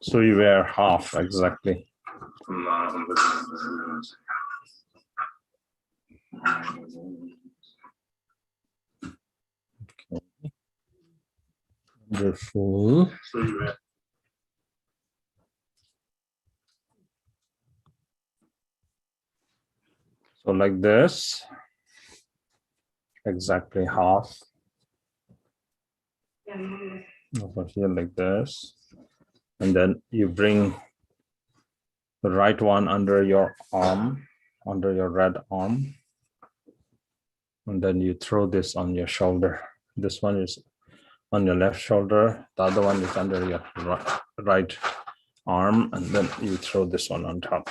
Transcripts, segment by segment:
So you wear half exactly. Okay. Wonderful. So like this, exactly half. Over here like this. And then you bring the right one under your arm, under your red arm. And then you throw this on your shoulder. This one is on your left shoulder. The other one is under your right arm. And then you throw this one on top.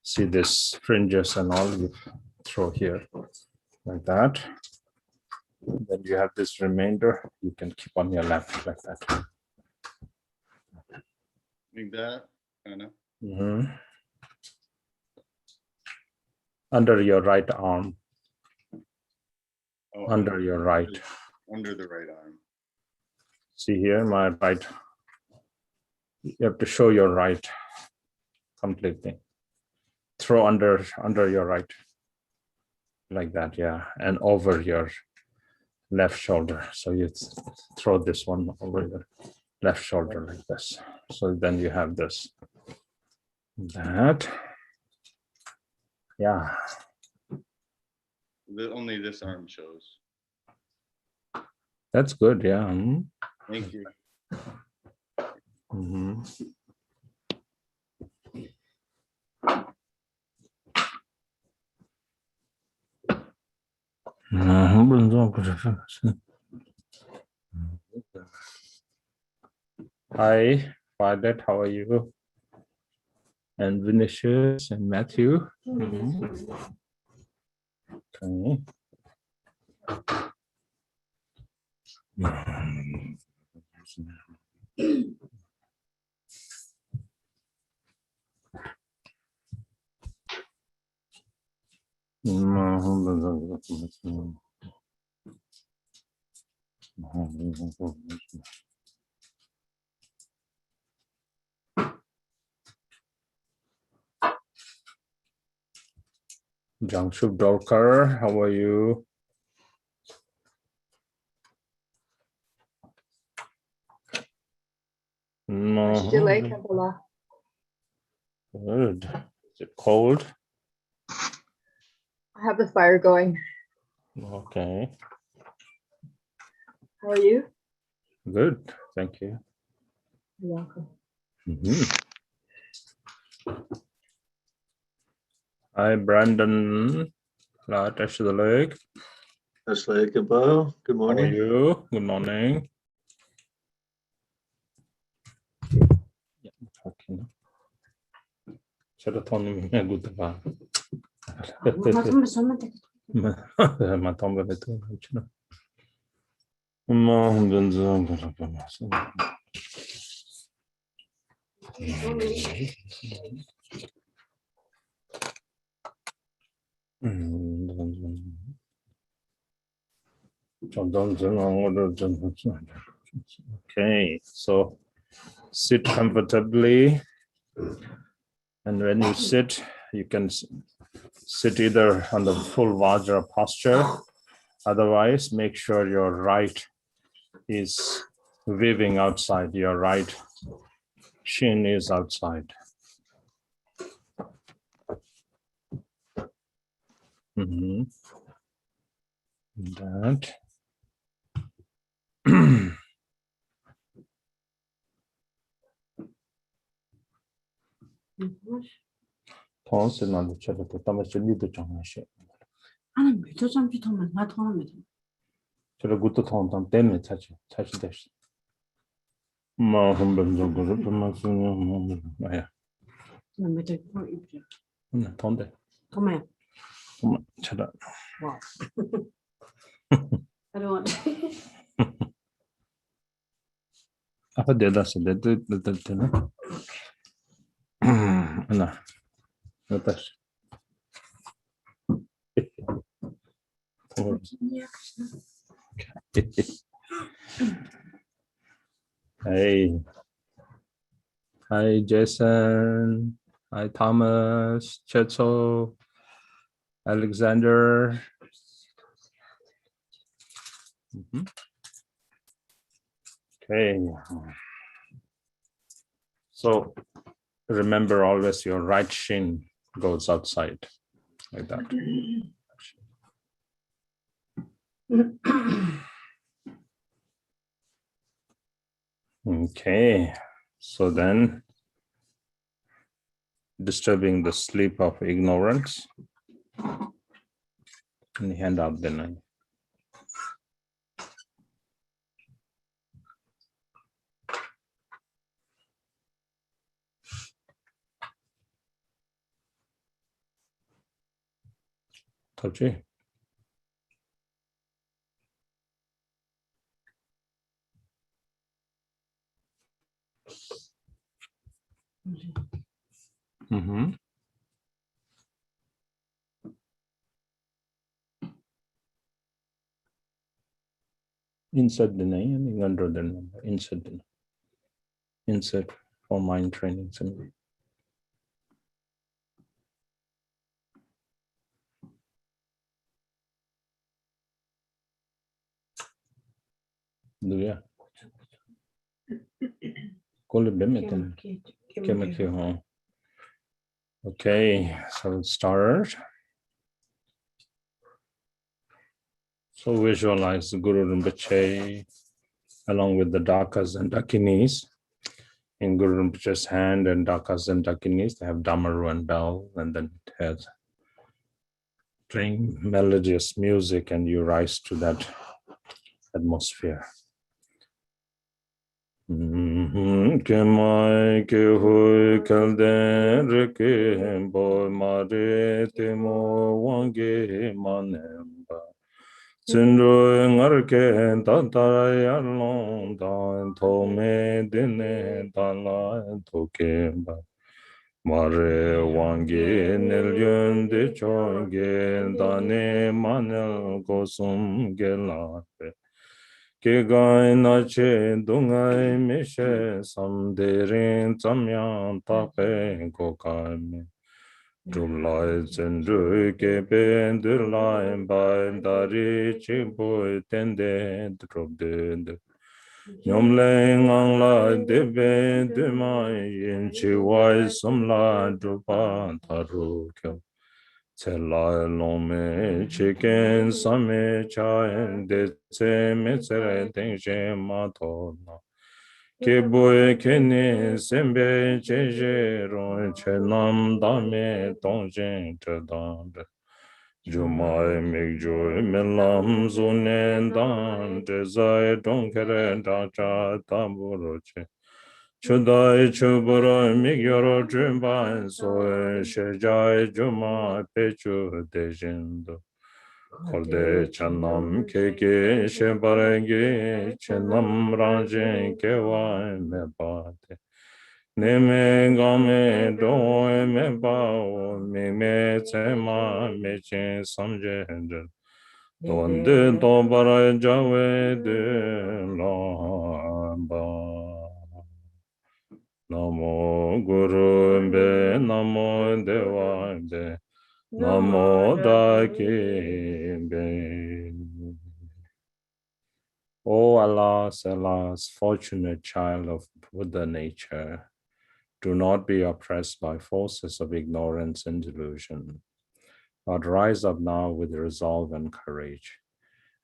See this fringes and all you throw here like that. Then you have this remainder. You can keep on your left like that. Like that, kind of. Mm-hmm. Under your right arm. Oh, under your right. Under the right arm. See here, my right. You have to show your right completely. Throw under your right. Like that, yeah. And over your left shoulder. So you throw this one over your left shoulder like this. So then you have this. That. Yeah. Only this arm shows. That's good, yeah. Thank you. Mm-hmm. Hi, Violet, how are you? And Vinicius and Matthew. Mm-hmm. Okay. Jangshub Dolkar, how are you? How's your leg, Kabbalah? Good. Is it cold? I have the fire going. Okay. How are you? Good. Thank you. You're welcome. Mm-hmm. Hi, Brandon. Touch the leg. That's like a bow. Good How are morning. you? Good morning. Yeah, okay. Serotonin है good का. मैं तो मैं तो कुछ ना. माँ गंजा Okay, so sit comfortably, and when you sit, you can sit either on the full Vajra posture. Otherwise, make sure your right is weaving outside, your right shin is outside. Mm-hmm. That. Tons in the chat to Thomas Lido Changshi. 하는 몇 점 피터면 나 통합니다. 저를 그것도 통 때문에 차지 됐어. 뭐 한번 정도 좀 쓰면 뭐야. 몇 점 입죠. 돈데. 정말. 차다. 와. 어려워. 아빠 대다서 되나? 하나. 됐다. Hey, hi Jason, hi Thomas, Chetso, Alexander. Mhm. Okay. So remember always your right shin goes outside like that. Okay. So then disturbing the sleep of ignorance. And hand out the knife. Touchy. Mm-hmm. Insert the name under the number. Insert the insert for mind training something. Do ya? Call it Bimitan. Okay, so let's start. So visualize the Guru Rinpoche along with the Dakas and Dakinis. In Guru Rinpoche's hand and Dakas and Dakinis, they have Damaru and bell, and then it has playing melodious music, and you rise to that atmosphere. Kemai ke hui kalden reke bo mare te mo wange manemba. Sindro ngarke tatara long dan to me dine dala to kemba. Mare wange nelyun de chonge dane manel kosum gelate. Ke gai na che dungai me she samderin tsamyan tape ko kai me. Drulai zendru ke ben durlai bai dari chi boi tende drobde. Nyomle ngang la debe dumai yin chi wai sum la drupa taru kyo. Tselai lome chicken same chaen de tse me tsere tengshe ma to na. Ke boye kene sembe che je ron che nam da me tong jen te dambe. Jumai meg joy me lam zunen dan de zai don kere da cha tamburo che. Chudai chubura migyoro jumban soe shejai juma pechu dejindo. Korde chanam keke shebarenge chenam ranjen kewa me bate. Neme game doe me bao me tema me chen samjender. Donde do bara jawe de lamba. Namo Guru Be Namo Deva Be Namo Daki Be. O alas, alas, fortunate child of Buddha nature, do not be oppressed by forces of ignorance and delusion, but rise up now with resolve and courage.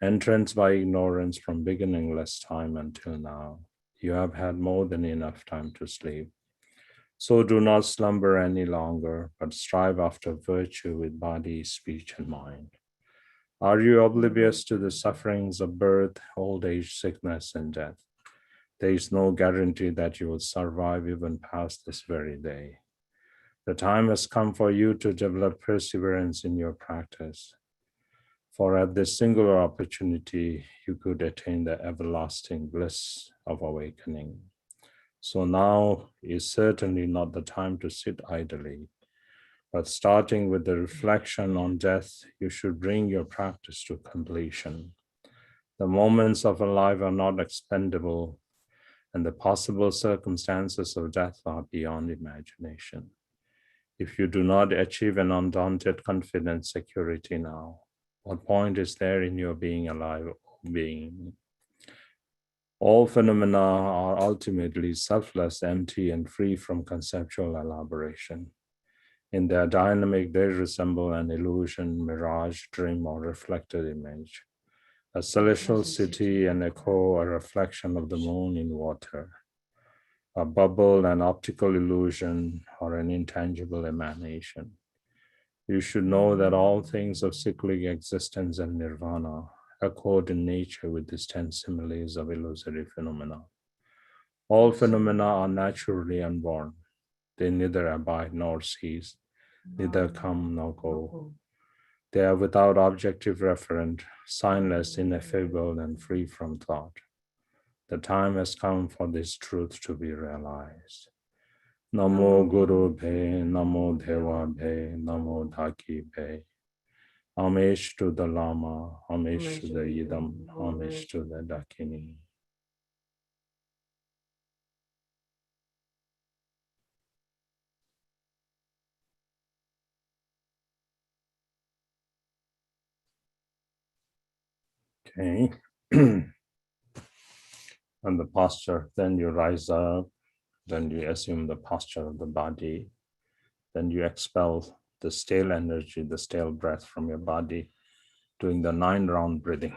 Entranced by ignorance from beginningless time until now, you have had more than enough time to sleep. So do not slumber any longer, but strive after virtue with body, speech, and mind. Are you oblivious to the sufferings of birth, old age, sickness, and death? There is no guarantee that you will survive even past this very day. The time has come for you to develop perseverance in your practice. For at this singular opportunity, you could attain the everlasting bliss of awakening. So now is certainly not the time to sit idly. But starting with the reflection on death, you should bring your practice to completion. The moments of a life are not expendable, and the possible circumstances of death are beyond imagination. If you do not achieve an undaunted confident security now, what point is there in your being alive or being? All phenomena are ultimately selfless, empty, and free from conceptual elaboration. In their dynamic, they resemble an illusion, mirage, dream, or reflected image. A celestial city, an echo, a reflection of the moon in water. A bubble, an optical illusion, or an intangible emanation. You should know that all things of cyclic existence and nirvana accord in nature with these 10 similes of illusory phenomena. All phenomena are naturally unborn. They neither abide nor cease, neither come nor go. They are without objective referent, signless, ineffable, and free from thought. The time has come for this truth to be realized. Namo Guru Bhe, Namo Deva Bhe, Namo Dhaki Bhe. Amish to the Lama, Amish to the Idam, Amish to the Dakini. Okay. And the posture, then you rise up, then you assume the posture of the body, then you expel the stale energy, the stale breath from your body, doing the 9-round breathing.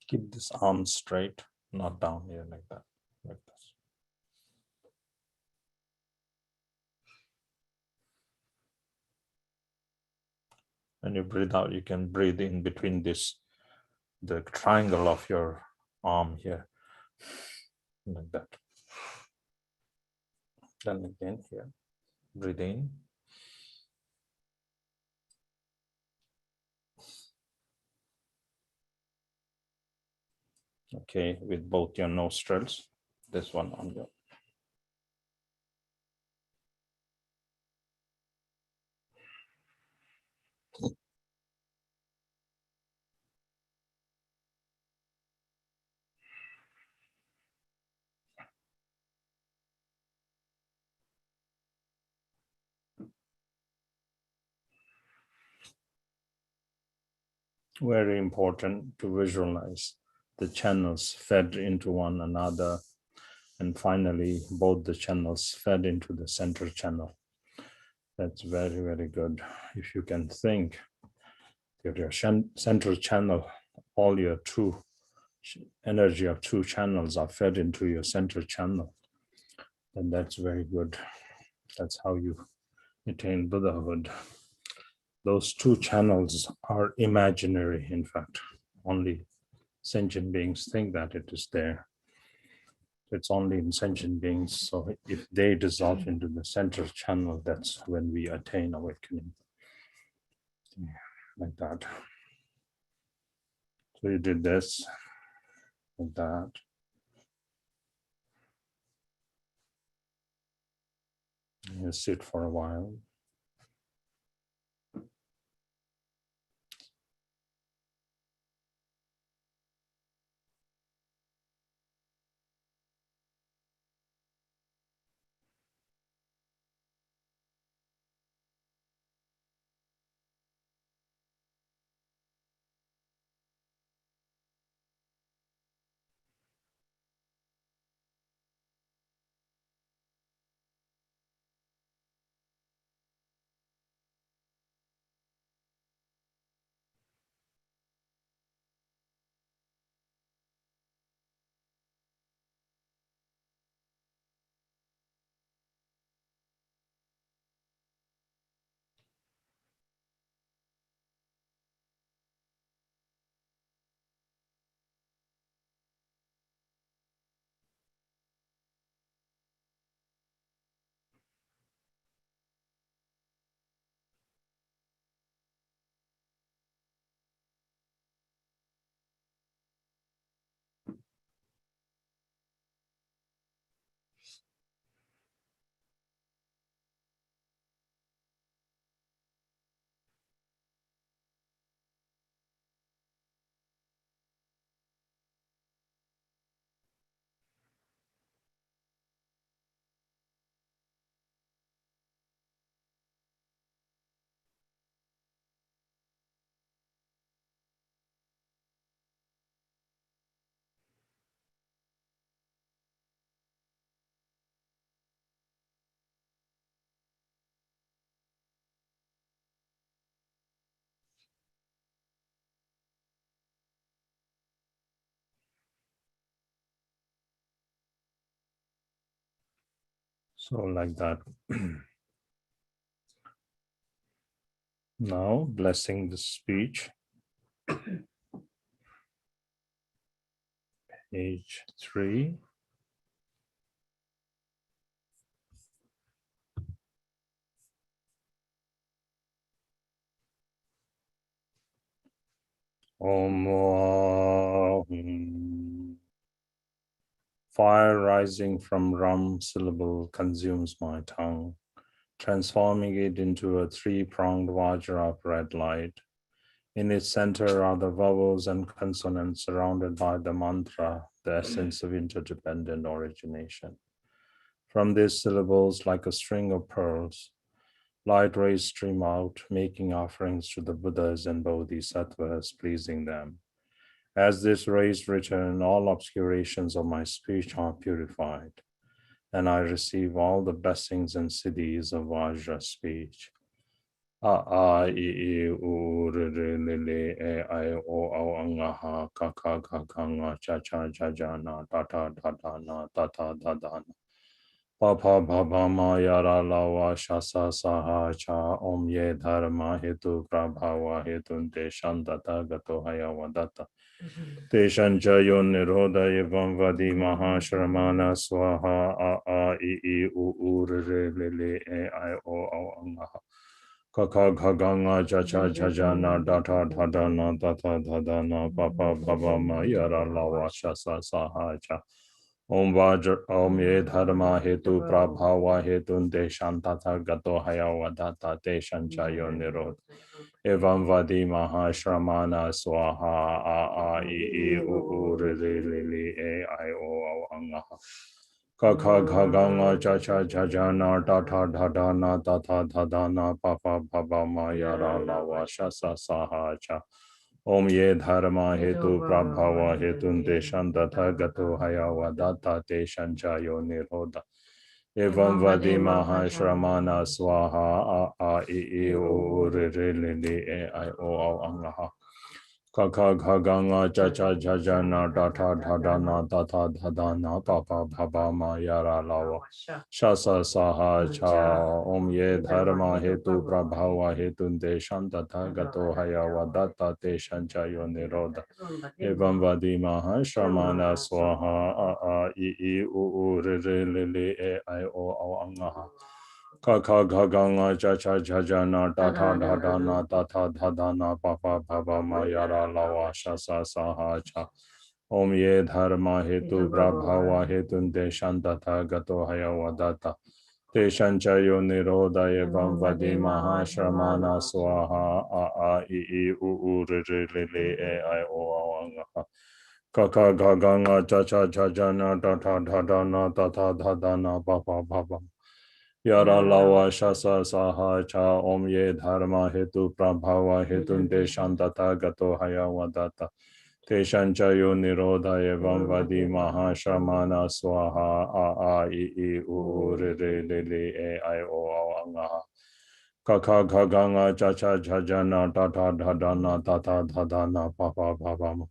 Keep this arm straight, not down here like that, like this. When you breathe out, you can breathe in between this, the triangle of your arm here, like that. Then again here, breathe in. Okay, with both your nostrils, this one on your. Very important to visualize the channels fed into one another, and finally both the channels fed into the center channel. That's very, very good. If you can think that your center channel, all your two energy of two channels are fed into your center channel, then that's very good. That's how you attain Buddhahood. Those two channels are imaginary, in fact. Only sentient beings think that it is there. It's only in sentient beings. So if they dissolve into the central channel, that's when we attain awakening. Yeah, like that. So you did this, like that. You sit for a while. So like that. Now, blessing the speech. Page 3. Om. Fire rising from Ram syllable consumes my tongue, transforming it into a three-pronged vajra of red light. In its center are the vowels and consonants surrounded by the mantra, the essence of interdependent origination. From these syllables, like a string of pearls, light rays stream out, making offerings to the Buddhas and Bodhisattvas, pleasing them. As these rays return, all obscurations of my speech are purified, and I receive all the blessings and siddhis of Vajra speech. A I E U R R L L E I O O Angaha Ka Ka Ka Ka Nga Cha Cha Cha Ja Na Ta Ta Ta Ta Na Ta Ta Ta Ta Na Pa Pa Pa Pa Ma Yara Lawa Shasa Saha Cha Om Ye Dharma Hetu Prabhava Hetun Shantata Gato Haya Vadata Teshancha Yon Nirodha Evam Vadi Mahashramana Swaha A A I I U U R R L L E I O O Angaha Kaka Ganga Chacha Chajana Data Dhadana Data Dhadana Papa Baba Mayara Lawa Shasa Sahaja Om Vajra Om Ye Dharma Hetu Prabhava Hetun Deshan Tata Gato Hayawa Data Deshan Chayo Nirod Evam Vadi Mahashramana Swaha A A I I U U R R L L E I O Angaha Kaka Ganga Chacha Chajana Tata Dhadana Tata Dhadana Papa Baba Mayara Lawa Shasa Sahaja Om Ye Dharma Hetu Prabhava Hetun Deshan Datha Gato Hayawa Data Deshan Chayo Nirodha Evam Vadi Mahashramana Swaha A A I I O R R L L E I O Angaha Kaka Ganga Chacha Jajana Data Dhadana Data Dhadana Papa Baba Mayara Lawa Shasa Saha Cha Om Ye Dharma Hetu Prabhava Hetun Deshan Tata Gato Hayawa Data Deshan Chayo Nirodha Evam Vadi Mahashramana Swaha A A I I U R R L L E I O Angaha Kaka Ganga Chacha Jajana Tata Dhadana Tata Dhadana Papa Baba Mayara Lawa Shasa Saha Cha Om Ye Dharma Hetu Prabhava Hetun Deshan Tata Gato Hayawa Data Deshan Chayo Nirodha Evam Vadi Mahashramana Swaha A A I I U R R L L E I O Angaha Kaka Ganga Chacha Jajana Tata Dhadana Tata Dhadana Papa Baba Yara Lawa Shasa Saha Cha Om Ye Dharma Hetu Prabhava Hetun Deshan Tata Gato Hayawa Data Teshan Chayo Nirodha Evam Vadi Mahashramana Swaha A A I I U R R L L E I O Angaha Kaka Ganga Chacha Jajana Tata Dhadana Tata Dhadana Papa Baba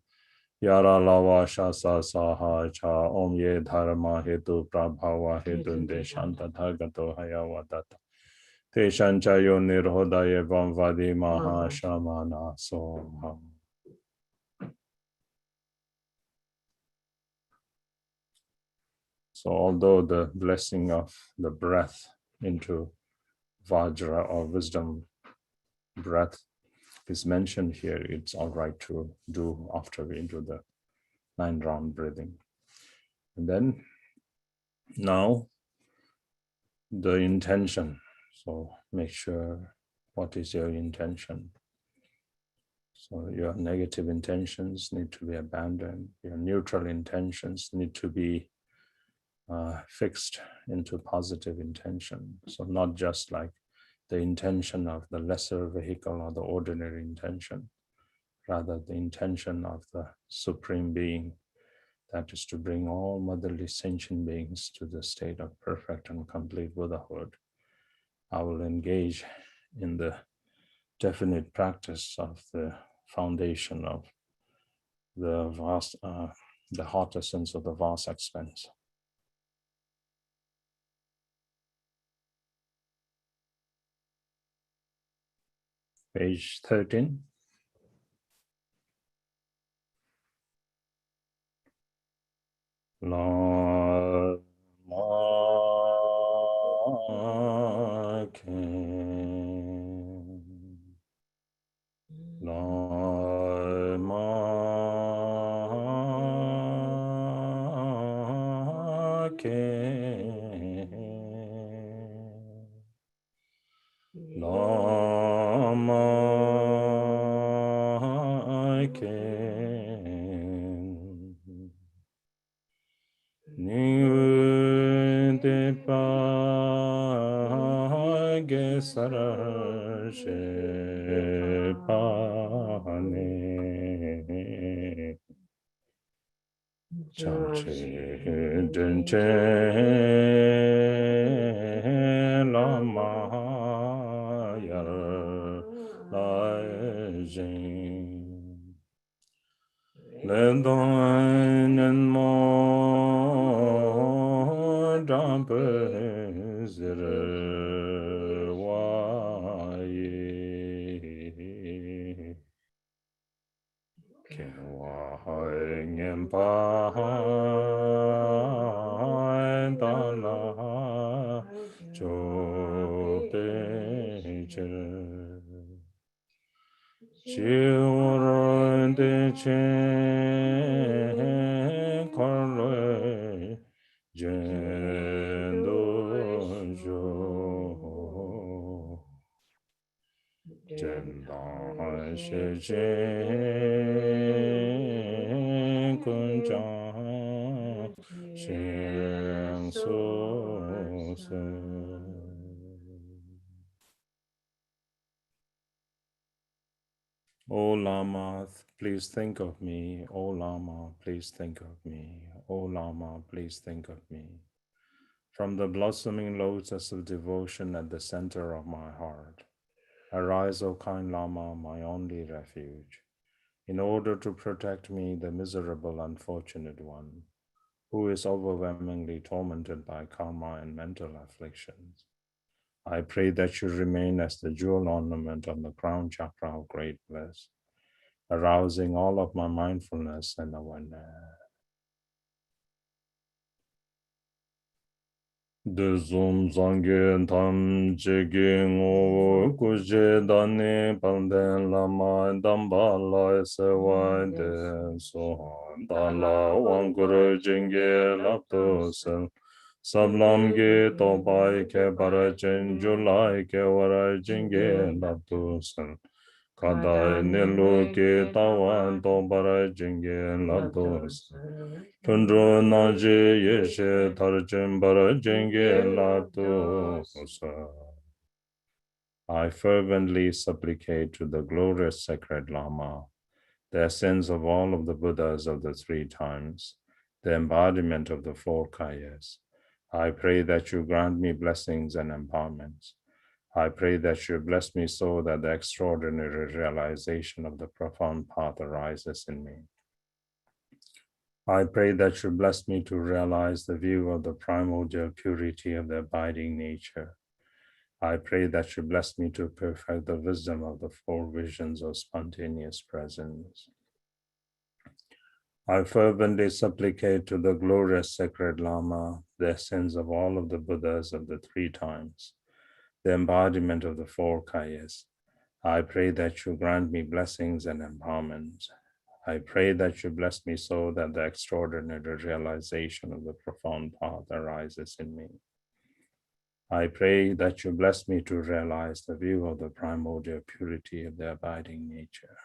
Yara Lawa Shasa Saha Cha Om Ye Dharma Hetu Prabhava Hetun Deshan Tata Gato Hayawa Data Teshan Chayo Nirodha Evam Vadi Mahashramana Soha. So although the blessing of the breath into Vajra or wisdom breath is mentioned here, it's all right to do after we do the 9-round breathing. And then now the intention. So make sure what is your intention. So your negative intentions need to be abandoned. Your neutral intentions need to be fixed into positive intention. So not just like the intention of the lesser vehicle or the ordinary intention, rather the intention of the Supreme Being, that is to bring all motherly sentient beings to the state of perfect and complete Buddhahood. I will engage in the definite practice of the foundation of the vast, the hot essence of the vast expanse. Page 13. La ma ken. La ma ken. La ma ken. Nyingthig ge sarar she pane chamche denche lama yar lai jing Ledon and more dampers why Kewahing and Pahan Dala Jopecher Children de Chen Corloy Jendojo Jendan Shechen Kunjang Shen So O Lama, please think of me. O Lama, please think of me. O Lama, please think of me. From the blossoming lotus of devotion at the center of my heart, arise, O kind Lama, my only refuge, in order to protect me, the miserable unfortunate one, who is overwhelmingly tormented by karma and mental afflictions. I pray that you remain as the jewel ornament on the crown chakra of great bliss, arousing all of my mindfulness and awareness. De zum zangen tam jiging o kuje dani panden lama damba la se wa de so dala wangur jinge lapto sen sablam ge to bai ke bara chen julai ke wara jinge lapto sen kada nilu ke tawan to bara jinge lapto sen Tundro naji yeshe tarjim bara jenge lato sa. I fervently supplicate to the glorious sacred Lama, the essence of all of the Buddhas of the three times, the embodiment of the four kayas. I pray that you grant me blessings and empowerments. I pray that you bless me so that the extraordinary realization of the profound path arises in me. I pray that you bless me to realize the view of the primordial purity of the abiding nature. I pray that you bless me to perfect the wisdom of the four visions of spontaneous presence. I fervently supplicate to the glorious sacred Lama, the essence of all of the Buddhas of the three times, the embodiment of the four kayas. I pray that you grant me blessings and empowerment. I pray that you bless me so that the extraordinary realization of the profound path arises in me. I pray that you bless me to realize the view of the primordial purity of the abiding nature.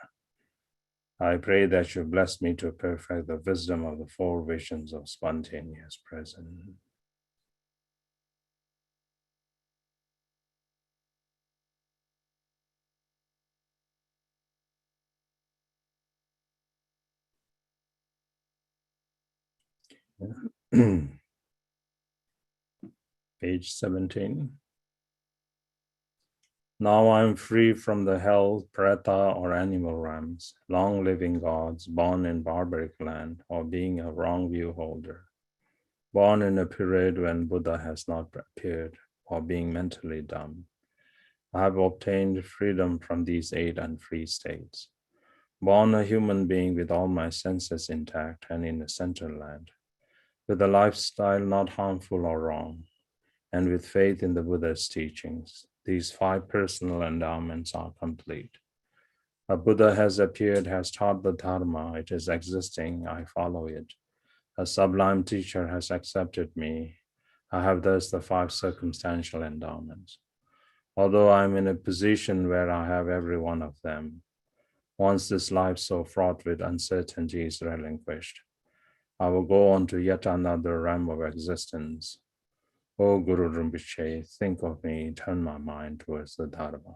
I pray that you bless me to perfect the wisdom of the four visions of spontaneous presence. Page 17. Now I am free from the hell, preta, or animal realms, long-living gods, born in barbaric land, or being a wrong view holder, born in a period when Buddha has not appeared, or being mentally dumb. I have obtained freedom from these 8 unfree states. Born a human being with all my senses intact and in a center land, with a lifestyle not harmful or wrong, and with faith in the Buddha's teachings, these 5 personal endowments are complete. A Buddha has appeared, has taught the Dharma, it is existing, I follow it. A sublime teacher has accepted me. I have thus the 5 circumstantial endowments. Although I am in a position where I have every one of them, once this life so fraught with uncertainty is relinquished, I will go on to yet another realm of existence. O Guru Rinpoche, think of me, turn my mind towards the Dharma.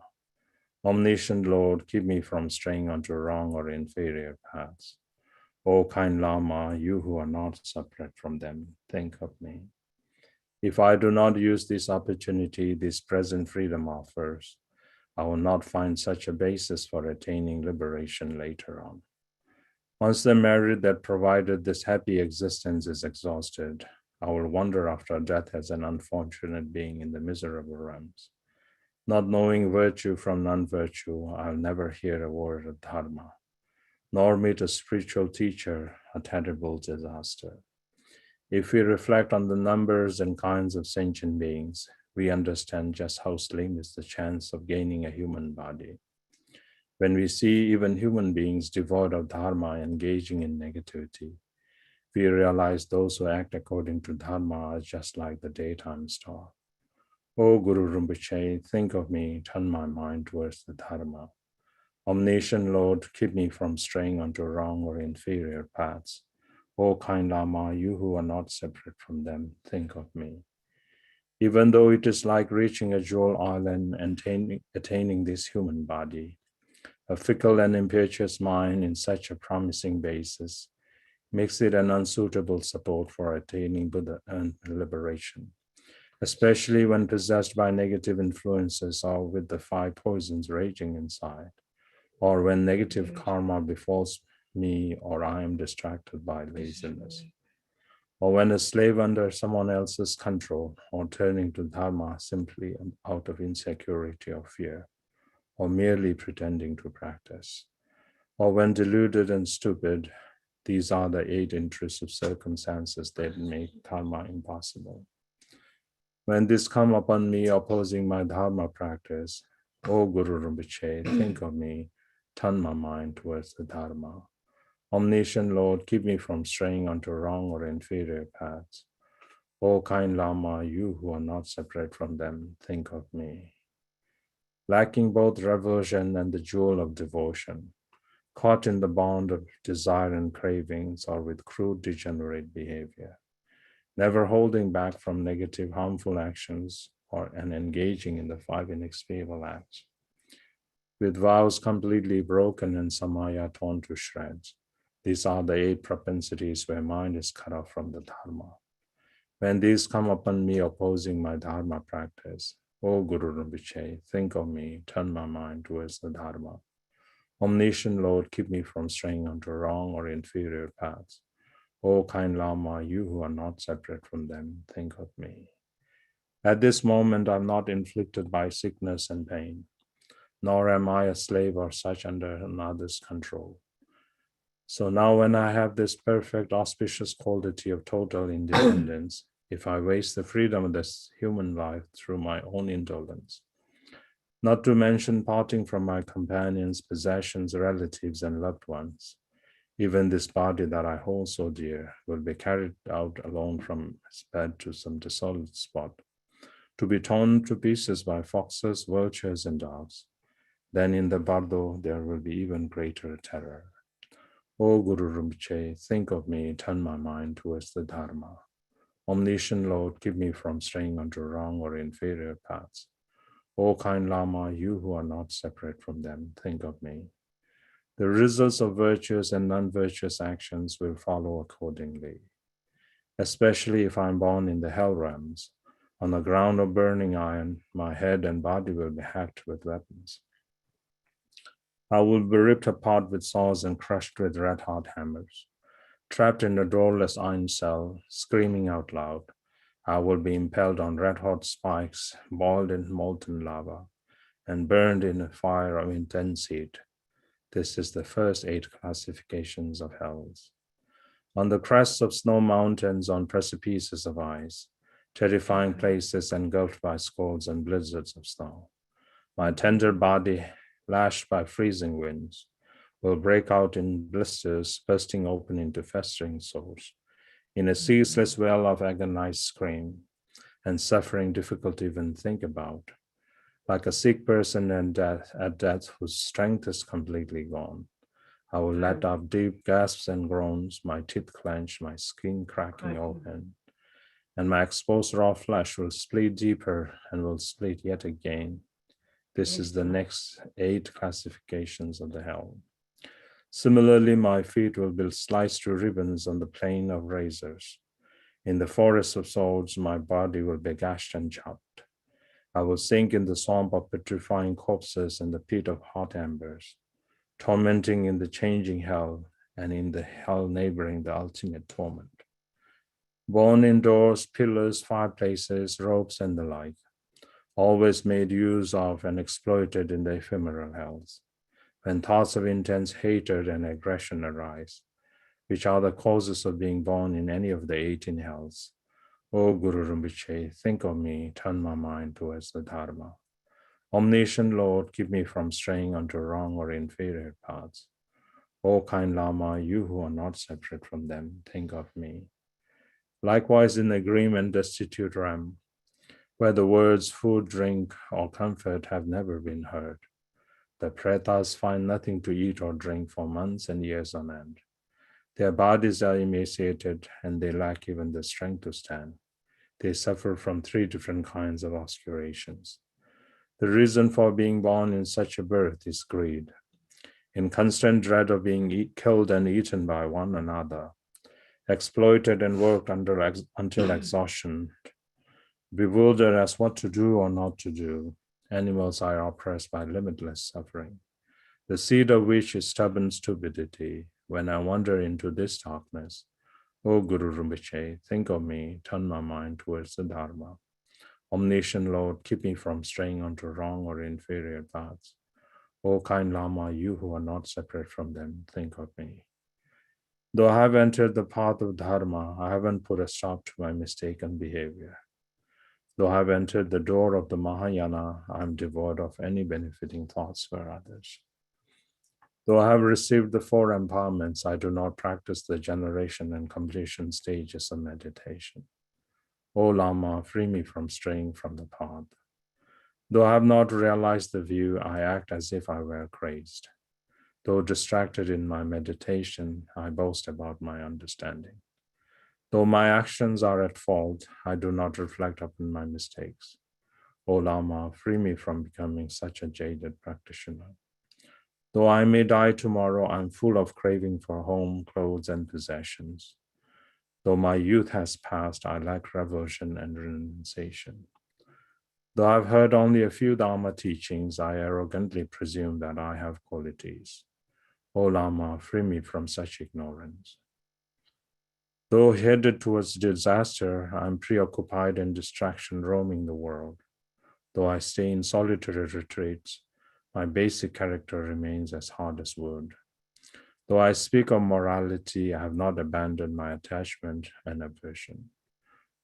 Omniscient Lord, keep me from straying onto wrong or inferior paths. O kind Lama, you who are not separate from them, think of me. If I do not use this opportunity this present freedom offers, I will not find such a basis for attaining liberation later on. Once the merit that provided this happy existence is exhausted, I will wander after death as an unfortunate being in the miserable realms. Not knowing virtue from non-virtue, I'll never hear a word of Dharma, nor meet a spiritual teacher, a terrible disaster. If we reflect on the numbers and kinds of sentient beings, we understand just how slim is the chance of gaining a human body. When we see even human beings devoid of Dharma engaging in negativity, we realize those who act according to Dharma are just like the daytime star. O Guru Rinpoche, think of me, turn my mind towards the Dharma. Omniscient Lord, keep me from straying onto wrong or inferior paths. O kind Lama, you who are not separate from them, think of me. Even though it is like reaching a jewel island and attaining this human body, a fickle and impetuous mind in such a promising basis makes it an unsuitable support for attaining Buddha and liberation, especially when possessed by negative influences or with the 5 poisons raging inside, or when negative karma befalls me or I am distracted by laziness, or when a slave under someone else's control, or turning to Dharma simply out of insecurity or fear, or merely pretending to practice, or when deluded and stupid. These are the 8 intrusive circumstances that make Dharma impossible. When these come upon me opposing my Dharma practice, O Guru Rinpoche, think of me, turn my mind towards the Dharma. Omniscient Lord, keep me from straying onto wrong or inferior paths. O kind Lama, you who are not separate from them, think of me. Lacking both revulsion and the jewel of devotion, caught in the bond of desire and cravings, or with crude degenerate behavior, never holding back from negative harmful actions and engaging in the 5 inexpiable acts, with vows completely broken and samaya torn to shreds. These are the 8 propensities where mind is cut off from the Dharma. When these come upon me opposing my Dharma practice, O Guru Rinpoche, think of me, turn my mind towards the Dharma. Omniscient Lord, keep me from straying onto wrong or inferior paths. O kind Lama, you who are not separate from them, think of me. At this moment, I am not inflicted by sickness and pain, nor am I a slave or such under another's control. So now when I have this perfect auspicious quality of total independence, if I waste the freedom of this human life through my own indolence, not to mention parting from my companions, possessions, relatives, and loved ones, even this body that I hold so dear will be carried out alone from its bed to some desolate spot, to be torn to pieces by foxes, vultures, and dogs. Then in the bardo there will be even greater terror. O Guru Rinpoche, think of me, turn my mind towards the Dharma. Omniscient Lord, keep me from straying onto wrong or inferior paths. O kind Lama, you who are not separate from them, think of me. The results of virtuous and non-virtuous actions will follow accordingly, especially if I am born in the hell realms. On the ground of burning iron, my head and body will be hacked with weapons. I will be ripped apart with saws and crushed with red-hot hammers. Trapped in a doorless iron cell, screaming out loud, I will be impaled on red-hot spikes, boiled in molten lava, and burned in a fire of intense heat. This is the first 8 classifications of hells. On the crests of snow mountains, on precipices of ice, terrifying places engulfed by squalls and blizzards of snow, my tender body, lashed by freezing winds, will break out in blisters, bursting open into festering sores, in a ceaseless well of agonized scream and suffering difficult to even think about, like a sick person at death whose strength is completely gone. I will let out deep gasps and groans, my teeth clench, my skin cracking open, and my exposed raw flesh will split deeper and will split yet again. This is the next 8 classifications of the hell. Similarly, my feet will be sliced to ribbons on the plane of razors. In the forest of swords, my body will be gashed and chopped. I will sink in the swamp of petrifying corpses and the pit of hot embers, tormenting in the changing hell and in the hell neighboring the ultimate torment. Born indoors, pillars, fireplaces, ropes, and the like, always made use of and exploited in the ephemeral hells, when thoughts of intense hatred and aggression arise, which are the causes of being born in any of the 18 hells. O Guru Rinpoche, think of me, turn my mind towards the Dharma. Omniscient Lord, keep me from straying onto wrong or inferior paths. O kind Lama, you who are not separate from them, think of me. Likewise, in the grim and destitute realm, where the words food, drink, or comfort have never been heard, the pretas find nothing to eat or drink for months and years on end. Their bodies are emaciated and they lack even the strength to stand. They suffer from 3 different kinds of oscurations. The reason for being born in such a birth is greed, in constant dread of being killed and eaten by one another, exploited and worked until exhaustion, bewildered as what to do or not to do. Animals are oppressed by limitless suffering, the seed of which is stubborn stupidity. When I wander into this darkness, O Guru Rinpoche, think of me, turn my mind towards the Dharma. Omniscient Lord, keep me from straying onto wrong or inferior paths. O kind Lama, you who are not separate from them, think of me. Though I have entered the path of Dharma, I haven't put a stop to my mistaken behavior. Though I have entered the door of the Mahayana, I am devoid of any benefiting thoughts for others. Though I have received the 4 empowerments, I do not practice the generation and completion stages of meditation. O Lama, free me from straying from the path. Though I have not realized the view, I act as if I were crazed. Though distracted in my meditation, I boast about my understanding. Though my actions are at fault, I do not reflect upon my mistakes. O Lama, free me from becoming such a jaded practitioner. Though I may die tomorrow, I'm full of craving for home, clothes, and possessions. Though my youth has passed, I lack revulsion and renunciation. Though I've heard only a few Dharma teachings, I arrogantly presume that I have qualities. O Lama, free me from such ignorance. Though headed towards disaster, I'm preoccupied in distraction roaming the world. Though I stay in solitary retreats, my basic character remains as hard as wood. Though I speak of morality, I have not abandoned my attachment and aversion.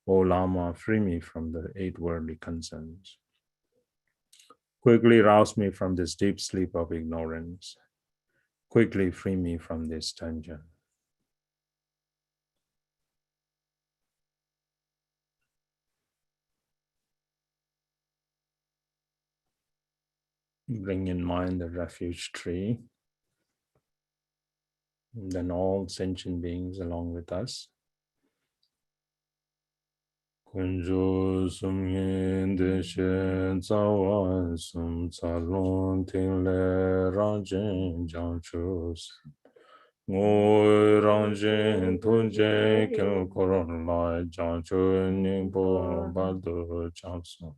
O Lama, free me from the 8 worldly concerns. Quickly rouse me from this deep sleep of ignorance. Quickly free me from this dungeon. Bring in mind the refuge tree, and then all sentient beings along with us. Kunju sumyen deshe zawan sum salon tingle ranjen janchus. Ngoi ranjen tunje kil koron lai janchu ningpo bado jansu.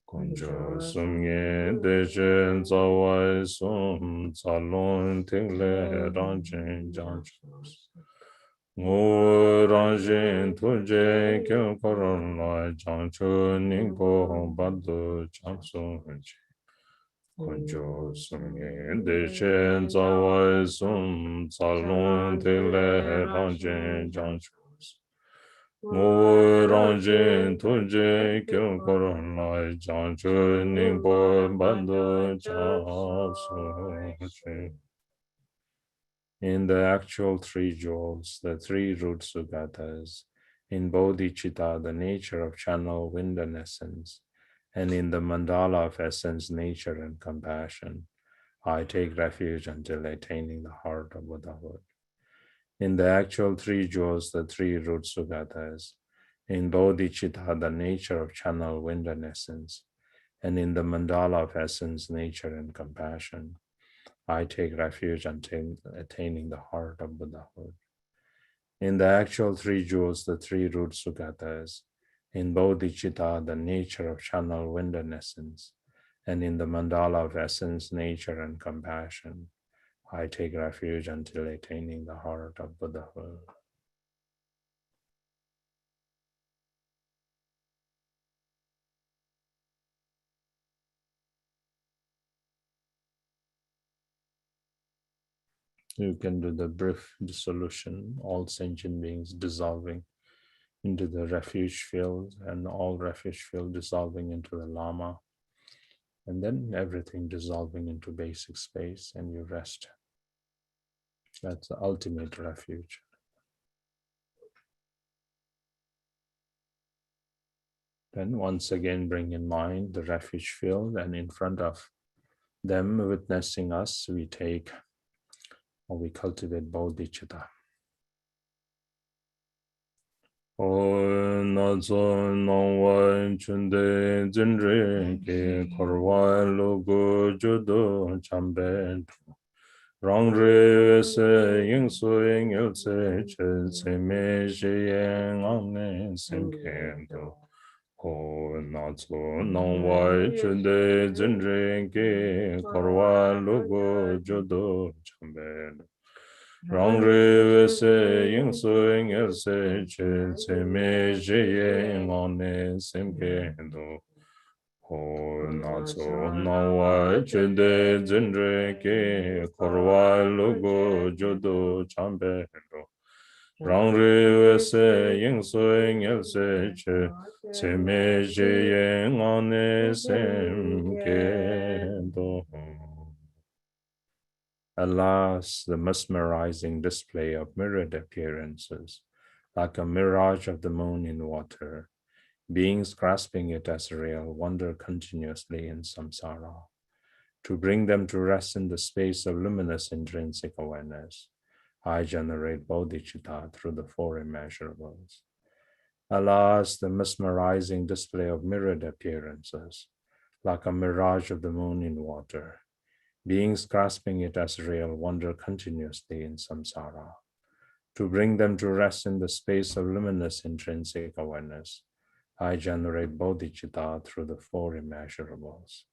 Kunju sumyen deshe zawan sum salon tingle ranjen janchus. Ngô rang zhēn tu zhē kiao koron lai chang chū ning po bān tu chang sō rī. Kunjo sungye deshen zawai sum salung tile rangjin janchus. Mu rangjin tuje kyo koron lai janchu ningpo bando chasu. In the actual three jewels, the three root sugatas, in bodhicitta, the nature of channel, wind, and essence, and in the mandala of essence, nature, and compassion, I take refuge until attaining the heart of Buddhahood. In the actual three jewels, the three root sugatas, in bodhicitta, the nature of channel, wind, and essence, and in the mandala of essence, nature, and compassion, I take refuge until attaining the heart of Buddhahood. In the actual three jewels, the three root sugatas, in bodhicitta, the nature of channel, wind, and essence, and in the mandala of essence, nature, and compassion, I take refuge until attaining the heart of Buddhahood. You can do the brief dissolution, all sentient beings dissolving into the refuge field, and all refuge field dissolving into the Lama, and then everything dissolving into basic space, and you rest. That's the ultimate refuge. Then once again bring in mind the refuge field, and in front of them witnessing us, we take or we cultivate bodhicitta. O nazo nongwa chunde zinre ke korwa logo judo chambe rong re se ying su ying il se chen se me je yang ang ne sem kendo. O nazo nongwa chunde zinre ke korwa logo judo chambe rong re se ying su ying il se chen se me je yang ang ne sem kendo. Ho na tso na wa chede zinre ke korwa logo jodo chambe do. Rang re we se ying so ying se che se me je yeng ane sem ke do. Alas, the mesmerizing display of mirrored appearances, like a mirage of the moon in water, beings grasping it as real, wander continuously in samsara. To bring them to rest in the space of luminous intrinsic awareness, I generate bodhicitta through the four immeasurables. Alas, the mesmerizing display of mirrored appearances, like a mirage of the moon in water, beings grasping it as real, wander continuously in samsara. To bring them to rest in the space of luminous intrinsic awareness, I generate bodhicitta through the four immeasurables.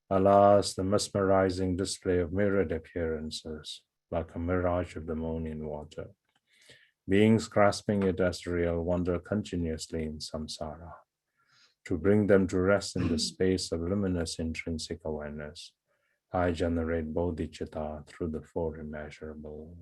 Alas, the mesmerizing display of mirrored appearances, like a mirage of the moon in water. Beings grasping it as real wander continuously in samsara. To bring them to rest in the space of luminous intrinsic awareness, I generate bodhicitta through the four immeasurables.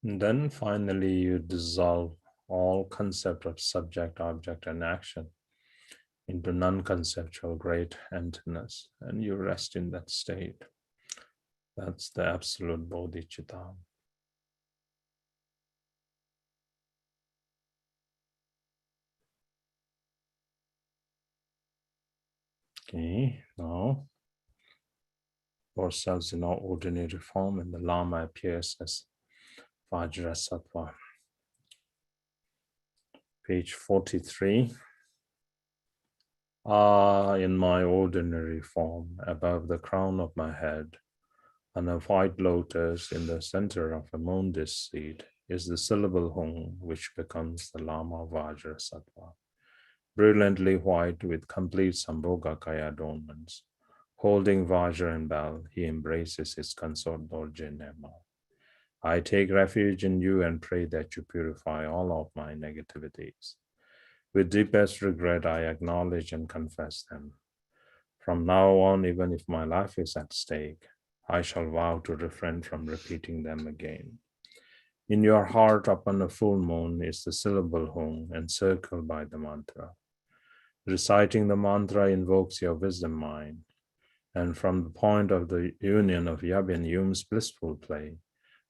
And then finally, you dissolve all concept of subject, object, and action into non-conceptual great emptiness, and you rest in that state. That's the absolute bodhicitta. Okay, now ourselves in our ordinary form, and the Lama appears as Vajrasattva. Page 43. In my ordinary form, above the crown of my head, on a white lotus in the center of a moon disk seed, is the syllable Hung, which becomes the Lama Vajrasattva. Brilliantly white with complete Sambhogakaya adornments. Holding Vajra and bell, he embraces his consort Dorje Nema. I take refuge in you and pray that you purify all of my negativities. With deepest regret, I acknowledge and confess them. From now on, even if my life is at stake, I shall vow to refrain from repeating them again. In your heart, upon a full moon, is the syllable Hung, encircled by the mantra. Reciting the mantra invokes your wisdom mind, and from the point of the union of Yab and Yum's blissful play,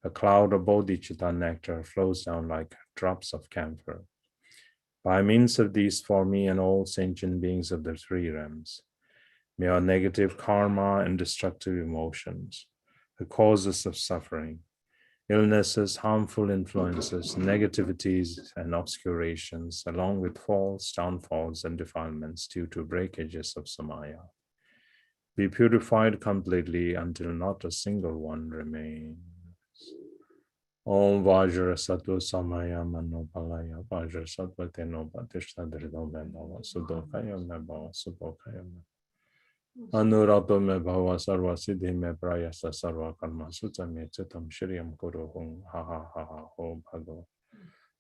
a cloud of bodhicitta nectar flows down like drops of camphor. By means of these, for me and all sentient beings of the three realms, may our negative karma and destructive emotions, the causes of suffering, illnesses, harmful influences, negativities, and obscurations, along with falls, downfalls, and defilements due to breakages of samaya, be purified completely until not a single one remains. Om Vajra Sattva Samaya Manopalaya Vajra Sattva Teno Patishta Dridom Bhava Sudokaya Bhava Subokaya Anurato me Bhava Sarva Siddhi me Prayasa Sarva Karma Sutta me Chitam Shriyam Kuru Hum Ha Ha Ha Ha Ho Bhago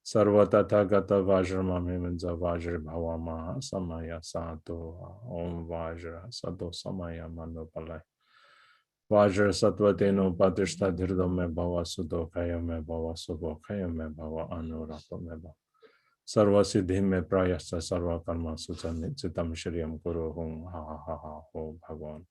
Sarva Tathagata Vajra Mame Manza Vajra Bhava Maha Samaya Sato Om Vajra Sato Samaya Manopalaya Vajra Sattvateno Patishta Dhirdo me Bhava Sudokaya me Bhava Subokaya me Bhava Anurato me Bhava Sarva Siddhi me Prayasa Sarva Karma Chitam Shriyam Kuru Hum Ha Ha Ha Ha Ho Bhagavan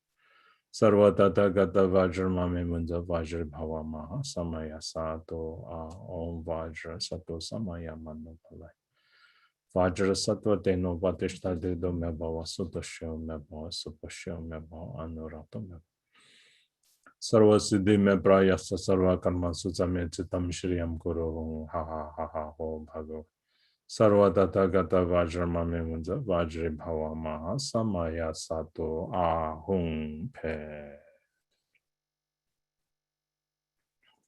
Sarva Tathagata Vajra Mame Munja Vajra Bhava Maha Samaya Sato Om Vajra Sato Samaya Manopalaya Vajra Sattvateno Patishta Dhirdo me Bhava Sudashyo me Bhava Supashyo me Bhava Anurato me Sarva Siddhi me Prayasa Sarva Karma Sutame Chitam Shriyam Kuru Ha Ha Ha Ha Ho Bhago Sarva Tathagata Vajra Mame Munja Vajra Bhava Maha Samaya Sato Ahung Pe.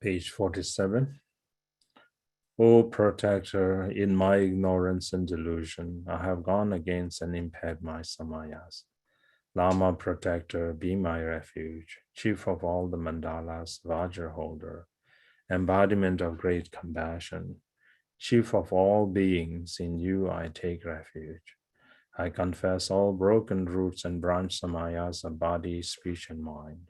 Page 47. O protector, in my ignorance and delusion, I have gone against and impaired my samayas. Lama protector, be my refuge, chief of all the mandalas, Vajra holder, embodiment of great compassion, chief of all beings, in you I take refuge. I confess all broken roots and branch samayas of body, speech, and mind.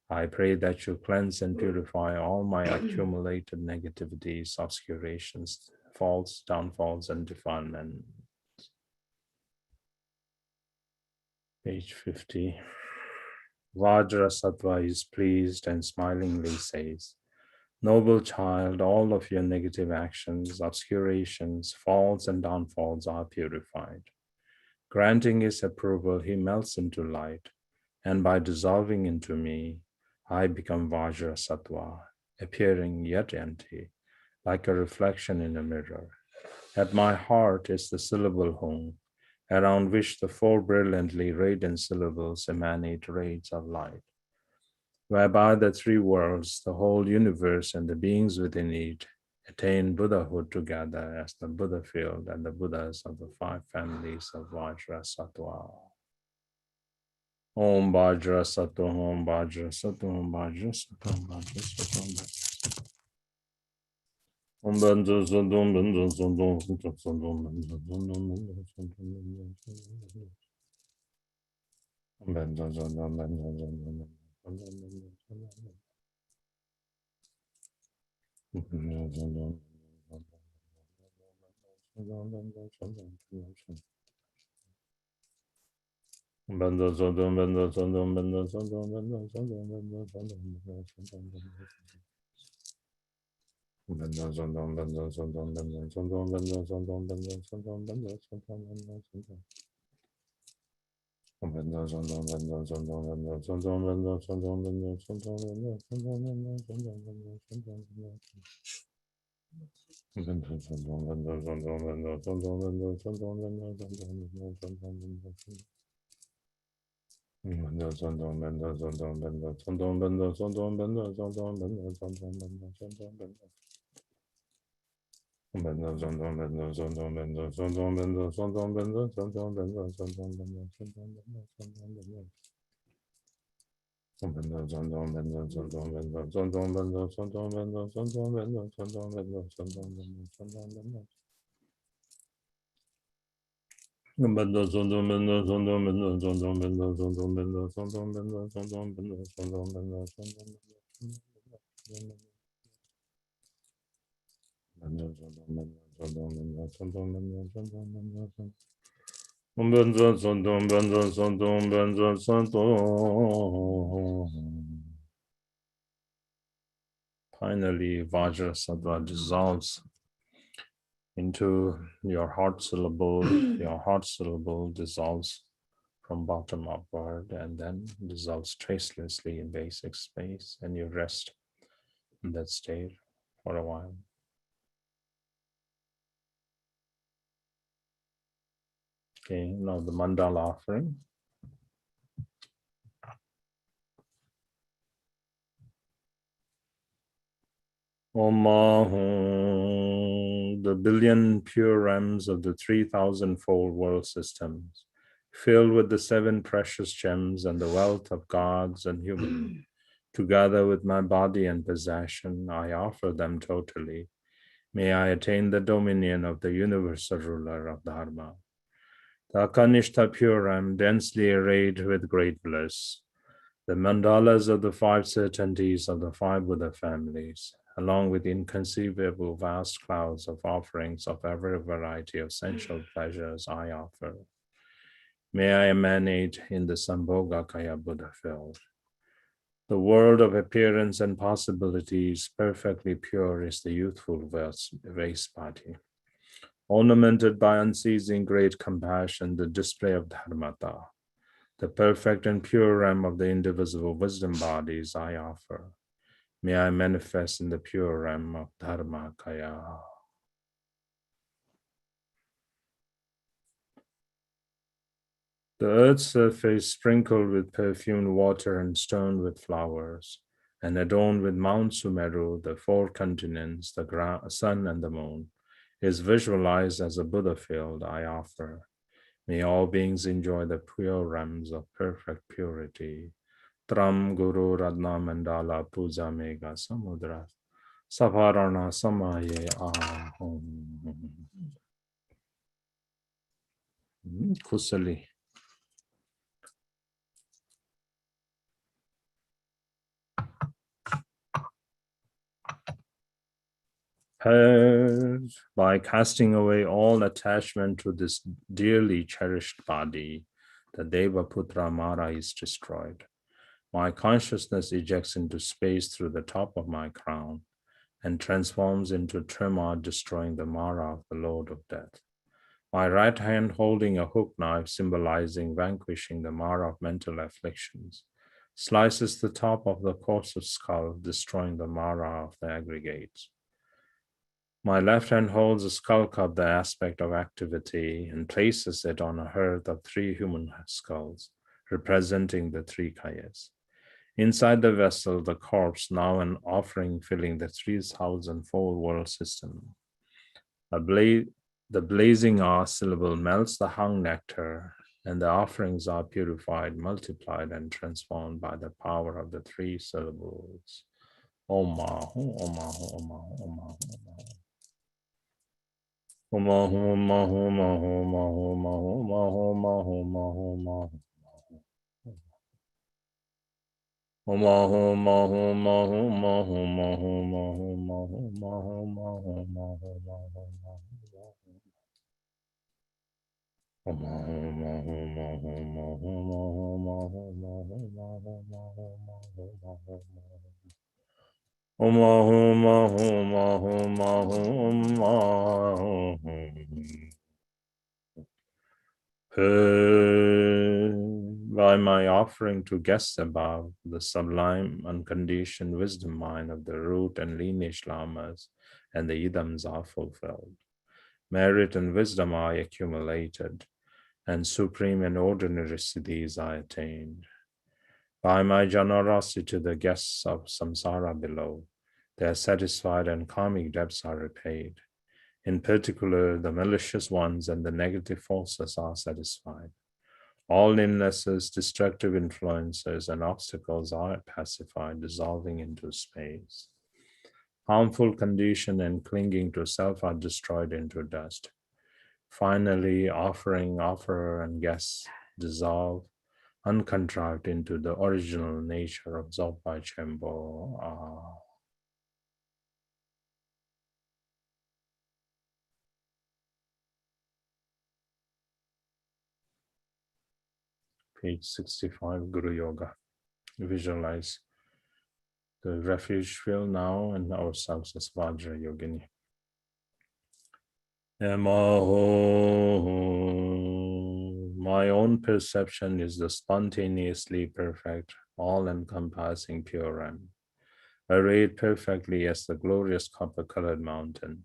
I pray that you cleanse and purify all my accumulated negativities, obscurations, faults, downfalls, and defilements. Page 50. Vajra Sattva is pleased and smilingly says, Noble child, all of your negative actions, obscurations, faults, and downfalls are purified. Granting his approval, he melts into light, and by dissolving into me, I become Vajra Sattva, appearing yet empty, like a reflection in a mirror. At my heart is the syllable Hung, around which the four brilliantly radiant syllables emanate rays of light, whereby the three worlds, the whole universe, and the beings within it attain Buddhahood together as the Buddha field and the Buddhas of the five families of Vajra Sattva. Om Vajra Sattva, Om Vajra Sattva, Om Vajra Sattva, Om Vajra Sattva, Om Vajra Sattva, Om Vajra Sattva, Om Vajra Sattva, Finally, Vajrasattva dissolves into your heart syllable. Your heart syllable dissolves from bottom upward and then dissolves tracelessly in basic space, and you rest in that state for a while. Okay, now the mandala offering. Om Ahum, the billion pure realms of the 3,000-fold world systems, filled with the 7 precious gems and the wealth of gods and humans, together with my body and possession, I offer them totally. May I attain the dominion of the universal ruler of Dharma. The Akanishta pure realm, densely arrayed with great bliss, the mandalas of the 5 certainties of the 5 Buddha families, along with inconceivable vast clouds of offerings of every variety of sensual pleasures I offer. May I emanate in the Sambhogakaya Buddha field. The world of appearance and possibilities, perfectly pure, is the youthful Vespati. Ornamented by unceasing great compassion, the display of Dharmata, the perfect and pure realm of the indivisible wisdom bodies I offer. May I manifest in the pure realm of Dharmakaya. The earth's surface sprinkled with perfumed water and stoned with flowers, and adorned with Mount Sumeru, the 4 continents, the sun and the moon, is visualized as a Buddha field I offer. May all beings enjoy the pure realms of perfect purity. Tram Guru Radna Mandala Puja Mega Samudra Savarana Samaye Ahom. Kusali. Purge by casting away all attachment to this dearly cherished body, the Devaputra Mara is destroyed. My consciousness ejects into space through the top of my crown and transforms into tremor, destroying the Mara of the Lord of Death. My right hand holding a hook knife symbolizing vanquishing the Mara of mental afflictions, slices the top of the coarser skull, destroying the Mara of the aggregates. My left hand holds a skull cup, the aspect of activity, and places it on a hearth of 3 human skulls, representing the 3 kayas. Inside the vessel, the corpse, now an offering filling the 3,000-fold world system. The blazing R syllable melts the hung nectar, and the offerings are purified, multiplied, and transformed by the power of the 3 syllables. Om Mahu, Om Mahu, Om Mahu, Om Mahu, Om Mahu. Om Mahu, Om Mahu, Om Mahu, Om Mahu, Om Mahu, Om Mahu, Om Mahu, Om Mahu, Om Mahu. Om Ahum Ahum Ahum Ahum Ahum Ahum Ahum Ahum Ahum Ahum Ahum Om Ahum Ahum Ahum Ahum Ahum Ahum Ahum Ahum Ahum Ahum Om Ahum Ahum Ahum Ahum Ahum by my offering to guests above, the sublime, unconditioned wisdom mind of the root and lineage lamas and the idams are fulfilled. Merit and wisdom are accumulated, and supreme and ordinary siddhis are attained. By my generosity to the guests of samsara below, they are satisfied and karmic debts are repaid. In particular, the malicious ones and the negative forces are satisfied. All illnesses, destructive influences, and obstacles are pacified, dissolving into space. Harmful condition and clinging to self are destroyed into dust. Finally, offering, offerer, and guests dissolve, uncontrived into the original nature of Dzogpa Chenpo. Page 65, Guru Yoga. Visualize the refuge field now and ourselves as Vajra Yogini. My own perception is the spontaneously perfect, all-encompassing pure M, arrayed perfectly as the glorious copper-colored mountain.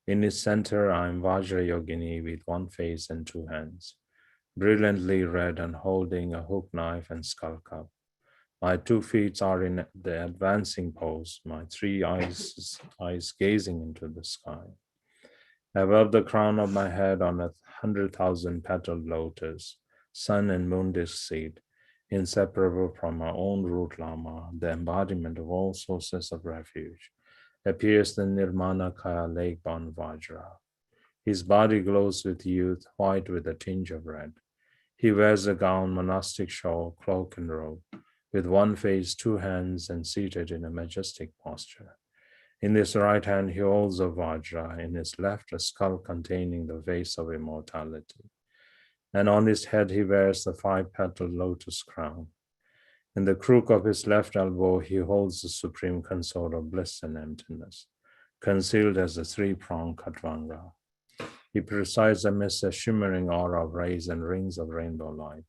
In its center, I am Vajra Yogini with one face and two hands, brilliantly red and holding a hook knife and skull cup. My 2 feet are in the advancing pose, my 3 eyes gazing into the sky. Above the crown of my head on 100,000 petaled lotus, sun and moon disk seed, inseparable from my own root lama, the embodiment of all sources of refuge, appears the Nirmana Kaya lake-bound Vajra. His body glows with youth, white with a tinge of red. He wears a gown, monastic shawl, cloak, and robe, with one face, 2 hands, and seated in a majestic posture. In his right hand, he holds a Vajra, in his left, a skull containing the vase of immortality. And on his head, he wears the 5-petaled lotus crown. In the crook of his left elbow, he holds the supreme consort of bliss and emptiness, concealed as a 3-pronged Khatvanga. He presides amidst a shimmering aura of rays and rings of rainbow light.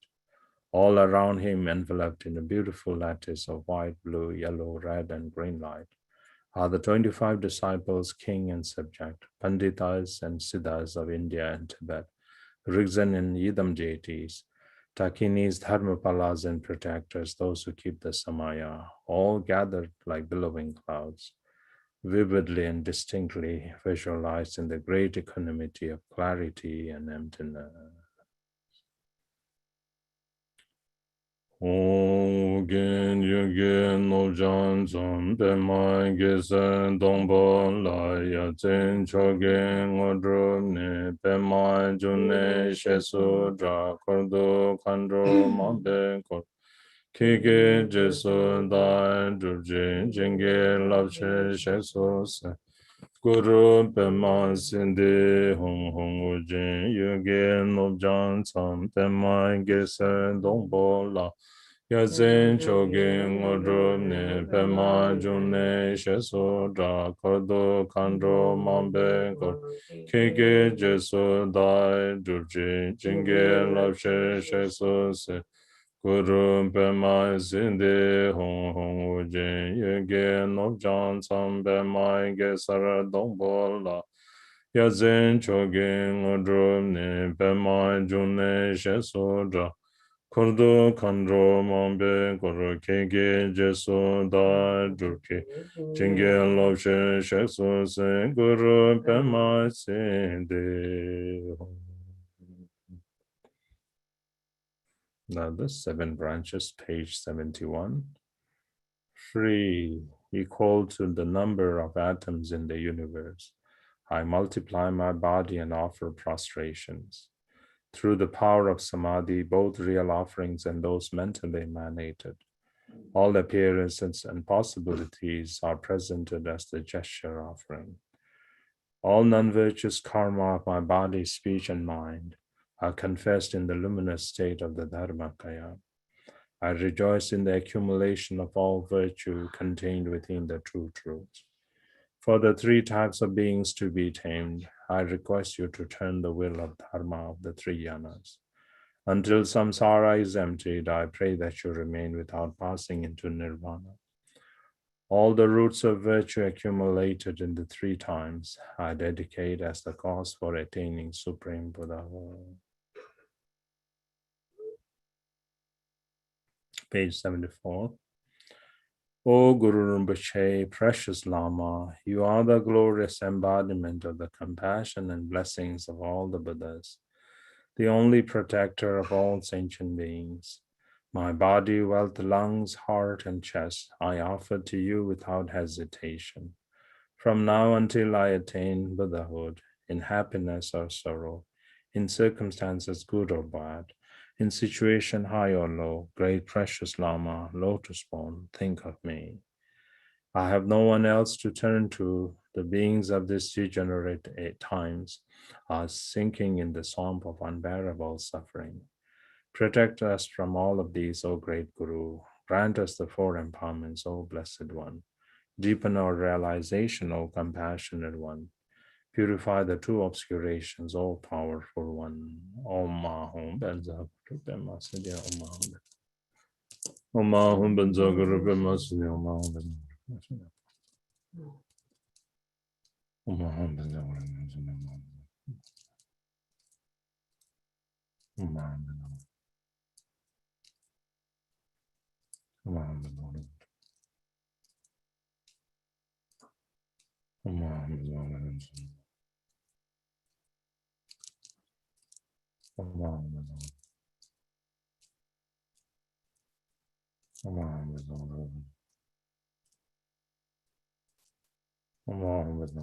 All around him, enveloped in a beautiful lattice of white, blue, yellow, red, and green light, are the 25 disciples, king and subject, Panditas and Siddhas of India and Tibet, Rigzan and Yidam deities, Takinis, Dharmapalas, and protectors, those who keep the Samaya, all gathered like billowing clouds, vividly and distinctly visualized in the great equanimity of clarity and emptiness. Ogen yugen nojan zon bemai gesen dongbo la ya zen chogen odrum ne bemai june shesu dra kordo kandro mambe kor kege jesu dai druje jenge lapche shesu se Guru Pema Sinde Hong Hong Ujin Yugen Nobjan Tsam Pema Gesen Dongbo La Yazen Chogen Odrum Ne Pema June Sheso Dra Kordo Kandro Mambe Kor Kege Jeso Dai Durji Jinge Lapshe Sheso Se Guru Pema Sinde Hong Hong Ujin Yugen Nobjan Tsam Pema Gesara Dongbo La Yazen Chogen Odrum Ne Pema June Sheso Dra Kordo Kandro Mambe Koro Kege Jeso Da Durke Jinge Lobshe Shekso Se Guru Pema Sinde. Now the 7 branches, page 71. Free, equal to the number of atoms in the universe, I multiply my body and offer prostrations. Through the power of samadhi, both real offerings and those mentally emanated, All appearances and possibilities are presented as the gesture offering. All non-virtuous karma of my body, speech, and mind are confessed in the luminous state of the Dharmakaya. I rejoice in the accumulation of all virtue contained within the true truth. For the three types of beings to be tamed, I request you to turn the wheel of Dharma of the three yanas. Until samsara is emptied, I pray that you remain without passing into nirvana. All the roots of virtue accumulated in the three times, I dedicate as the cause for attaining Supreme Buddhahood. Page 74. O Guru Rinpoche, precious Lama, you are the glorious embodiment of the compassion and blessings of all the Buddhas, the only protector of all sentient beings. My body, wealth, lungs, heart, and chest I offer to you without hesitation. From now until I attain Buddhahood, in happiness or sorrow, in circumstances good or bad, in situation high or low, great precious Lama, lotus born, think of me. I have no one else to turn to. The beings of this degenerate times are sinking in the swamp of unbearable suffering. Protect us from all of these, O great Guru. Grant us the four empowerments, O blessed one. Deepen our realization, O compassionate one. Purify the two obscurations, O powerful one. Om Mahum Benza Rupema Siddhi Om Mahum. Om Mahum Benza Rupema Siddhi Om Mahum Benza. Om Mahum Benza Rupema Siddhi Om Mahum. Om Mahum Benza. Om Mahum Benza. Om Mahum Benza. Om Mahum Benza. Om Mahum Benza. Om Mahum Benza.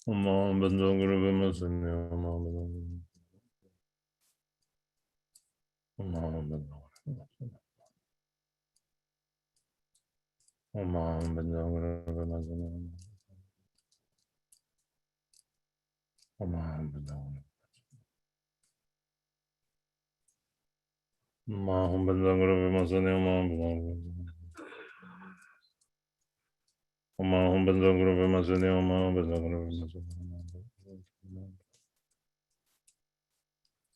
Om Mahum Benza Rupema Siddhi Om Mahum Benza. Om Mahum Benza. Om Mahum Benza Rupema Siddhi Om Mahum Benza. Mahum Benza Rupema Siddhi Om Mahum Benza. Om Mahum Benza Rupema Siddhi Om Mahum Benza Rupema Siddhi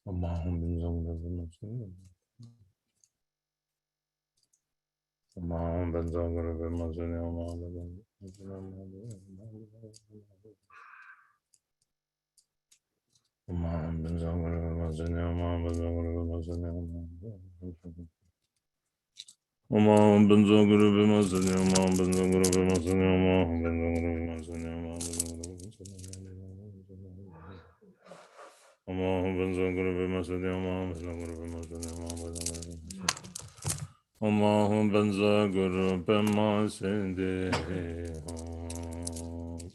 Om Mahum Benza Rupema Siddhi Om Mahum Benza Rupema Siddhi Om Mahum Benza Om Mahum Benza Rupema Siddhi Om Mahum Benza Rupema Siddhi Om Mahum Benza Rupema Siddhi Om Mahum Benza Rupema Siddhi Om Mahum Benza Rupema Siddhi Om Mahum Benza Om Mahum Benza Rupema Siddhi Om Mahum Benza Rupema Siddhi Om Mahum Benza Rupema Siddhi.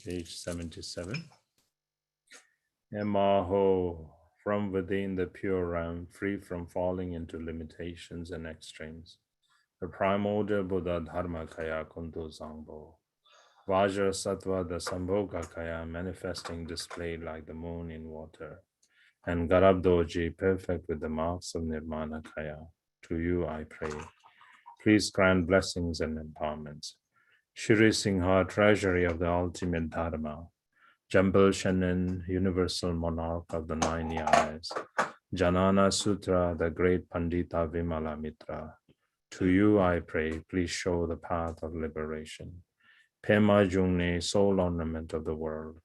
Page 77. Emaho, from within the pure realm, free from falling into limitations and extremes. The primordial Buddha Dharmakaya Kuntu Sangbo. Vajra Sattva, the Sambhogakaya, manifesting displayed like the moon in water. And Garabdoji, perfect with the marks of Nirmanakaya. To you I pray. Please grant blessings and empowerments. Shri Singha, treasury of the ultimate Dharma. Jambal Shanin, universal monarch of the 9 yanas. Janana Sutra, the great Pandita Vimala Mitra. To you I pray, please show the path of liberation. Pema Jungni, sole ornament of the world.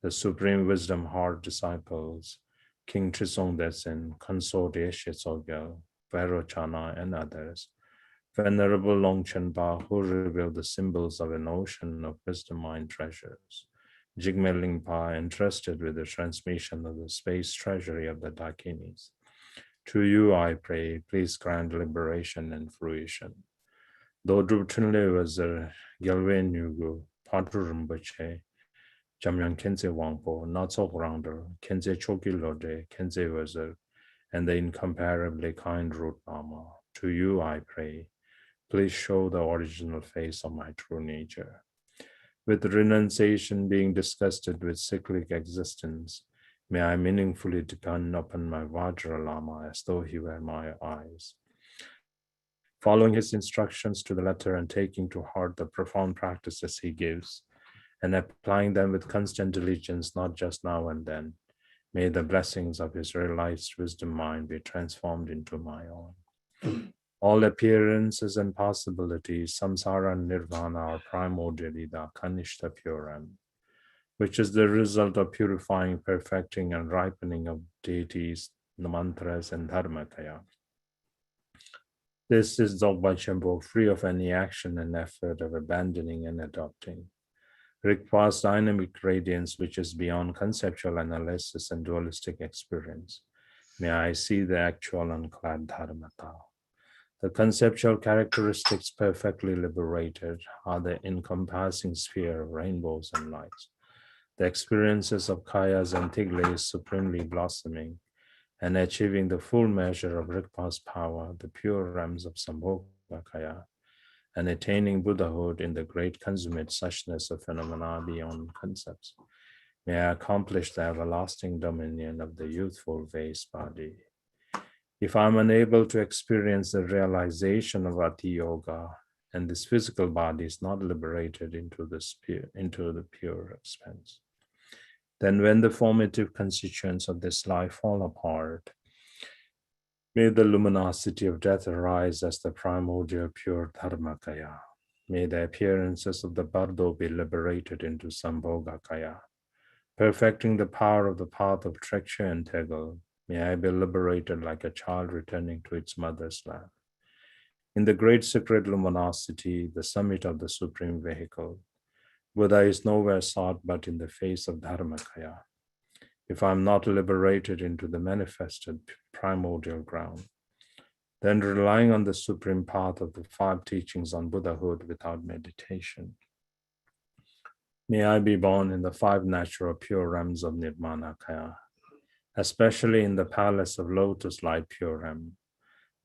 The supreme wisdom heart disciples. King Trisong Detsen, Consort Eshe Tsogel, Vairochana, and others. Venerable Longchen Ba, who revealed the symbols of an ocean of wisdom mind treasures. Jigme Lingpa, entrusted with the transmission of the space treasury of the Dakinis. To you I pray, please grant liberation and fruition. Though Druptunle was a Gyalwen Yugu, Patu Rinpoche, Jamyang Kenze Wangpo, not so rounder, Kenze Choki Lode, Kenze was a and the incomparably kind root Lama. To you I pray, please show the original face of my true nature. With renunciation being disgusted with cyclic existence, may I meaningfully depend upon my Vajra Lama as though he were my eyes. Following his instructions to the letter and taking to heart the profound practices he gives, and applying them with constant diligence, not just now and then, may the blessings of his realized wisdom mind be transformed into my own. All appearances and possibilities, samsara and nirvana, are primordially the kanishta puram, which is the result of purifying, perfecting, and ripening of deities, the mantras, and dharmakaya. This is Dzogchen Shenpo, free of any action and effort of abandoning and adopting. Rigpa's dynamic radiance, which is beyond conceptual analysis and dualistic experience. May I see the actual unclad dharmata. The conceptual characteristics perfectly liberated are the encompassing sphere of rainbows and lights. The experiences of Kayas and Tigles supremely blossoming and achieving the full measure of Rigpa's power, the pure realms of Sambhoga Kaya, and attaining Buddhahood in the great consummate suchness of phenomena beyond concepts. May I accomplish the everlasting dominion of the youthful vase body. If I'm unable to experience the realization of Ati Yoga, and this physical body is not liberated into the pure expanse, then when the formative constituents of this life fall apart, may the luminosity of death arise as the primordial pure Dharmakaya. May the appearances of the Bardo be liberated into Sambhogakaya. Perfecting the power of the path of Treksha and Tegel, may I be liberated like a child returning to its mother's lap. In the great secret luminosity, the summit of the supreme vehicle, Buddha is nowhere sought but in the face of Dharmakaya. If I am not liberated into the manifested primordial ground, then relying on the supreme path of the 5 teachings on Buddhahood without meditation, may I be born in the 5 natural pure realms of Nirmanakaya, especially in the palace of lotus light pure realm,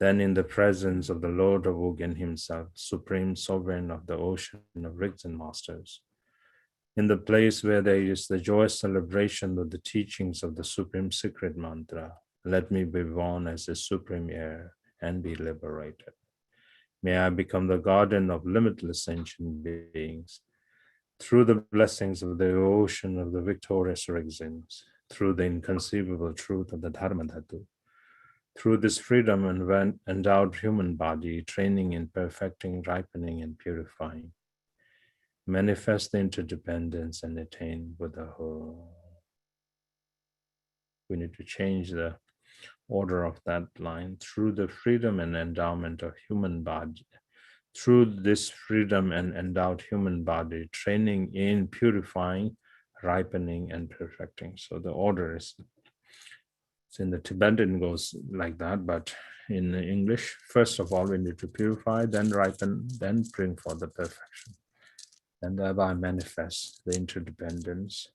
then in the presence of the Lord of Ugyen himself, supreme sovereign of the ocean of rigs and masters, in the place where there is the joyous celebration of the teachings of the supreme secret mantra, let me be born as the supreme heir and be liberated. May I become the garden of limitless sentient beings, through the blessings of the ocean of the victorious Rigzins, through the inconceivable truth of the Dharma Dhatu, through this freedom and endowed human body, training in perfecting, ripening, and purifying, manifest the interdependence and attain Buddhahood. We need to change the order of that line. Through the freedom and endowment of human body, through this freedom and endowed human body, training in purifying, ripening, and perfecting. So the order is, in the Tibetan goes like that, but in English, first of all, we need to purify, then ripen, then bring forth the perfection, and thereby manifest the interdependence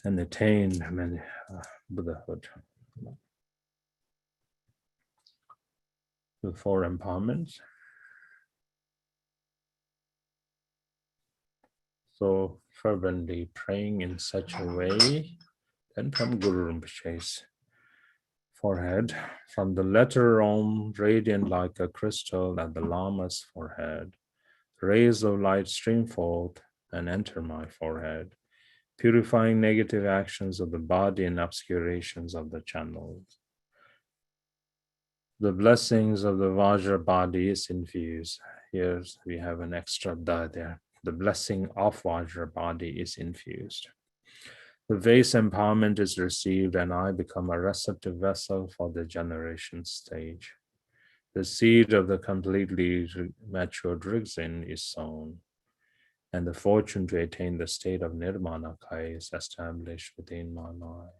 and attain Buddhahood. The 4 empowerments. So fervently praying in such a way, then from Guru Rinpoche's forehead, from the letter Om, radiant like a crystal at the Lama's forehead, rays of light stream forth and enter my forehead, purifying negative actions of the body and obscurations of the channels. The blessings of the Vajra body is infused. Here we have an extra da there. The blessing of Vajra body is infused. The vase empowerment is received and I become a receptive vessel for the generation stage. The seed of the completely matured Rigzin is sown, and the fortune to attain the state of Nirmanakaya is established within my mind.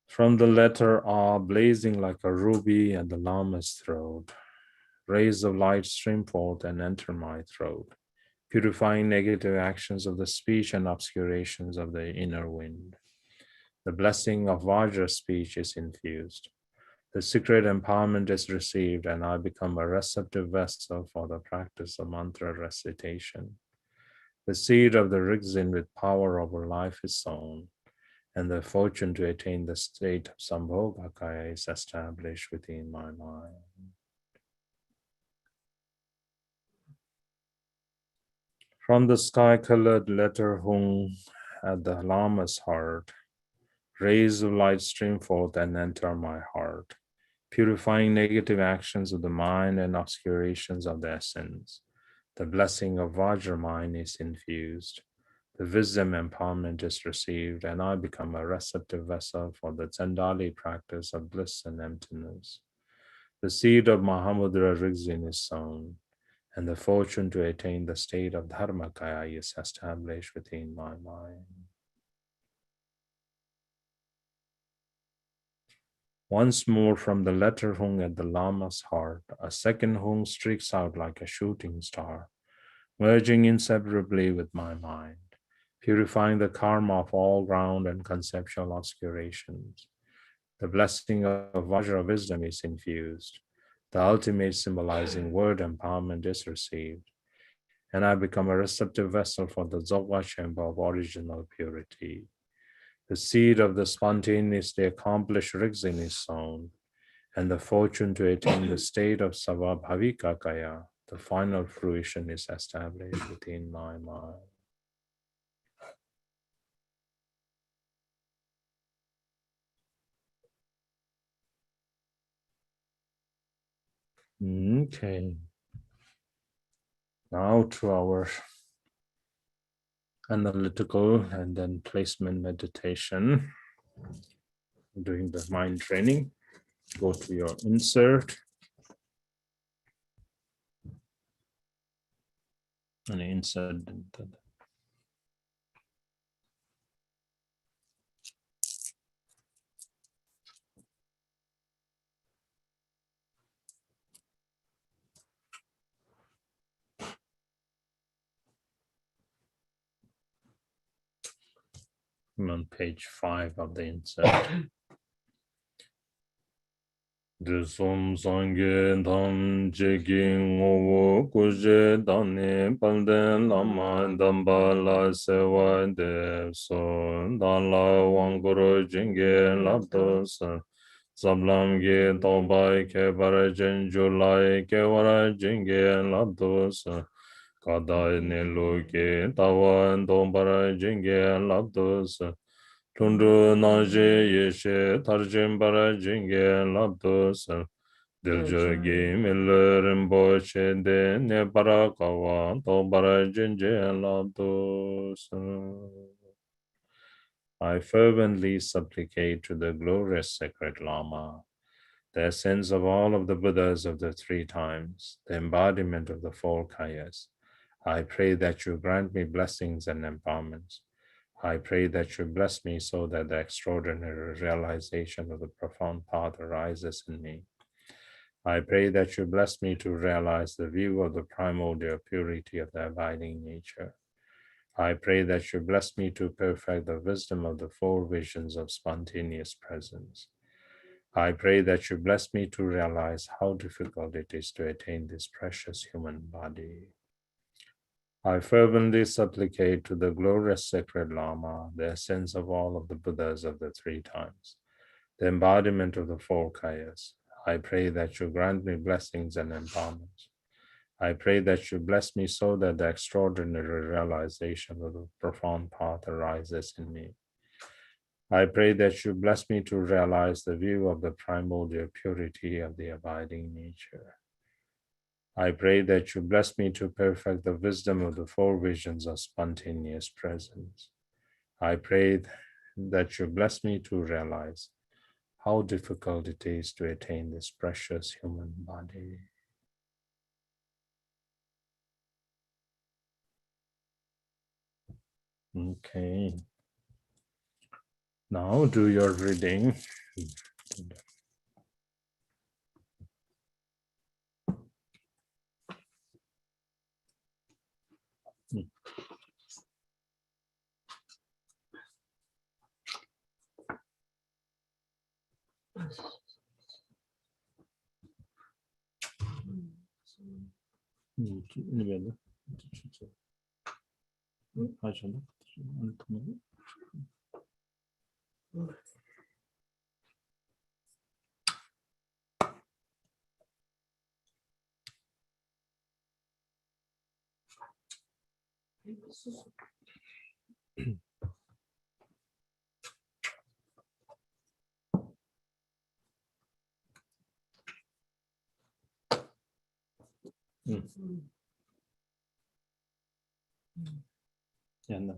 From the letter R, blazing like a ruby at the Lama's throat, rays of light stream forth and enter my throat, purifying negative actions of the speech and obscurations of the inner wind. The blessing of Vajra speech is infused. The secret empowerment is received, and I become a receptive vessel for the practice of mantra recitation. The seed of the Rigzin with power over life is sown, and the fortune to attain the state of Sambhogakaya is established within my mind. From the sky-colored letter hung at the Lama's heart, rays of light stream forth and enter my heart, purifying negative actions of the mind and obscurations of the essence. The blessing of Vajra mind is infused. The wisdom empowerment is received, and I become a receptive vessel for the Chandali practice of bliss and emptiness. The seed of Mahamudra Rigzin is sown, and the fortune to attain the state of Dharmakaya is established within my mind. Once more from the letter hung at the Lama's heart, a second hung streaks out like a shooting star, merging inseparably with my mind, purifying the karma of all ground and conceptual obscurations. The blessing of Vajra wisdom is infused. The ultimate symbolizing word empowerment is received, and I become a receptive vessel for the Dzogwa chamber of original purity. The seed of the spontaneously accomplished Rigzin is sown, and the fortune to attain the state of Savabhavikakaya, the final fruition, is established within my mind. Okay. Now to our analytical and then placement meditation. Doing the mind training. Go to your insert. And insert. I'm on page 5 of the insert. Dusum Sangye Dam Jiging Owo Kuje Dani Palden Lama Damba La Sewa De Son Dala Wanguru Jinge Laptos Sablam Ge Tobai Kebara Jenjulai Kewara Jinge Laptos Kadai Nilu Ge Tawan Dombara Jinge Laptos Tundu Naje Yeshe Tarjim Bara Jinge Laptos Diljogi Miller Rimboche De Nebara Kawa Tobara Jinge Laptos. I fervently supplicate to the glorious sacred Lama, the essence of all of the Buddhas of the three times, the embodiment of the four kayas. I pray that you grant me blessings and empowerments. I pray that you bless me so that the extraordinary realization of the profound path arises in me. I pray that you bless me to realize the view of the primordial purity of the abiding nature. I pray that you bless me to perfect the wisdom of the four visions of spontaneous presence. I pray that you bless me to realize how difficult it is to attain this precious human body. I fervently supplicate to the glorious sacred Lama, the essence of all of the Buddhas of the three times, the embodiment of the four kayas. I pray that you grant me blessings and empowerments. I pray that you bless me so that the extraordinary realization of the profound path arises in me. I pray that you bless me to realize the view of the primordial purity of the abiding nature. I pray that you bless me to perfect the wisdom of the four visions of spontaneous presence. I pray that you bless me to realize how difficult it is to attain this precious human body. Okay. Now do your reading. 那边的，还是什么？天呐，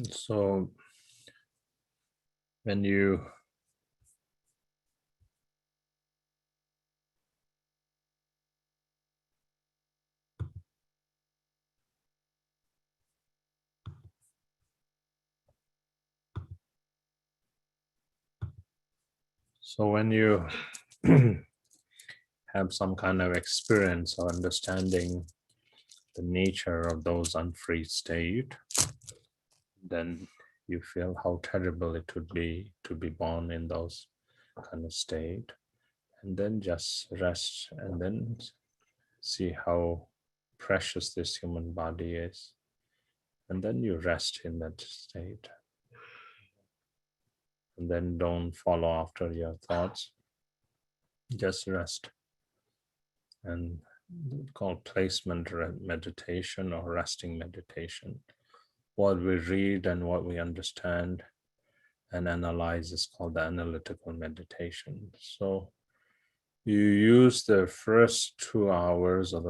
So when you have some kind of experience or understanding the nature of those unfree state, then you feel how terrible it would be to be born in those kind of state, and then just rest and then see how precious this human body is, and then you rest in that state, and then don't follow after your thoughts, just rest. And called placement meditation or resting meditation. What we read and what we understand and analyze is called the analytical meditation. So you use the first 2 hours of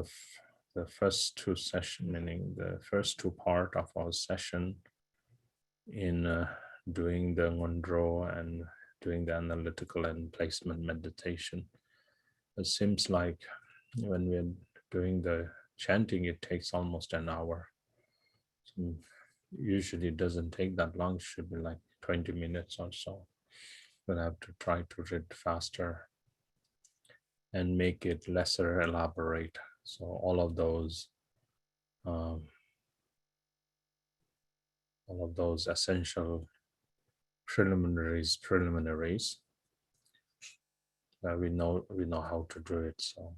the first 2 sessions, meaning the first 2 part of our session in doing the Ngondro and doing the analytical and placement meditation. It seems like when we're doing the chanting, it takes almost an hour. So usually it doesn't take that long, it should be like 20 minutes or so. We'll have to try to read faster and make it lesser elaborate. So all of those essential preliminaries, we know how to do it. So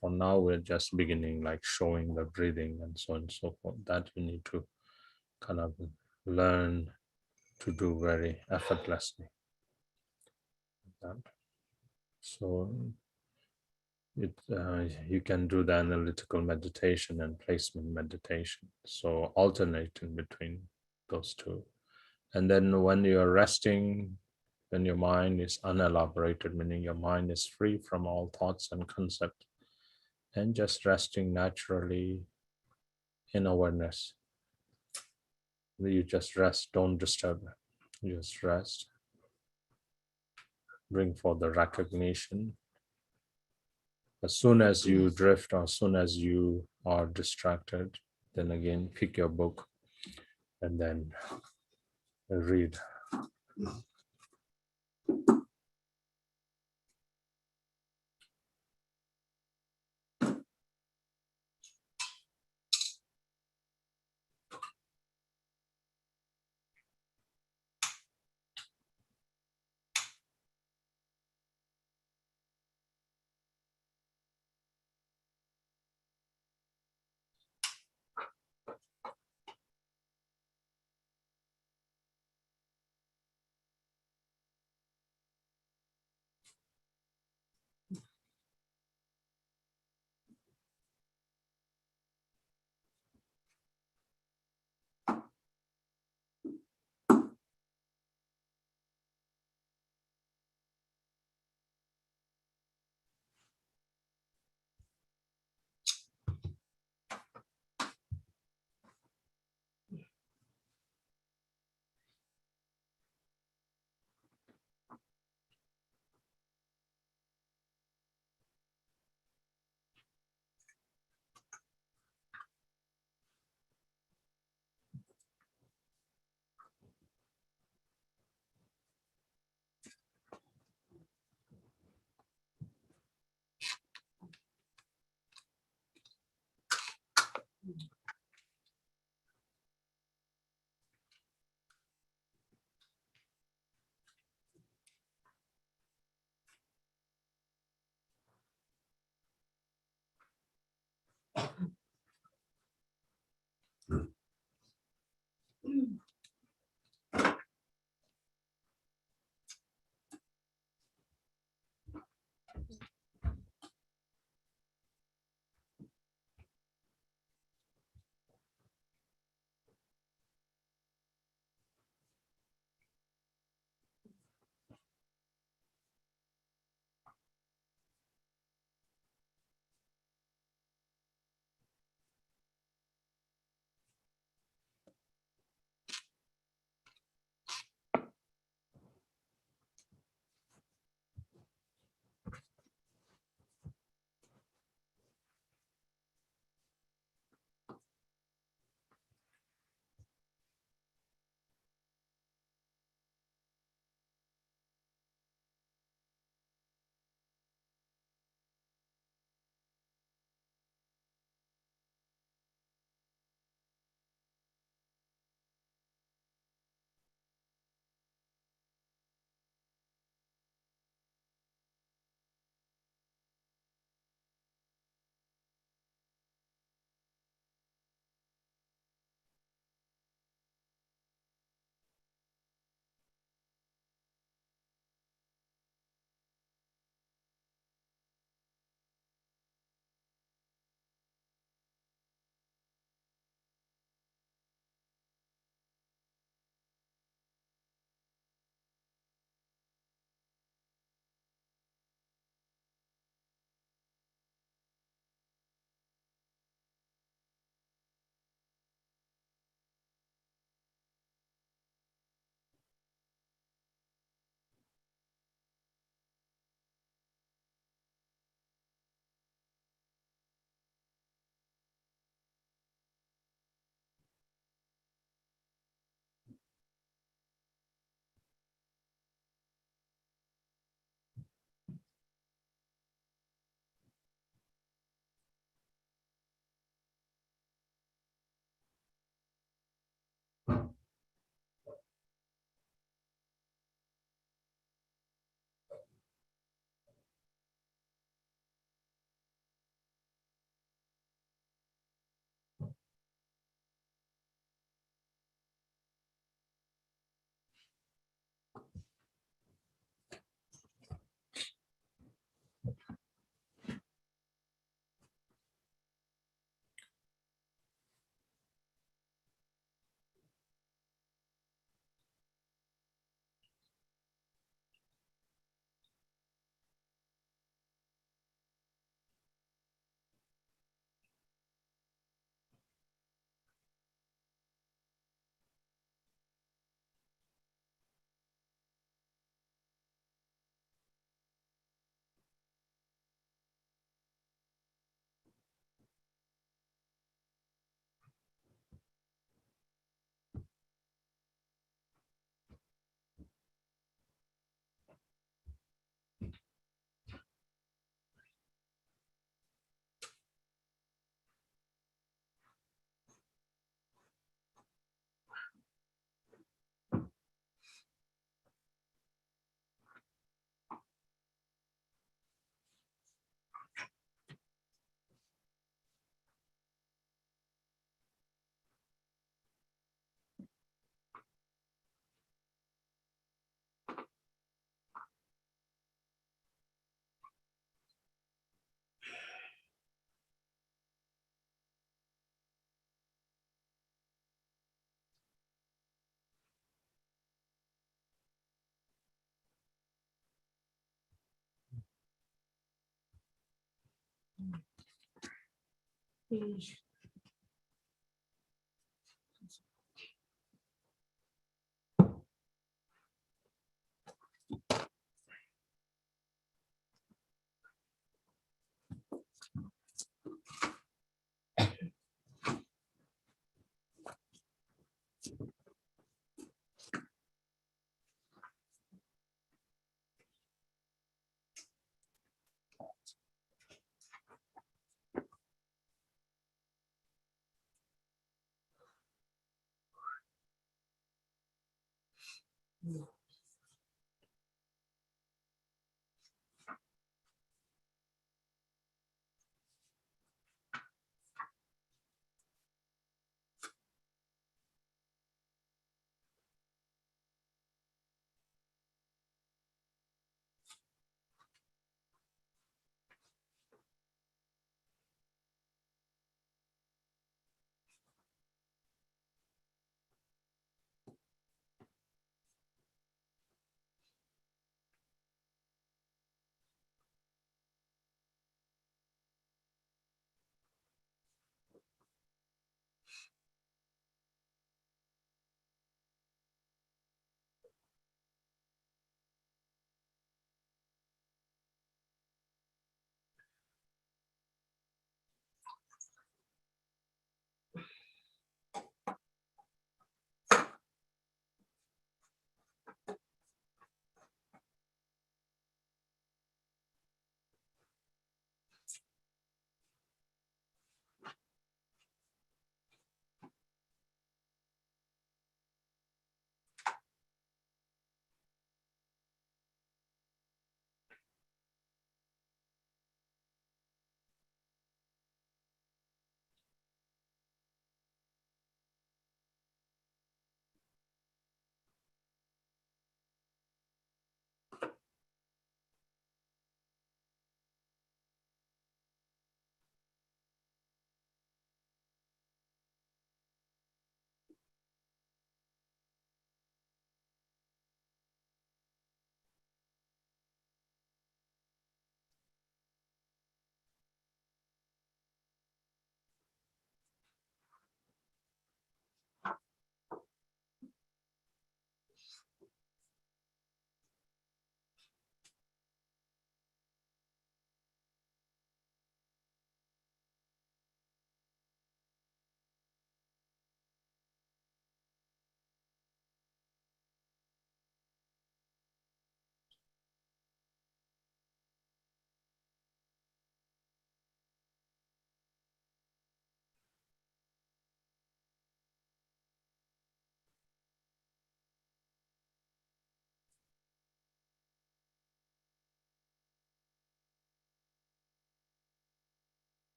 for now, we're just beginning, like showing the breathing and so on and so forth. That you need to kind of learn to do very effortlessly. So you can do the analytical meditation and placement meditation. So alternate in between those two. And then when you're resting, when your mind is unelaborated, meaning your mind is free from all thoughts and concepts, and just resting naturally in awareness. You just rest, don't disturb it. You just rest. Bring forth the recognition. As soon as you drift or as soon as you are distracted, then again pick your book and then read.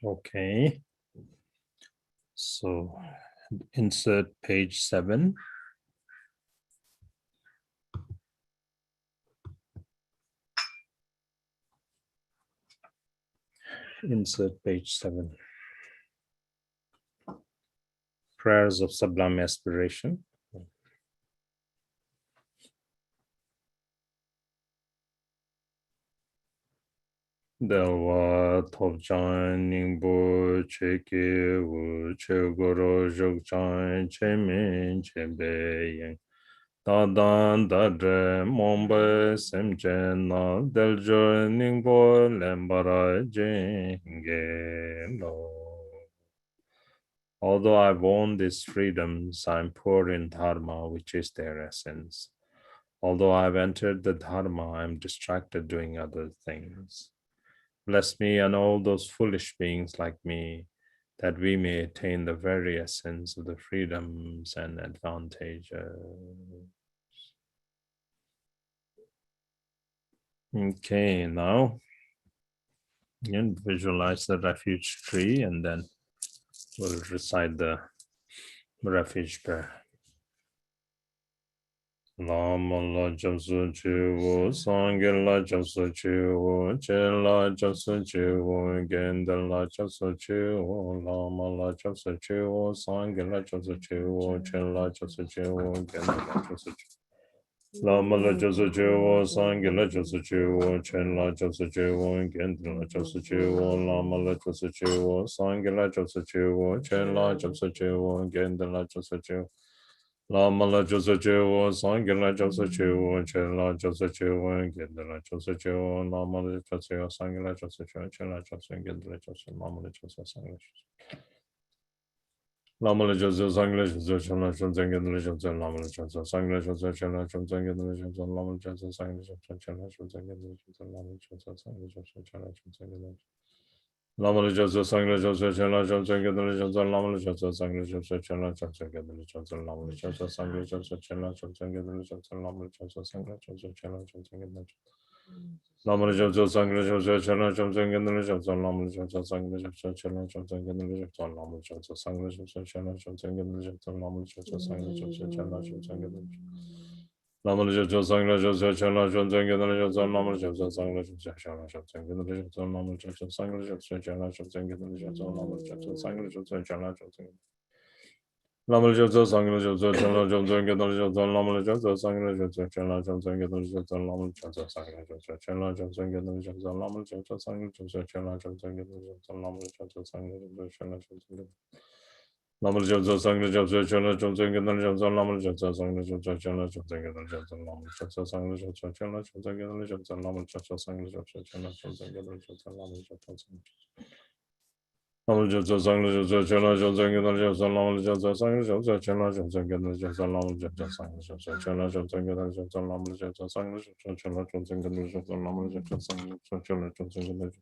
Okay. So insert page 7. Insert page 7. Prayers of sublime aspiration. Delwa Topchan Ningbo Cheke Wu Chegoro Jokchan Chemin Chebe Yang Dadan Dadre Mombe Semchen Na Deljo Ningbo Lembara Jenge Lo. Although I've owned these freedoms, I'm poor in dharma, which is their essence. Although I've entered the dharma, I'm distracted doing other things. Bless me and all those foolish beings like me, that we may attain the very essence of the freedoms and advantages. Okay, now again, visualize the refuge tree and then we'll recite the refuge prayer. Lama la japsu chivu, sangha la japsu chivu, chen la japsu chivu, genda la japsu chivu, lama la japsu chivu, sangha la japsu chivu, chen la japsu chivu, genda la japsu chivu. Lama la japsu chivu, sangha la japsu chivu, chen la japsu chivu, genda la japsu chivu, lama la japsu chivu, sangha la japsu chivu, chen la japsu chivu, genda la japsu chivu. Lama la josa chewo, sangha la josa chewo, chen la josa chewo, genda la josa chewo, lama la josa, sangha la josa chewo, chen la josa, genda la josa, lama la josa, sangha la josa. Lama la josa, sangha la josa, chen la josa, genda la josa, lama la josa, sangha la josa, chen la josa, genda la josa, lama la josa, sangha la josa, chen la josa, genda la josa, lama la josa, sangha la josa, chen la josa, genda la josa. Lama la josa, sangha la josa, chen la josa, genda la josa, lama la josa, sangha la josa, chen la josa, genda la josa, lama la josa, sangha la josa, chen la josa, genda la josa, lama la josa, sangha la josa, chen la josa, genda la josa. Lama la josa, sangha la josa, chen la josa, genda la josa, lama la josa, sangha la josa, chen la josa, genda la josa, lama la josa, sangha la josa, chen la josa, genda la josa, lama la josa, sangha la josa, chen la josa, genda la josa. Lama la josa, sangha la josa, chen la josa, genda la josa, lama la josa, sangha la josa, chen la josa, genda la josa, lama la josa, sangha la josa, chen la josa, genda la josa, lama la josa, sangha la josa, chen la josa. Lama la josa, sangha la josa, chen la josa, genda la josa, lama la josa, sangha la josa, chen la josa, genda la josa, lama la josa, sangha la josa, chen la josa, genda la josa, lama la josa, sangha la josa, chen la josa, genda la josa, lama la josa, sangha la josa, chen la josa. Lama la josa, sangha la josa, chen la josa, genda la josa, lama la josa, sangha la josa, chen la josa, genda la josa, lama la josa, sangha la josa, chen la josa, genda la josa, lama la josa, sangha la josa, chen la josa, genda la josa, lama la josa, sangha la josa. Lama la josa, sangha la josa, chen la josa, genda la josa, lama la josa, sangha la josa, chen la josa, genda la josa, lama la josa, sangha la josa, chen la josa, genda la josa, lama la josa, sangha la josa, chen la josa, genda la josa, lama la josa, sangha la josa, chen la josa, genda la josa.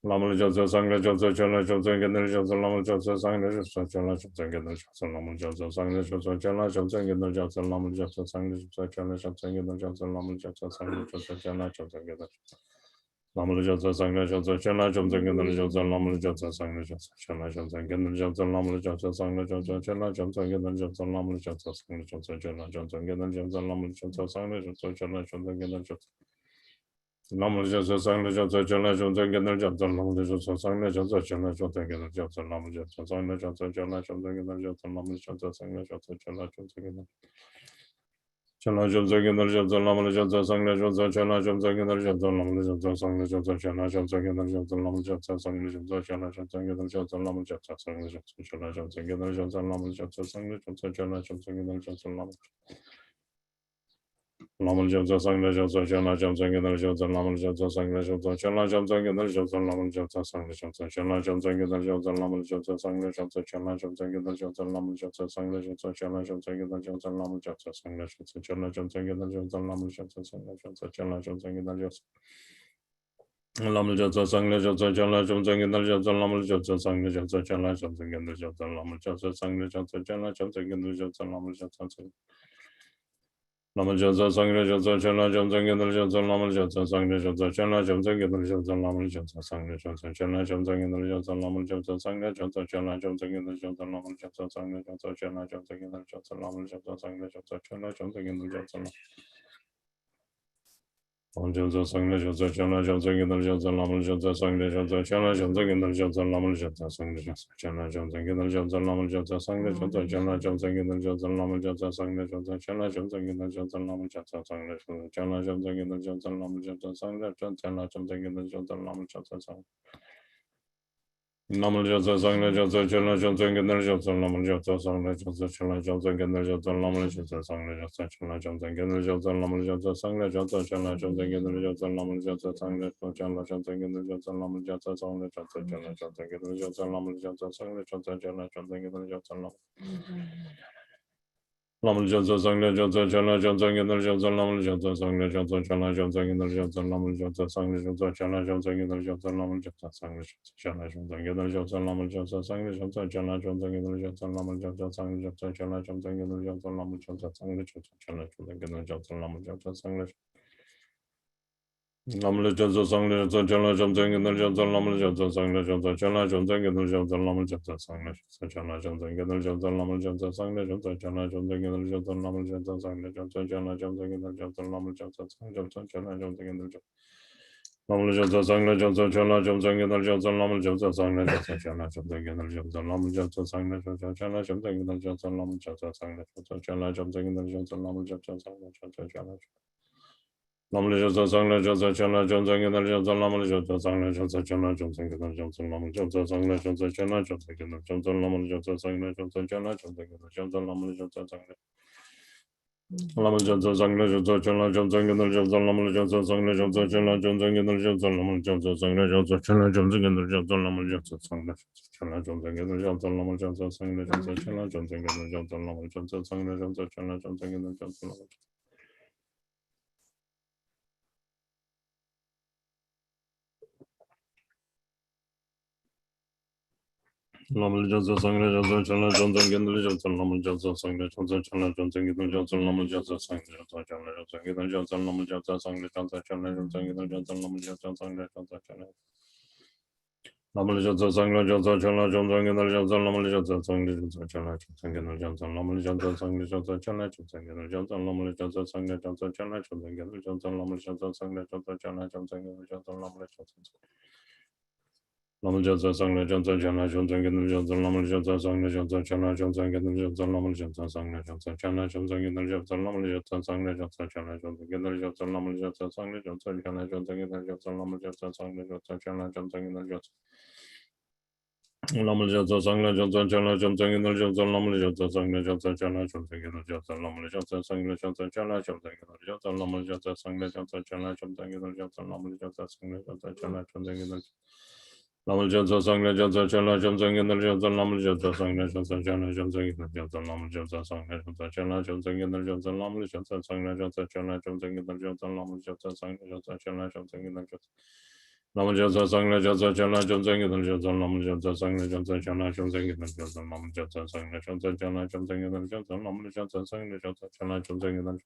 Lamal Jozo Sangla Jozo Chela Jozo Gendel Jozo Lamal Jozo Sangla Jozo Chela Jozo Gendel Jozo Lamal Jozo Sangla Jozo Chela Jozo Gendel Jozo Lamal Jozo Sangla Jozo Chela Jozo Gendel Jozo Lamal Jozo Sangla Jozo Chela Jozo Gendel Lamal Jozo Sangla Jozo Chela Jozo Gendel Jozo Lamal Jozo Sangla Jozo Chela Jozo Gendel Jozo Lamal Jozo Sangla Jozo Chela Jozo Gendel Jozo Lamal Jozo Sangla Jozo Chela Jozo Gendel Jozo Lamal Jozo Sangla Jozo Chela Jozo Gendel Jozo Lamal Jozo Sangla Jozo Chela Jozo Gendel Jozo Lamal Jozo Sangla Jozo Chela Jozo Gendel Jozo Lamal Jozo Sangla Jozo Chela Jozo Gendel Jozo Lamal Jozo Sangla Jozo Chela Jozo Gendel Chela Jozo Gendel Jozo Lamal Jozo Sangla Jozo Chela Jozo Gendel Jozo Lamal Jozo Sangla Jozo Chela Jozo Gendel Jozo Lamal Jozo Sangla Jozo Chela Jozo Gendel Jozo Lamal Jozo Sangla Jozo Chela Jozo Gendel Jozo Lamal Jozo Sangla Jozo Chela Jozo Gendel Jozo Lamal Lamal Jozo Sangla Jozo Chela Jozo Gendel Jozo Lamal Jozo Sangla Jozo Chela Jozo Gendel Jozo Lamal Jozo Sangla Jozo Chela Jozo Gendel Jozo Lamal Jozo Sangla Jozo Chela Jozo Gendel Jozo Lamal Jozo Sangla Jozo Chela Jozo Gendel Jozo Lamal Jozo Sangla Jozo Chela Jozo Gendel Jozo Lamal Jozo Sangla Jozo Chela Jozo Gendel Jozo Lamal Jozo Sangla Jozo Chela Jozo Gendel Jozo Lamal Jozo Sangla Jozo Chela Jozo Gendel Jozo Lamal Jozo Sangla Jozo Chela Jozo Gendel Jozo Lamal Jozo Lamal Jozo Sangla Jozo Chela Jozo Gendel Jozo Lamal Jozo Sangla Jozo Chela Jozo Gendel Jozo Lamal Jozo Sangla Jozo Chela Jozo Gendel Jozo Lamal Jozo Sangla Jozo Chela Jozo Gendel Jozo Lamal Jozo Sangla Jozo Chela Jozo Gendel Jozo Lamal Jozo Sangla Jozo Chela Jozo Gendel Jozo Lamal Jozo Sangla Jozo Chela Jozo Gendel Jozo Lamal Jozo Sangla Jozo Chela Jozo Gendel Jozo Lamal Jozo Sangla Jozo Chela Jozo Gendel Jozo Lamal Jozo Sangla Jozo Chela Jozo Gendel Jozo Lamal Jozo Sangla Jozo Chela Jozo Gendel Jozo Lamal Jozo Sangla Jozo Chela Jozo Gendel Jozo Lamal Jozo Sangla Jozo Chela Jozo Gendel Jozo Lamal Jozo Sangla Lamal Jozo Sangla Jozo Chela Jozo Gendel Jozo Lamal Jozo Sangla Jozo Chela Jozo Gendel Jozo Lamal Jozo Sangla Jozo Chela Jozo Gendel Jozo Lamal Jozo Sangla Jozo Chela Jozo Gendel Jozo Lamal Jozo Sangla Jozo Chela Jozo Gendel Jozo Lamal Jozo Sangla Jozo Chela Jozo Gendel Jozo Lamal Jozo Sangla Jozo Chela Jozo Gendel Jozo Lamal Lamal Jozo Sangla Jozo Chela Jozo Gendel Jozo Lamal Jozo Sangla Jozo Chela Jozo Gendel Jozo Lamal Jozo Sangla Jozo Chela Jozo Gendel Jozo Lamal Jozo Sangla Jozo Chela Jozo Gendel Jozo Lamal Jozo Sangla Jozo Chela Jozo Gendel Jozo Lamal Jozo Sangla Jozo Chela Jozo Gendel Jozo Lamal Jozo Sangla Jozo Chela Jozo Gendel Jozo Lamal Jozo Sangla Lamal Jozo Sangla Jozo Chela Jozo Gendel Jozo Lamal Jozo Sangla Jozo Chela Jozo Gendel Jozo Lamal Jozo Sangla Jozo Chela Jozo Gendel Jozo Lamal Jozo Sangla Jozo Chela Jozo Gendel Jozo Lamal Jozo Sangla Jozo Chela Jozo Gendel Jozo Lamal Jozo Sangla Jozo Chela Jozo Gendel Jozo Lamal Jozo Sangla Jozo Chela Jozo Gendel Jozo Lamal Jozo Sangla Jozo Chela Jozo Gendel Jozo Lamal Jozo Sangla Jozo Chela Jozo Gendel Jozo Lamal Jozo Sangla Jozo Chela Jozo Gendel Jozo Lamal Jozo Sangla Jozo Chela Lamal Jozo Sangla Jozo Chela Jozo Gendel Jozo Lamal Jozo Sangla Jozo Chela Jozo Gendel Jozo Lamal Jozo Sangla Jozo Chela Jozo Gendel Jozo Lamal Jozo Sangla Jozo Chela Jozo Gendel Jozo Lamal Jozo Sangla Lamal Jozo Sangla Jozo Chela Jozo Gendel Jozo Lamal Jozo Sangla Jozo Chela Jozo Gendel Jozo Lamal Jozo Sangla Jozo Chela Jozo Gendel Jozo Lamal Jozo Sangla Chela Jozo Gendel Jozo Lamal Jozo Sangla Jozo Chela Jozo Gendel Jozo Lamal Jozo Sangla Jozo Chela Jozo Gendel Jozo Lamal Lamal Jozo Sangla Jozo Chela Jozo Gendel Jozo Lamal Jozo Sangla Jozo Chela Jozo Gendel Jozo Lamal Jozo Sangla Jozo Chela Jozo Gendel Jozo Lamal Jozo Sangla Jozo Chela Jozo Gendel Jozo Lamal Jozo Sangla Jozo Chela Lamal Jozo Sangla Jozo Chela Jozo Gendel Jozo Lamal Jozo Sangla Jozo Chela Jozo Gendel Jozo Lamal Jozo Sangla Jozo Chela Jozo Gendel Jozo Lamal Jozo Sangla Jozo Chela Jozo Gendel Jozo Lamal Jozo Sangla Jozo Chela Jozo Gendel Jozo Lamal Jozo Lamal Jozo Sangla Jozo Chela Jozo Gendel Jozo Lamal Jozo Sangla Jozo Chela Jozo Gendel Jozo Lamal Jozo Sangla Jozo Chela Jozo Gendel Jozo Lamal Jozo Sangla Jozo Chela Jozo Gendel Jozo Lamal Jozo Sangla Jozo Chela Jozo Gendel Jozo Lamal Jozo Sangla Jozo Chela Jozo Gendel Jozo Lamal Jozo Sangla Jozo Chela Jozo Gendel Jozo Lamal Jozo Sangla Jozo Chela Jozo Gendel Jozo Lamal Jozo Sangla Jozo Chela Jozo Gendel Jozo Lamal Jozo Sangla Jozo Chela Jozo Gendel Jozo Lamal Jozo Sangla Jozo Chela Jozo Gendel Lamal Jozo Sangla Jozo Chela Jozo Gendel Jozo Lamal Jozo Sangla Jozo Chela Jozo Gendel Jozo Lamal Jozo Sangla Jozo Chela Jozo Gendel Jozo Lamal Jozo Sangla Jozo Chela Jozo Gendel Jozo Lamal Jozo Sangla Jozo Chela Jozo Gendel Jozo Namajasa Sangla Jasa Chana Jonsang and Jasa Namajasa Sangla Jasa Chana Jonsang and Jasa Namajasa Sangla Jasa Chana Jonsang and Jasa Namajasa Sangla Jasa Chana Jonsang and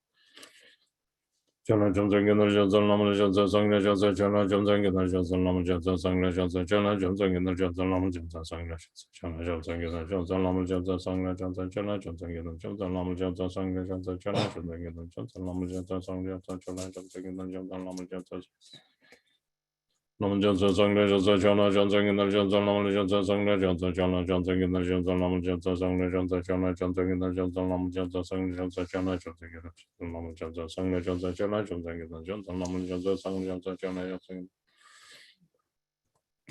Chana Jonsang and Jasa Namajasa Sangla Jasa Chana Jonsang and Jasa Namajasa Sangla Jasa Chana Jonsang and Jasa Namajasa Sangla Chana Jonsang and Jasa Namajasa Sangla Jasa Chana Jonsang and Jasa Namajasa Sangla Jasa Chana Jonsang and Jasa Namajasa Sangla Jasa Chana Jonsang and Jasa Namajasa Namajasa Sangla Jasa Chana Jonsang and Jasa Namajasa Sangla Jasa Chana Jonsang and Jasa Namajasa Sangla Jasa Chana Jonsang and Jasa Namajasa Sangla Jasa Chana Jonsang and Namajasa Sangla Jasa Chana Jonsang and Jasa Namajasa Sangla Jasa Chana Jonsang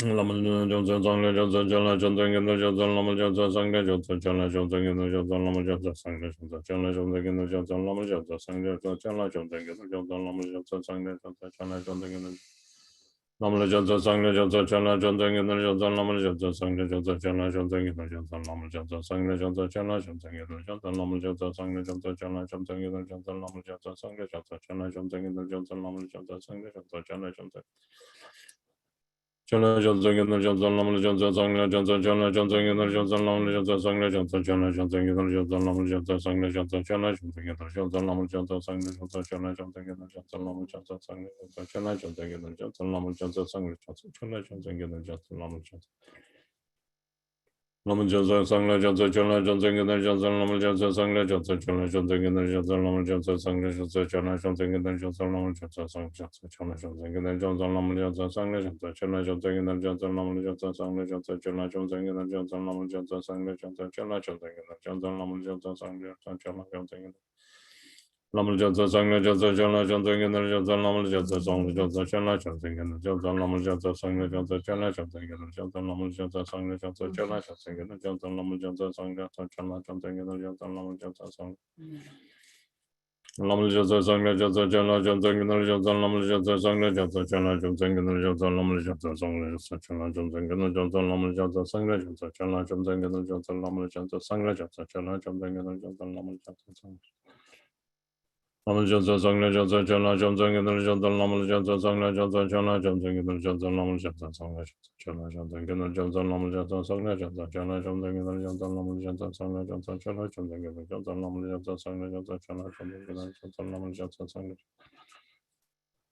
Namajasa Sangla Jasa Chana Jonsang and Jasa Namajasa Sangla Jasa Chana Jonsang and Jasa Namajasa Sangla Jasa Chana Jonsang and Jasa Namajasa Sangla Jasa Chana Jonsang and Jasa Namajasa Sangla Jasa Chana Jonsang and Namajasa Sangla Jasa Chana Jonsang and Jasa Namajasa Sangla Jasa Chana Jonsang and Jasa Namajasa Sangla Jasa Chana Jonsang and Jasa Namajasa Sangla Jasa Chana Jonsang and Jasa Namajasa Sangla Jasa Chana Jonsang and Jasa Namajasa Sangla Jasa Chana Jonsang Chana Jonsang and Jasa Namajasa Sangla Jasa Chana Jonsang and Jasa Namajasa Sangla Jasa Chana Jonsang and Jasa Namajasa Sangla Jasa Chana Jonsang and Jasa Namajasa Sangla Jasa Chana Jonsang and Jasa Namajasa Sangla Jasa Chana Jonsang and Jasa Namajasa Sangla Jasa Chana Jonsang and Jasa Namajasa Namajasa Sangla Jasa Chana Jonsang and Jasa Namajasa Sangla Jasa Chana Jonsang and Jasa Namajasa Sangla Jasa Chana Jonsang and Jasa Namajasa Sangla Jasa Chana Jonsang and Jasa Namajasa Sangla Jasa Chana Jonsang and Jasa Namajasa Sangla Jasa Chana Jonsang and Jasa Namajasa Sangla Jasa Chana Jonsang and Jasa Namajasa Sangla Jasa Chana Jonsang and Namajasa Sangla Jasa Chana Jonsang and Jasa Namajasa Sangla Jasa Chana Jonsang and Jasa Namajasa Sangla Jasa Chana Jonsang and Jasa Namajasa Sangla Jasa Chana Jonsang and Jasa Namajasa Sangla Jasa Chana Jonsang and Jasa Namajasa Sangla Namajasa Sangla Jasa Chana Jonsang and Jasa Namajasa Sangla Jasa Chana Jonsang and Jasa Namajasa Sangla Jasa Chana Jonsang and Jasa Namajasa Sangla Jasa Chana Jonsang and Jasa Namajasa Sangla Jasa Chana Jonsang and Jasa Namajasa Sangla Namajasa Sangla Jasa Chana Jonsang and Jasa Namajasa Sangla Jasa Chana Jonsang and Jasa Namajasa Sangla Chana Jonsang and Jasa Namajasa Sangla Jasa Chana Jonsang and Jasa Namajasa Sangla Jasa Chana Jonsang and Jasa Namajasa Sangla Jasa Chana Jonsang and Jasa Namajasa Sangla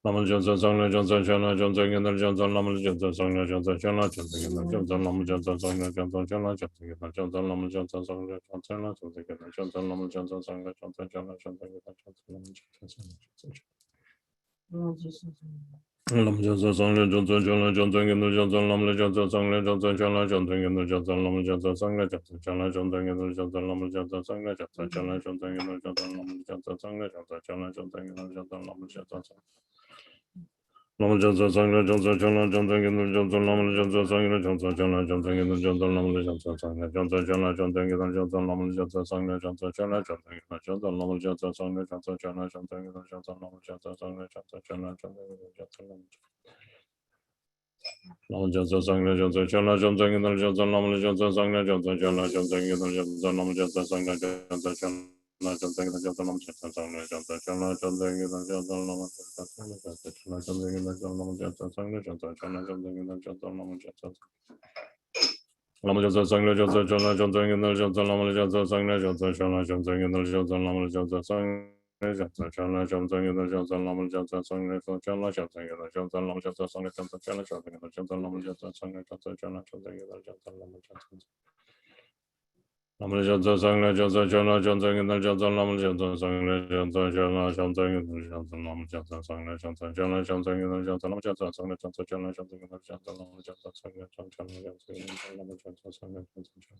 Namajasa Sangla Jasa Chana Jonsang and Jasa Namajasa Sangla Jasa Chana Jonsang and Jasa Namajasa Sangla Jasa Chana Jonsang and Jasa Namajasa Sangla Chana Jonsang and Jasa Namajasa Sangla Jasa Chana Jonsang and Jasa Namajasa Sangla Namajasa Sangla Jasa Chana Jonsang and Jasa Namajasa Sangla Jasa Chana Jonsang and Jasa Namajasa Sangla Jasa Chana Jonsang and Jasa Namajasa Sangla Jasa Chana Jonsang and Jasa Namajasa Sangla Jasa Chana Jonsang and Jasa Namajasa Sangla Namajasa Sangla Jasa Chana Jonsang and Jasa Namajasa Sangla Jasa Chana Jonsang and Jasa Namajasa Sangla Jasa Chana Jonsang and Jasa Namajasa Sangla Jasa Chana Jonsang and Jasa Namajasa Sangla Jasa Chana Jonsang and Jasa Namajasa Sangla Jasa Chana Jonsang and Jasa Namajasa Sangla Jasa Chana Jonsang and Jasa Namajasa Sangla Jasa Chana Jonsang and Jasa Namajasa Sangla Jasa Chana Jonsang and Jasa Namajasa Sangla Jasa Chana Jonsang and Jasa Namajasa Sangla Jasa Chana Jonsang and Jasa Namajasa Sangla Jasa Chana Jonsang and Jasa Namajasa Namajasa Sangla Jasa Chana Jonsang and Jasa Namajasa Sangla Jasa Chana Jonsang and Jasa Namajasa Sangla Jasa Chana Jonsang and Jasa Namajasa Sangla Chana Jonsang and Jasa Namajasa Sangla Jasa Chana Jonsang and Jasa Namajasa Sangla Jasa Chana Jonsang and Jasa Namajasa Namajasa Sangla Jasa Chana Jonsang and Jasa Namajasa Sangla Jasa Chana Jonsang and Jasa Namajasa Sangla Jasa Chana Jonsang and Jasa Namajasa Sangla Jasa Chana Jonsang and Jasa Namajasa Sangla Chana Namajasa Sangla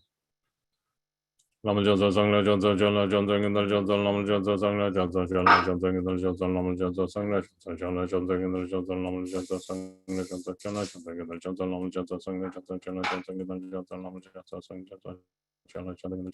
Namajasa Sangla Jasa Chana Jonsang and Jasa Namajasa Sangla Jasa Chana Jonsang and Jasa Namajasa Sangla Jasa Chana Jonsang and Jasa Namajasa Sangla Jasa Chana Jonsang and Jasa Namajasa Sangla Jasa Chana Jonsang and Jasa Namajasa Sangla Chana Chana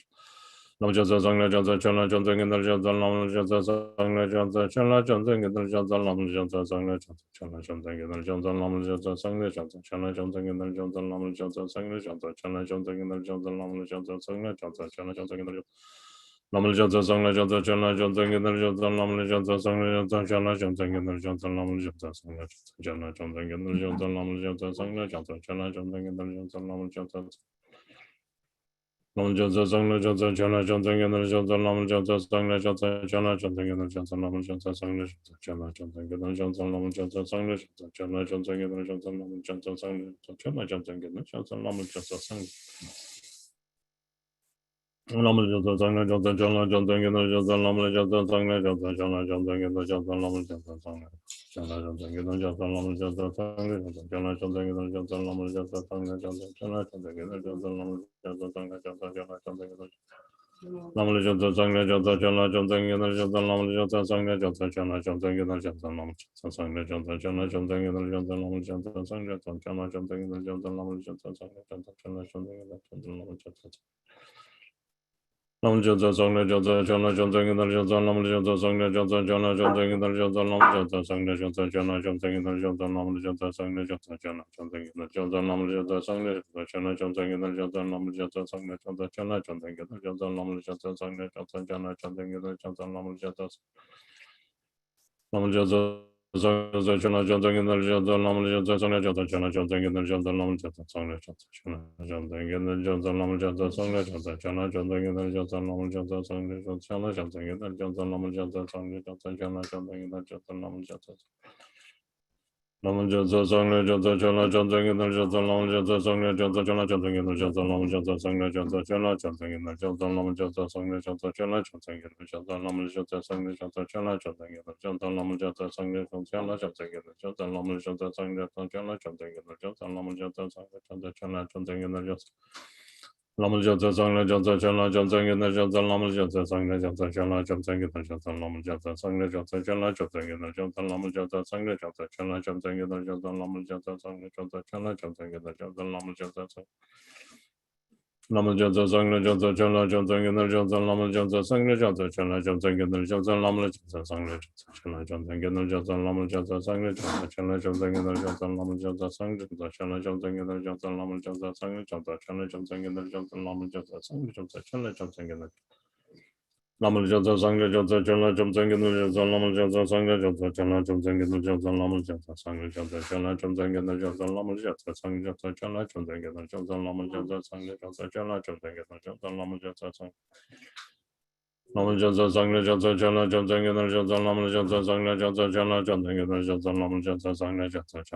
Namajasa Sangla Jasa Chana Jonsang and Jasa Namajasa Sangla Jasa Chana Jonsang and Jasa Namajasa Sangla Jasa Chana Jonsang and Jasa Namajasa Sangla Jasa Chana Jonsang and Jasa Namajasa Sangla Jasa Chana Jonsang and Jasa Namajasa Sangla Jasa Chana Jonsang and Namel Johnson, Sangla Johnson, Chana Johnson, Gendel Johnson, Namel Johnson, Sangla Johnson, Chana Johnson, Gendel Johnson, Namel Johnson, Sangla Chana Johnson, Gendel Johnson, Namel Johnson, Sangla Johnson, Chana Johnson, Gendel Johnson, Namel Johnson, Namel Johnson, Sangla Johnson, Chana Johnson, Gendel Johnson, Namel Johnson, Sangla Johnson, Chana Johnson, Gendel Johnson, Namel Johnson, Sangla Johnson, Chana Johnson, Gendel Johnson, Namel Johnson, Sangla Johnson, Chana Johnson, Gendel Johnson, Namel Johnson, Sangla Johnson, Chana Johnson, Gendel Johnson, Namel Johnson, Sangla Namel Johnson, Sangla Johnson, Chana Johnson, Gendel Johnson, Namel Johnson, Sangla Johnson, Chana Johnson, Gendel Johnson, Namel Johnson, Sangla Chana Johnson, Gendel Johnson, Namel Johnson, Sangla Johnson, Chana Johnson, Gendel Johnson, Namel Johnson, Sangla Johnson, Chana Johnson, Gendel Johnson, Namel Johnson, Sangla Johnson, Chana Johnson, Gendel Namel Johnson, Sangla Johnson, Chana Johnson, Gendel Johnson, Namel Johnson, Sangla Johnson, Chana Johnson, Gendel Johnson, Namel Johnson, Sangla Johnson, Chana Johnson, Gendel Johnson, Namel Johnson, Sangla Johnson, Chana Johnson, Gendel Johnson, Namel Johnson, Sangla Johnson, Chana Johnson, Gendel Johnson, Namel Johnson, Namel Johnson, Sangla Johnson, Chana Johnson, Gendel Johnson, Namel Johnson, Sangla Johnson, Chana Johnson, Gendel Johnson, Namel Johnson, Sangla Johnson, Chana Johnson, Gendel Johnson, Namel Johnson, Sangla Johnson, Chana Johnson, Gendel Johnson, Namel Johnson, Sangla Johnson, Chana Johnson, Gendel Johnson, Namel Johnson, Sangla Johnson, Chana Johnson, Gendel Johnson, Namel Johnson, Sangla Johnson, Chana Johnson, Gendel Johnson, Namel Johnson, Namel Johnson, Chana Johnson, Gendel Johnson, Namel Johnson, Sangla Johnson, Chana Johnson, Gendel Johnson, Namel Johnson, Sangla Johnson, Chana Johnson, Gendel Johnson, Namel Johnson, Sangla Johnson, Chana Johnson, Gendel Johnson, Namel Johnson, Sangla Johnson, Chana Johnson, Gendel Johnson, Namel Johnson, Sangla Johnson, Chana Johnson, Gendel Johnson, Namel Johnson, Namel Johnson, Sangla Johnson, Chana Johnson, Gendel Johnson, Namel Johnson, Sangla Johnson, Chana Johnson, Gendel Johnson, Namel Johnson, Sangla Johnson, Chana Johnson, Gendel Johnson, Namel Johnson, Sangla Johnson, Chana Johnson, Gendel Johnson, Namel Johnson, Sangla Johnson, Chana Johnson, Gendel Johnson, Namel Johnson, Sangla Johnson, Chana Johnson, Gendel Johnson, Namel Johnson, Sangla Johnson, Chana Johnson, Gendel Johnson, Namel Johnson, Sangla Johnson, Chana Johnson, Gendel Johnson, Namel Johnson, Sangla Johnson, Chana Johnson, Gendel Johnson, Namel Johnson, Sangla Johnson, Chana Johnson, Gendel Johnson, Namel Johnson, Sangla Johnson, Chana Johnson, Gendel Johnson, Namel Johnson, Sangla Johnson, Chana Johnson, Gendel Johnson, Namel Johnson, Sangla Johnson, Chana Johnson, Gendel Johnson, Namel Johnson, Namel Johnson, Sangla Johnson, Chana Johnson, Gendel Johnson, Namel Johnson, Sangla Johnson, Chana Johnson, Gendel Johnson, Namel Johnson, Sangla Johnson, Chana Johnson, Gendel Johnson, Namel Johnson, Sangla Johnson, Chana Johnson, Gendel Johnson, Namel Johnson, Sangla Johnson, Chana Johnson, Gendel Johnson, Namel Johnson, Sangla Johnson, Chana Johnson, Gendel Johnson, Namel Johnson, Sangla Johnson, Chana Johnson, Gendel Namel Johnson, Sangla Johnson, Chana Johnson, Gendel Johnson, Namel Johnson, Sangla Johnson, Chana Johnson, Gendel Johnson, Namel Johnson, Sangla Johnson, Chana Johnson, Gendel Johnson, Namel Johnson, Sangla Johnson, Chana Johnson, Gendel Johnson, Namel Johnson, Sangla Johnson, Chana Johnson, Gendel Johnson, Namel Johnson, Namel Johnson, Sangla Johnson, Chana Johnson, Gendel Johnson, Namel Johnson, Sangla Johnson, Chana Johnson, Gendel Johnson, Namel Johnson, Sangla Johnson, Chana Johnson, Gendel Johnson, Namel Johnson, Sangla Johnson, Chana Johnson, Gendel Johnson, Namel Johnson, Sangla Johnson, Chana Johnson, Gendel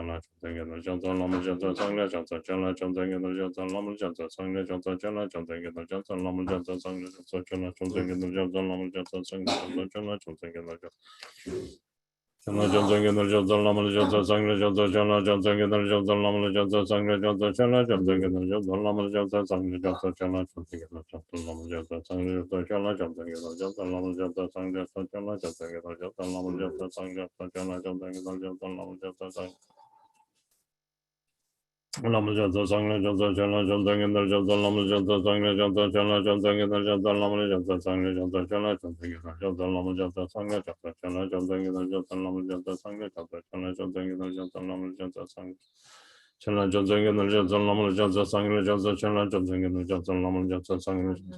Johnson, Namel Johnson, Sangla Johnson, Chana Johnson, Gendel Johnson, Namel Johnson, Sangla Johnson, Chana Johnson, Gendel Johnson, Chana Johnson, Gendel Johnson, Namel Johnson, Sangla Johnson, Chana Johnson, Gendel Johnson, Namel Johnson, Sangla Johnson, Chana Johnson, Gendel Johnson, Namel Johnson, Sangla Johnson, Chana Johnson, Gendel Johnson, Namel Johnson, Sangla Johnson, Chana Johnson, Gendel Johnson, Namel Johnson, Sangla Johnson, Chana Johnson, Gendel Johnson, Namel Johnson, Sangla Johnson, Chana Johnson, Gendel Johnson, Namel Johnson, Sangla Namel Johnson, Sangla Johnson, Chana Johnson, Gendel Johnson, Namel Johnson, Sangla Johnson, Chana Johnson, Gendel Johnson, Namel Johnson, Sangla Johnson, Chana Johnson, Gendel Johnson, Namel Johnson, Sangla Johnson, Chana Johnson, Gendel Johnson, Namel Johnson, Sangla Johnson, Chana Johnson, Gendel Johnson, Namel Johnson, Sangla Chana Johnson, Gendel Johnson, Namel Johnson, Sangla Johnson, Chana Johnson, Gendel Johnson, Namel Johnson, Sangla Johnson, Chana Johnson, Gendel Johnson, Namel Johnson, Sangla Johnson,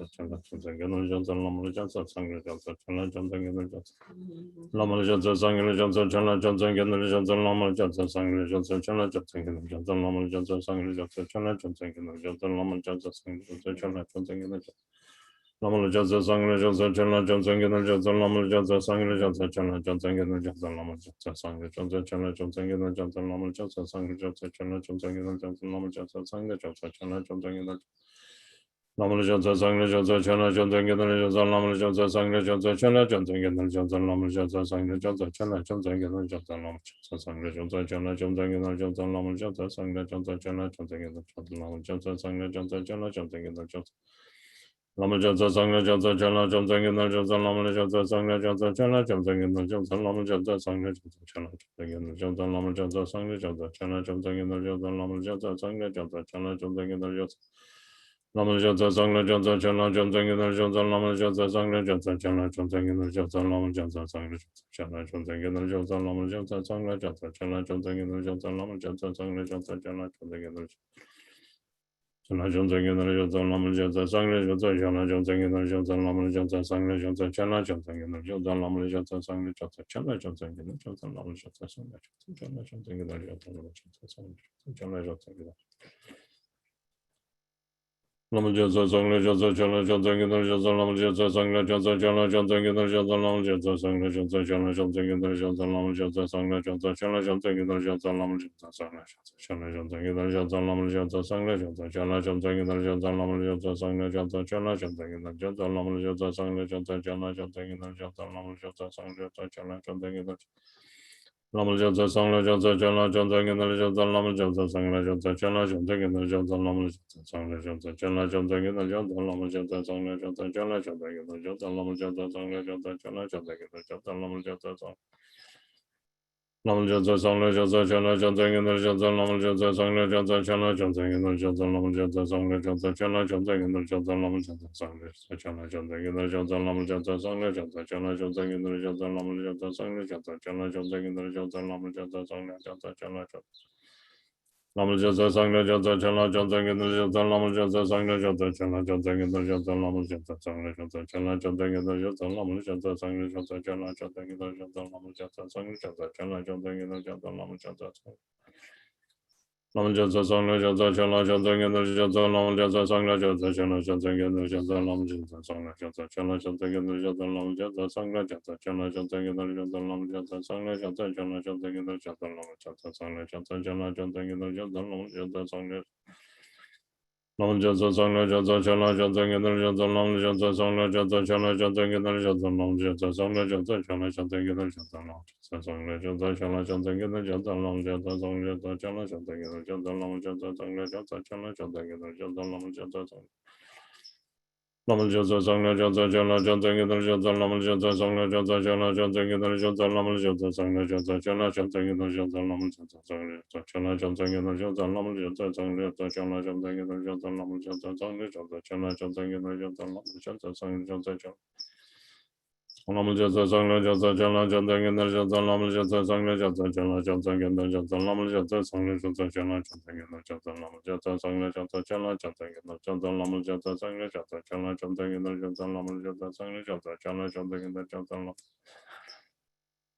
Chana Johnson, Gendel Johnson, Namel Johnson, Sangla Johnson, Chana Johnson, Gendel Johnson, Namel Johnson, Sangla Johnson, Chana Johnson, Gendel Johnson, Namel Johnson, Sangla Johnson, Chana Johnson, Gendel Johnson, Namel Johnson, Sangla Johnson, Chana Johnson, Gendel Johnson, Namel Johnson, Sangla Johnson, Chana Johnson, Gendel Johnson, Namel Johnson, Sangla Johnson, Chana Johnson, Gendel Johnson, Namel Johnson, Sangla Johnson, Chana Johnson, Gendel Johnson, Namel Johnson, Sangla Johnson, Chana Johnson, Gendel Johnson, Namel Johnson, Sangla Johnson, Chana Johnson, Gendel Namel Johnson, Sangla Johnson, Chana Johnson, Gendel Johnson, Namel Johnson, Sangla Johnson, Chana Johnson, Gendel Johnson, Namel Johnson, Sangla Johnson, Chana Johnson, Gendel Johnson, Namel Johnson, Sangla Johnson, Chana Johnson, Gendel Johnson, Namel Johnson, Sangla Johnson, Chana Johnson, Gendel Johnson, Namel Johnson, Sangla Johnson, Chana Johnson, Gendel Johnson, Namel Johnson, Sangla Johnson, Chana Johnson, Gendel Johnson, Namel Johnson, Sangla Johnson, Chana Johnson, Gendel Johnson, Namel Johnson, Sangla Johnson, Chana Johnson, Gendel Johnson, Namel Johnson, Sangla Johnson, Chana Johnson, Gendel Johnson, Namel Johnson, Sangla Johnson, Chana Johnson, Gendel Johnson, Namel Johnson, Sangla Johnson, Chana Johnson, Gendel Johnson, Namel Johnson, Sangla Johnson, Chana Johnson, Gendel Johnson, Namel Johnson, Sangla Johnson, Chana Johnson, Gendel Johnson, Namel Johnson, Sangla Johnson, Chana Johnson, Gendel Johnson, Namel Johnson, Sangla Johnson, Chana Johnson, Gendel Johnson, Chana Chonsa Kendra Chonsa Lamal Chonsa Sangla Chonsa Chana Chonsa Kendra Chonsa Lamal Chonsa Sangla Chonsa Chana Chonsa Kendra Chonsa Lamal Chonsa Sangla Chonsa Chana Chonsa Kendra Chonsa Lamal Chonsa Sangla Chonsa Chana Chonsa Kendra Chonsa Lamal Chonsa Sangla Chonsa Chana Chonsa Kendra Lamal Chonsa Sangla Chonsa Chana Chonsa Kendra Chonsa Lamal Chonsa Sangla Chonsa Chana Chonsa Kendra Chonsa Lamal Chonsa Sangla Chonsa Chana Chonsa Kendra Chonsa Lamal Chonsa Sangla Chonsa Chana Chonsa Kendra Chonsa Lamal Chonsa Sangla Chonsa Chana Chonsa Kendra Chonsa Lamal Chonsa Sangla Chonsa Chana Chonsa Kendra Chonsa Lamal Chonsa Sangla Chonsa Chana Chonsa Kendra Chonsa Lamal Chonsa Sangla Chonsa Chana Chonsa Kendra Chonsa Lamal Chonsa Sangla Chonsa Chana Chonsa Kendra Lamal Chonsa Sangla Chonsa Chana Chonsa Kendra Chonsa Lamal Chonsa Sangla Chonsa Chana Chonsa Kendra Chonsa Lamal Chonsa Sangla Chonsa Chana Chonsa Kendra Chonsa Lamal Chonsa Sangla Chonsa Chana Chonsa Kendra Chonsa Lamal Chonsa Sangla Chonsa Chana Chonsa Kendra Chonsa Lamal Chonsa Sangla Lamal Chonsa Sangla Chonsa Chana Chonsa Kendra Chonsa Lamal Chonsa Sangla Chonsa Chana Chonsa Kendra Chonsa Lamal Chonsa Sangla Chonsa Chana Chonsa Kendra Chonsa Lamal Chonsa Sangla Chana Chonsa Kendra Chonsa Lamal Chonsa Sangla Chonsa Chana Chonsa Kendra Chonsa Lamal Chonsa Sangla Chonsa Chana Chonsa Kendra Chonsa Lamal Chonsa Sangla Chonsa Chana Chonsa Lamal Chonsa Sangla Chonsa Chana Chonsa Kendra Chonsa Lamal Chonsa Sangla Chonsa Chana Chonsa Kendra Chonsa Lamal Chonsa Sangla Chonsa Chana Chonsa Kendra Chonsa Lamal Chonsa Sangla Chonsa Chana Chonsa Kendra Chonsa Lamal Chonsa Sangla Chonsa Chana Chonsa Kendra Chonsa Lamal Chonsa Lamal Chonsa Sangla Chonsa Chana Chonsa Kendra Chonsa Lamal Chonsa Sangla Chonsa Chana Chonsa Kendra Chonsa Lamal Chonsa Sangla Chonsa Chana Chonsa Kendra Chonsa Lamal Chonsa Sangla Chonsa Chana Chonsa Kendra Chonsa Lamal Chonsa Sangla Chonsa Chana Chonsa Kendra Chonsa Lamal Chonsa Sangla Chonsa Chana Chonsa Kendra Chonsa Lamal Chonsa Sangla Lamal Chonsa Sangla Chonsa Chana Chonsa Kendra Chonsa Lamal Chonsa Sangla Chonsa Chana Chonsa Kendra Chonsa Lamal Chonsa Sangla Chonsa Chana Chonsa Kendra Chonsa Lamal Chonsa Sangla Chonsa Chana Chonsa Kendra Chonsa Lamal Chonsa Sangla Chonsa Chana Chonsa Kendra Chonsa Lamal Chonsa Sangla Chonsa Chana Chonsa Kendra Chonsa Lamal Chonsa Sangla Lamal Chonsa Sangla Chonsa Chana Chonsa Kendra Chonsa Lamal Chonsa Sangla Chonsa Chana Chonsa Kendra Chonsa Lamal Chonsa Sangla Chonsa Chana Chonsa Kendra Chonsa Lamal Chonsa Sangla Chana Chonsa Kendra Chonsa Lamal Chonsa Sangla Chana Chonsa Kendra Chonsa Lamal Chonsa Sangla Chonsa Chana Chonsa Kendra Chonsa Lamal Chonsa Sangla Chonsa Lamal Chonsa Sangla Chonsa Chana Chonsa Kendra Chonsa Lamal Chonsa Sangla Chonsa Chana Chonsa Kendra Chonsa Lamal Chonsa Sangla Chonsa Chana Chonsa Kendra Chonsa Lamal Chonsa Sangla Chonsa Chana Chonsa Kendra Chonsa Lamal Chonsa Sangla Chonsa Chana Chonsa Kendra Chonsa Lamal Chonsa Sangla Chonsa Chana Chonsa Kendra Chonsa Lamal Chonsa Sangla Chonsa Chana Chonsa Kendra Chonsa Lamal Chonsa Sangla Chonsa Chana Chonsa Kendra Chonsa Lamal Chonsa Sangla Chonsa Chana Chonsa Kendra Chonsa Lamal Chonsa Sangla Chana Chonsa Kendra Chonsa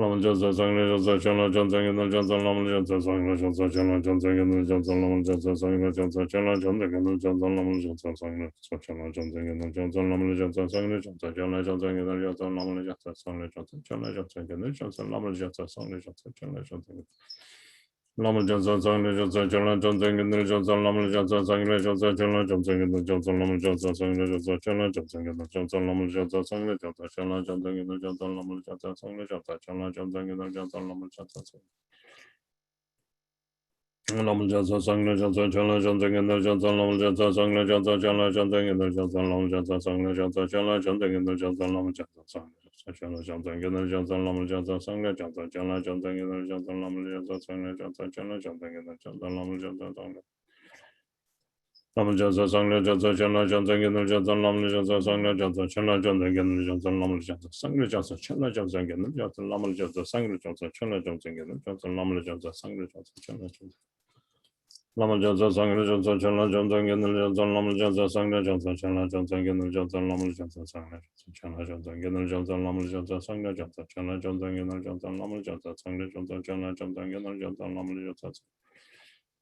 Lamal Chonsa Sangla Chonsa Chana Chonsa Kendra Chonsa Lamal Chonsa Sangla Chonsa Chana Chonsa Kendra Chonsa Lamal Chonsa Sangla Chonsa Chana Chonsa Lamal Chonsa Sangla Chonsa Chana Chonsa Kendra Chonsa Lamal Chonsa Sangla Chonsa Chana Chonsa Kendra Chonsa Lamal Chonsa Sangla Chonsa Chana Chonsa Kendra Chonsa Lamal Chonsa Sangla Chonsa Chana Chonsa Kendra Chonsa Lamal Chonsa Sangla Chonsa Chana Chonsa Kendra Chonsa Lamal Chonsa Lamal Chonsa Sangla Chonsa Chana Chonsa Kendra Chonsa Lamal Chonsa Sangla Chonsa Chana Chonsa Kendra Chonsa Lamal Chonsa Sangla Chonsa Chana Chonsa Kendra Chonsa Lamal Chonsa Sangla Chana Chonsa Kendra Chonsa Lamal Chonsa Sangla Chonsa Chana Chonsa Kendra Chonsa Lamal Chonsa Sangla Chonsa Chana Chonsa Kendra Chonsa Lamal Chonsa Sangla Lamal Chonsa Sangla Chonsa Chana Chonsa Kendra Chonsa Lamal Chonsa Sangla Chonsa Chana Chonsa Kendra Chonsa Lamal Chonsa Sangla Chonsa Chana Chonsa Kendra Chonsa Lamal Chonsa Sangla Chonsa Chana Chonsa Kendra Chonsa Lamal Chonsa Sangla Chonsa Chana Chonsa Lamal Chonsa Sangla Chonsa Chana Chonsa Kendra Chonsa Lamal Chonsa Sangla Chonsa Chana Chonsa Kendra Chonsa Lamal Chonsa Sangla Chana Chonsa Kendra Chonsa Lamal Chonsa Sangla Chonsa Chana Chonsa Kendra Chonsa Lamal Chonsa Sangla Chonsa Chana Chonsa Kendra Chonsa Lamal Chonsa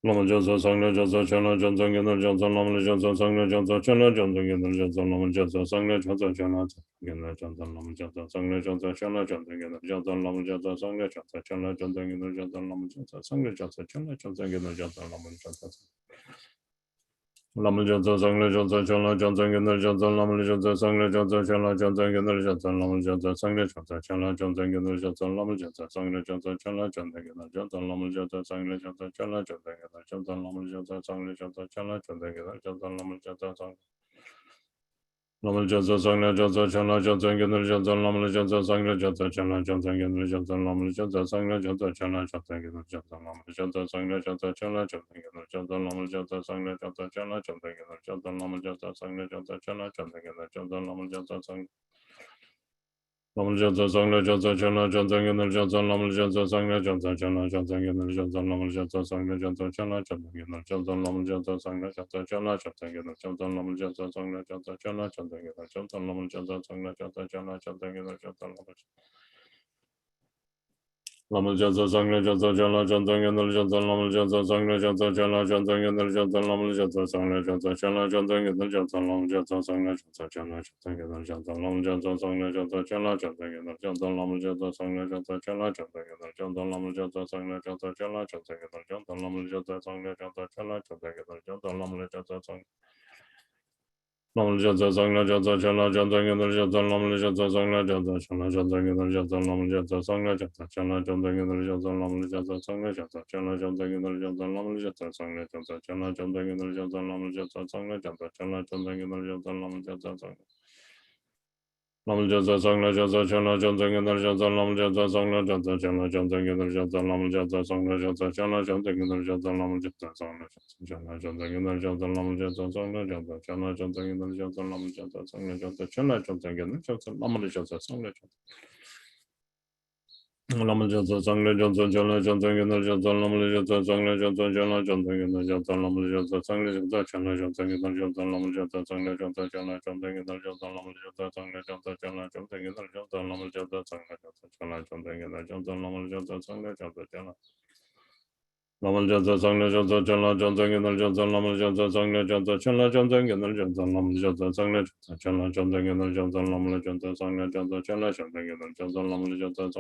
Lamal Chonsa Sangla Chonsa Chana Chonsa Kendra Chonsa Lamal Chonsa Sangla Chonsa Chana Chonsa Kendra Chonsa Lamal Chonsa Sangla Chonsa Chana Kendra Chonsa Lamal Chonsa Sangla Chonsa Chana Chonsa Kendra Chonsa Lamal Chonsa Sangla Chonsa Chana Chonsa Kendra Chonsa Lamal Chonsa Sangla Chonsa Chana Chonsa Kendra Chonsa Lamal Chonsa Lamal Chonsa Sangla Chonsa Chana Chonsa Kendra Chonsa Lamal Chonsa Sangla Chonsa Chana Chonsa Kendra Chonsa Lamal Chonsa Sangla Chonsa Chana Chonsa Kendra Chonsa Lamal Chonsa Sangla Chonsa Chana Chonsa Kendra Chonsa Lamal Chonsa Sangla Chonsa Chana Chonsa Kendra Chonsa Lamal Chonsa Sangla Chonsa Chana Chonsa Kendra Chonsa Lamal Chonsa Sangla Lamal Chonsa Sangla Chonsa Chana Chonsa Kendra Chonsa Lamal Chonsa Sangla Chonsa Chana Chonsa Kendra Chonsa Lamal Chonsa Sangla Chonsa Chana Chonsa Kendra Chonsa Lamal Chonsa Sangla Chonsa Chana Chonsa Kendra Chonsa Lamal Chonsa Sangla Chonsa Chana Chonsa Kendra Chonsa Lamal Chonsa Sangla Chonsa Chana Chonsa Kendra Chonsa Lamal Chonsa Sangla Lamal Jansa Sangla Jansa Jala Jansa Yandal Jansa Lamal Jansa Sangla Jansa Jala Jansa Yandal Jansa Lamal Jansa Sangla Jansa Jala Jansa Yandal Jansa Lamal Jansa Sangla Jansa Jala Jansa Yandal Jansa Lamal Jansa Sangla Jansa Jala Jansa Yandal Jansa Lamal Jansa Sangla Jansa Jala Jansa Yandal Jansa Lamal Jansa Sangla Jansa Jala Jansa Yandal Jansa Lamal Jansa Sangla Jansa Jala Jansa Yandal Jansa Lamal Jansa Sangla Lamal Jansa Sangla Jansa Jala Jansa Yandal Jansa Lamal Jansa Sangla Jansa Jala Jansa Yandal Jansa Lamal Jansa Sangla Jansa Jala Jansa Yandal Jansa Lamal Jansa Sangla Jansa Jala Jansa Yandal Jansa Lamal Jansa Sangla Jansa Jala Jansa Yandal Jansa Lamal Jansa Sangla Jansa Jala Jansa Yandal Jansa Lamal Jansa Sangla Lamal Jansa Sangla Jansa Jala Jansa Yandal Jansa Lamal Jansa Sangla Jansa Jala Jansa Yandal Jansa Lamal Jansa Sangla Jansa Jala Jansa Yandal Jansa Lamal Jansa Sangla Jala Jansa Yandal Jansa Lamal Jansa Sangla Jansa Jala Jansa Yandal Jansa Lamal Jansa Sangla Jansa Jala Jansa Yandal Jansa Lamal Jansa Sangla Lamal Jansa Sangla Jansa Jala Jansa Yandal Jansa Lamal Jansa Sangla Jansa Jala Jansa Yandal Jansa Lamal Jansa Sangla Jansa Jala Jansa Yandal Jansa Lamal Jansa Sangla Jansa Jala Jansa Yandal Jansa Lamal Jansa Sangla Jansa Jala Jansa Yandal Jansa Lamal Jansa Sangla Jansa Jala Jansa Yandal Jansa Lamal Jansa Sangla Jansa Jala Lamal Jansa Sangla Jansa Jala Jansa Yandal Jansa Lamal Jansa Sangla Jansa Jala Jansa Yandal Jansa Lamal Jansa Sangla Jansa Jala Jansa Yandal Jansa Lamal Jansa Sangla Jansa Jala Jansa Yandal Jansa Lamal Jansa Sangla Jansa Jala Jansa Yandal Jansa Lamal Jansa Sangla Jansa Jala Jansa Yandal Yandal Jansa Lamal Jansa Sangla Jansa Jala Jansa Yandal Jansa Lamal Jansa Sangla Jansa Jala Jansa Yandal Jansa Lamal Jansa Sangla Jansa Jala Jansa Yandal Jansa Lamal Jansa Sangla Jansa Jala Jansa Yandal Jansa Lamal Jansa Sangla Jansa Jala Jansa Yandal Jansa Lamal Jansa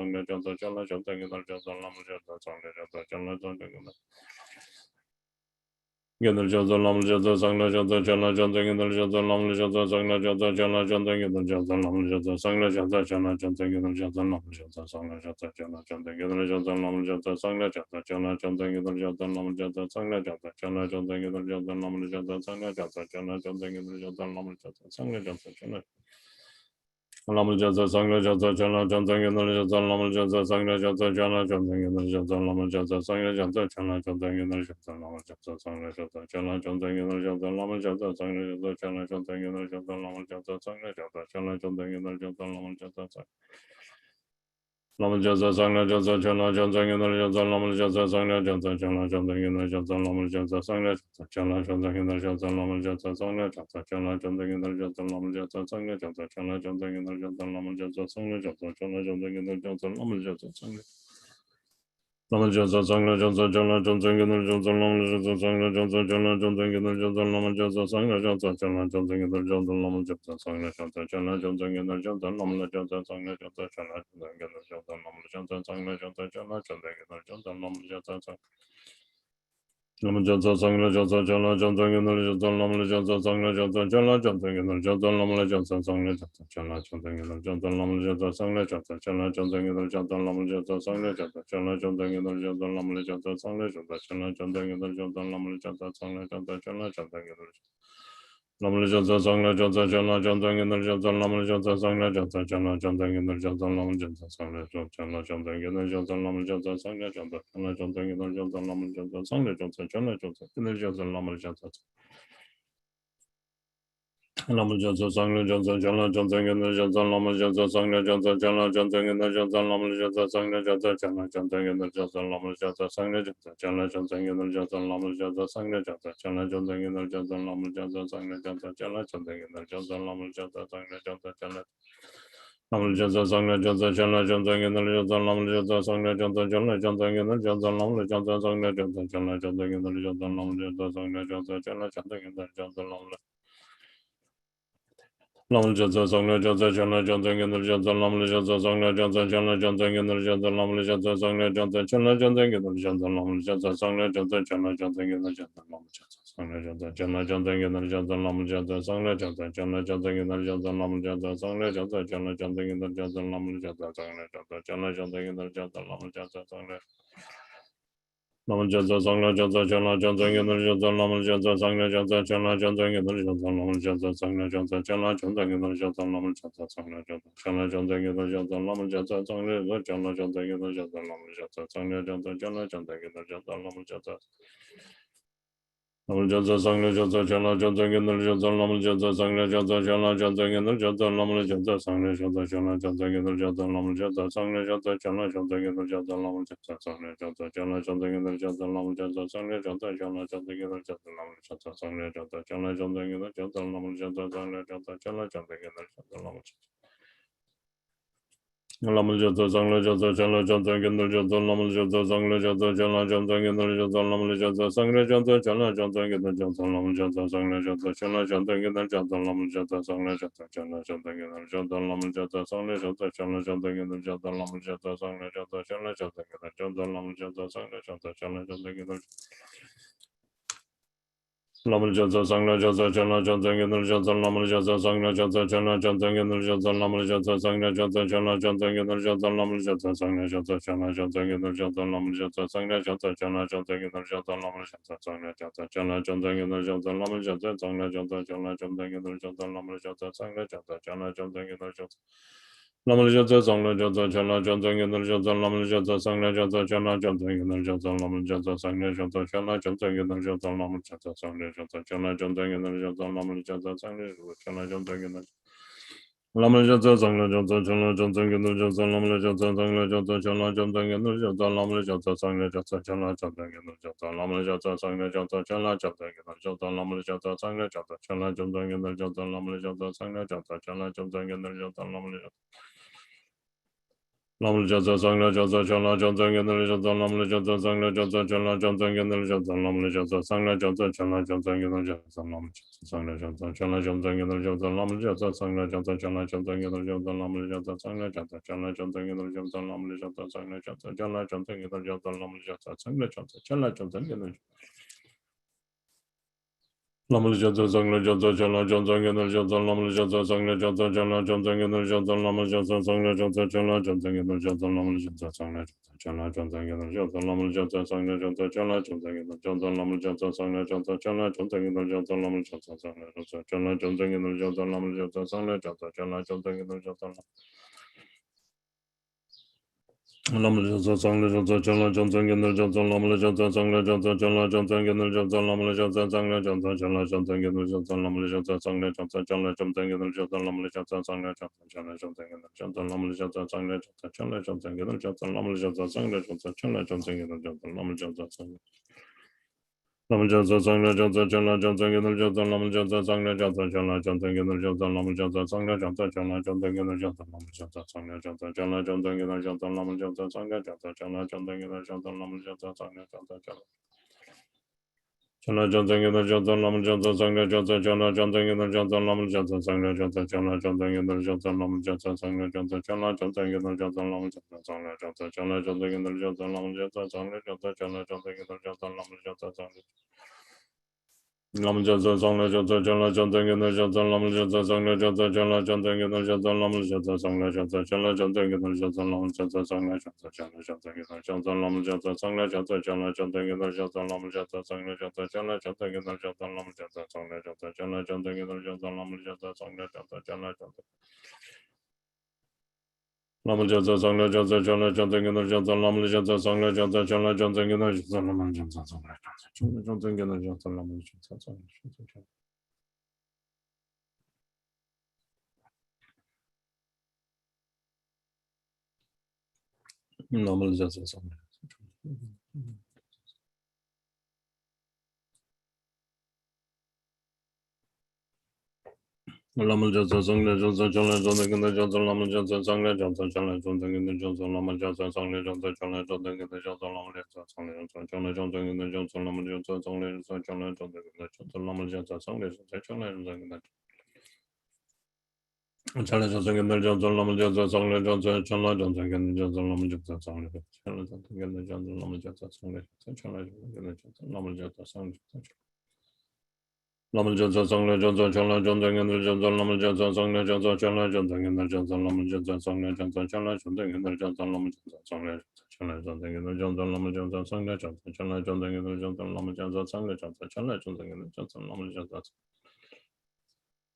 Sangla Jansa Jala Jansa Yandal Jansa Lamal Jansa Sangla Jansa Jala Jansa Yandal Jansa Lamal Jansa Sangla Jansa Jala Lamal Jansa Sangla Jansa Jala Jansa Yandal Jansa Lamal Jansa Sangla Jansa Jala Jansa Yandal Jansa Lamal Jansa Sangla Jansa Jala Jansa Yandal Jansa Lamal Jansa Sangla Jansa Jala Jansa Yandal Jansa Lamal Jansa Sangla Jansa Jala Jansa Yandal Jansa Lamal Jansa Sangla Jansa Jala Jansa Yandal Jansa Lamal Jansa Sangla Lamal Jansa Sangla Jansa Jala Jansa Yandal Jansa Lamal Jansa Sangla Jansa Jala Jansa Yandal Jansa Lamal Jansa Sangla Jansa Jala Jansa Yandal Jansa Lamal Jansa Sangla Jansa Jala Jansa Yandal Jansa Lamal Jansa Sangla Jansa Jala Jansa Yandal Jansa Lamal Jansa Sangla Jansa Jala Jansa Yandal Jansa Lamal Jansa Sangla Lamal Jansa Sangla Jansa Jala Jansa Yandal Jansa Lamal Jansa Sangla Jansa Jala Jansa Yandal Jansa Lamal Jansa Sangla Jansa Jala Jansa Yandal Jansa Lamal Jansa Sangla Jansa Jala Jansa Yandal Jansa Lamal Jansa Sangla Jansa Jala Jansa Yandal Jansa Lamal Jansa Sangla Jansa Jala Jansa Yandal Jansa Lamal Jansa Sangla Lamal Jansa Sangla Jansa Jala Jansa Yandal Jansa Lamal Jansa Sangla Jansa Jala Jansa Yandal Jansa Lamal Jansa Sangla Jansa Jala Jansa Yandal Jansa Lamal Jansa Sangla Jansa Jala Jansa Yandal Jansa Lamal Jansa Sangla Jansa Jala Jansa Yandal Jansa Lamal Jansa Sangla Jansa Jala Jansa Yandal Jansa Lamal Jansa Sangla Jansa Jala Jansa Yandal Lamal Jansa Sangla Jansa Jala Jansa Yandal Jansa Lamal Jansa Sangla Jansa Jala Jansa Yandal Jansa Lamal Jansa Sangla Jala Jansa Yandal Jansa Lamal Jansa Sangla Jansa Jala Jansa Yandal Jansa Lamal Jansa Sangla Jansa Jala Jansa Yandal Jansa Lamal Jansa Lamal Jansa Sangla Jansa Jala Jansa Yandal Jansa Lamal Jansa Sangla Jansa Jala Jansa Yandal Jansa Lamal Jansa Sangla Jansa Jala Jansa Yandal Jansa Lamal Jansa Sangla Jansa Jala Jansa Yandal Jansa Lamal Jansa Sangla Jansa Jala Jansa Yandal Jansa Lamal Jansa Sangla Jansa Jala Jansa Yandal Jansa Lamal Jansa Sangla Jansa Jala Lamal Jansa Sangla Jansa Jala Jansa Yandal Jansa Lamal Jansa Sangla Jansa Jala Jansa Yandal Jansa Lamal Jansa Sangla Jansa Jala Jansa Yandal Jansa Lamal Jansa Sangla Jansa Jala Jansa Yandal Jansa Lamal Lamal Jansa Sangla Jansa Jala Jansa Yandal Jansa Lamal Jansa Sangla Jansa Jala Jansa Yandal Jansa Lamal Jansa Sangla Jansa Jala Jansa Yandal Jansa Lamal Jansa Sangla Jansa Jala Jansa Yandal Jansa Lamal Jansa Sangla Jansa Jala Jansa Yandal Jansa Lamal Jansa Sangla Jansa Jala Jansa Yandal Jansa Lamal Jansa Sangla Jansa Jala Jansa Yandal Jansa Lamal Jansa Sangla Jansa Jala Jansa Yandal Jansa Lamal Jansa Sangla Lamal Jansa Sangla Jansa Jala Jansa Yandal Jansa Lamal Jansa Sangla Jansa Jala Jansa Yandal Jansa Lamal Jansa Sangla Jansa Jala Jansa Yandal Jansa Lamal Jansa Sangla Jansa Jala Jansa Yandal Jansa Lamal Jansa Sangla Jala Jansa Yandal Jansa Lamal Jansa Sangla Jansa Jala Jansa Yandal Jansa Lamal Jansa Namul Jatsa Sangla Jatsa Chala Jatsa Gendal Jatsa Namul Jatsa Sangla Jatsa Chala Jatsa Gendal Jatsa Namul Jatsa Sangla Jatsa Chala Jatsa Gendal Jatsa Namul Jatsa Sangla Jatsa Chala Jatsa Gendal Jatsa Namul Jatsa Sangla Jatsa Chala Jatsa Gendal Jatsa Namul Jatsa Sangla Jatsa Chala Jatsa Gendal Jatsa Namul Jatsa Sangla Jatsa Chala Jatsa Gendal Jatsa Namul Jatsa Sangla Jatsa Chala Jatsa Gendal Jatsa Namul Lamal Jatsa Sangla Jatsa Chala Jatsa Gendal Jatsa Lamal Jatsa Sangla Jatsa Chala Jatsa Gendal Jatsa Lamal Jatsa Sangla Jatsa Chala Jatsa Gendal Jatsa Lamal Jatsa Sangla Jatsa Chala Jatsa Gendal Jatsa Lamal Jatsa Sangla Jatsa Chala Jatsa Gendal Jatsa Lamal Jatsa Sangla Jatsa Chala Jatsa Gendal Jatsa Lamal Jatsa Sangla Jatsa Chala Jatsa Gendal Jatsa Lamal Jatsa Sangla Jatsa Chala Jatsa Gendal Lamal Jatsa Sangla Jatsa Chala Jatsa Gendal Jatsa Lamal Jatsa Sangla Jatsa Chala Jatsa Gendal Jatsa Lamal Jatsa Sangla Jatsa Chala Jatsa Gendal Jatsa Lamal Jatsa Sangla Jatsa Chala Jatsa Gendal Jatsa Lamal Jatsa Sangla Jatsa Chala Jatsa Gendal Jatsa Lamal Jatsa Sangla Jatsa Chala Jatsa Gendal Jatsa Lamal Jatsa Sangla Jatsa Chala Jatsa Gendal Jatsa Lamal Jatsa Sangla Jatsa Chala Jatsa Gendal Jatsa Lamal Jatsa Sangla Jatsa Chala Jatsa Gendal Jatsa Lamal Jatsa Sangla Jatsa Chala Jatsa Gendal Jatsa Lamal Jatsa Sangla Jatsa Chala Jatsa Gendal Jatsa Lamal Jatsa Sangla Jatsa Chala Jatsa Gendal Jatsa Lamal Jatsa Sangla Chala Jatsa Gendal Lamal Jatsa Sangla Jatsa Chala Jatsa Gendal Jatsa Lamal Jatsa Sangla Jatsa Chala Jatsa Gendal Jatsa Lamal Jatsa Sangla Jatsa Chala Jatsa Gendal Jatsa Lamal Jatsa Sangla Jatsa Chala Jatsa Gendal Jatsa Lamal Jatsa Sangla Jatsa Chala Jatsa Gendal Jatsa Lamal Jatsa Sangla Jatsa Chala Jatsa Gendal Jatsa Lamal Jatsa Lamal Jatsa Sangla Jatsa Chala Jatsa Gendal Jatsa Lamal Jatsa Sangla Jatsa Chala Jatsa Gendal Jatsa Lamal Jatsa Sangla Jatsa Chala Jatsa Gendal Jatsa Lamal Jatsa Sangla Jatsa Chala Jatsa Gendal Jatsa Lamal Jatsa Sangla Jatsa Chala Jatsa Gendal Jatsa Lamal Jatsa Sangla Jatsa Chala Jatsa Gendal Jatsa Lamal Jatsa Sangla Jatsa Chala Jatsa Gendal Jatsa Lamal Jatsa Sangla Jatsa Chala Jatsa Gendal Lamal Jatsa Sangla Jatsa Chala Jatsa Gendal Jatsa Lamal Jatsa Sangla Jatsa Chala Jatsa Gendal Jatsa Lamal Jatsa Sangla Jatsa Chala Jatsa Gendal Jatsa Lamal Jatsa Sangla Jatsa Chala Jatsa Gendal Jatsa Lamal Jatsa Sangla Jatsa Chala Jatsa Gendal Jatsa Lamal Jatsa Sangla Jatsa Chala Jatsa Gendal Jatsa Lamal Jatsa Sangla Jatsa Chala Jatsa Gendal Jatsa Lamal Jatsa Sangla Jatsa Chala Jatsa Gendal Jatsa Lamal Jatsa Sangla Jatsa Chala Jatsa Gendal Jatsa Lamal Jatsa Sangla Jatsa Chala Jatsa Gendal Jatsa Lamal Jatsa Sangla Jatsa Chala Jatsa Gendal Jatsa Lamal Jatsa Sangla Jatsa Chala Jatsa Gendal Jatsa Lamal Jatsa Sangla Jatsa Chala Jatsa Gendal Jatsa Lamal Jatsa Sangla Jatsa Chala Jatsa Gendal Jatsa Lamal Jatsa Sangla Jatsa Chala Jatsa Gendal Jatsa Lamal Jatsa Sangla Lamal Jatsa Sangla Jatsa Chala Jatsa Gendal Jatsa Lamal Jatsa Sangla Jatsa Chala Jatsa Gendal Jatsa Lamal Jatsa Sangla Jatsa Chala Jatsa Gendal Jatsa Lamal Jatsa Sangla Jatsa Chala Jatsa Gendal Jatsa Lamal Jatsa Sangla Jatsa Chala Jatsa Gendal Jatsa Lamal Jatsa Sangla Jatsa Chala Jatsa Gendal Jatsa Lamal Jatsa Sangla Jatsa Chala Jatsa Gendal Jatsa Lamal Jatsa Sangla Jatsa Chala Jatsa Gendal Jatsa Lamal Jatsa Sangla Jatsa Chala Jatsa Gendal Jatsa Lamal Jatsa Sangla Jatsa Chala Jatsa Gendal Jatsa Lamal Jatsa Sangla Jatsa Chala Jatsa Gendal Jatsa Lamal Jatsa Sangla Lamal Jatsa Sangla Jatsa Chala Jatsa Gendal Jatsa Lamal Jatsa Sangla Jatsa Chala Jatsa Gendal Jatsa Lamal Jatsa Sangla Jatsa Chala Jatsa Gendal Jatsa Lamal Jatsa Sangla Jatsa Chala Jatsa Gendal Jatsa Lamal Jatsa Sangla Jatsa Chala Jatsa Gendal Jatsa Lamal Jatsa Sangla Jatsa Chala Jatsa Gendal Jatsa Lamal Jatsa Sangla Jatsa Chala Jatsa Gendal Jatsa Lamal Jatsa Sangla Jatsa Chala Jatsa Lamal Jatsa Sangla Jatsa Chala Jatsa Gendal Jatsa Lamal Jatsa Sangla Jatsa Chala Jatsa Gendal Jatsa Lamal Jatsa Sangla Jatsa Chala Jatsa Gendal Jatsa Lamal Jatsa Sangla Jatsa Lamal Jatsa Sangla Lamal Jatsa Sangla Jatsa Chala Jatsa Gendal Jatsa Lamal Jatsa Sangla Jatsa Chala Jatsa Gendal Jatsa Lamal Jatsa Sangla Jatsa Chala Jatsa Gendal Jatsa Lamal Jatsa Sangla Jatsa Chala Jatsa Gendal Jatsa Lamal Jatsa Sangla Jatsa Chala Jatsa Gendal Jatsa Lamal Jatsa Sangla Jatsa Chala Jatsa Gendal Chala Jatsa Gendal Jatsa Lamal Jatsa Sangla Jatsa Chala Jatsa Gendal Jatsa Lamal Jatsa Sangla Jatsa Chala Jatsa Gendal Jatsa Lamal Jatsa Sangla Jatsa Chala Jatsa Gendal Jatsa Lamal Jatsa Sangla Jatsa Lamal Jatsa Sangla Jatsa Chala Jatsa Gendal Jatsa Lamal Jatsa Sangla Jatsa Chala Jatsa Gendal Jatsa Lamal Jatsa Sangla Jatsa Chala Jatsa Gendal Jatsa Lamal Jatsa Sangla Chala Jatsa Gendal Jatsa Lamal Jatsa Sangla Jatsa Chala Jatsa Gendal Jatsa Lamal Jatsa Sangla Jatsa Chala Jatsa Gendal Jatsa Lamal Jatsa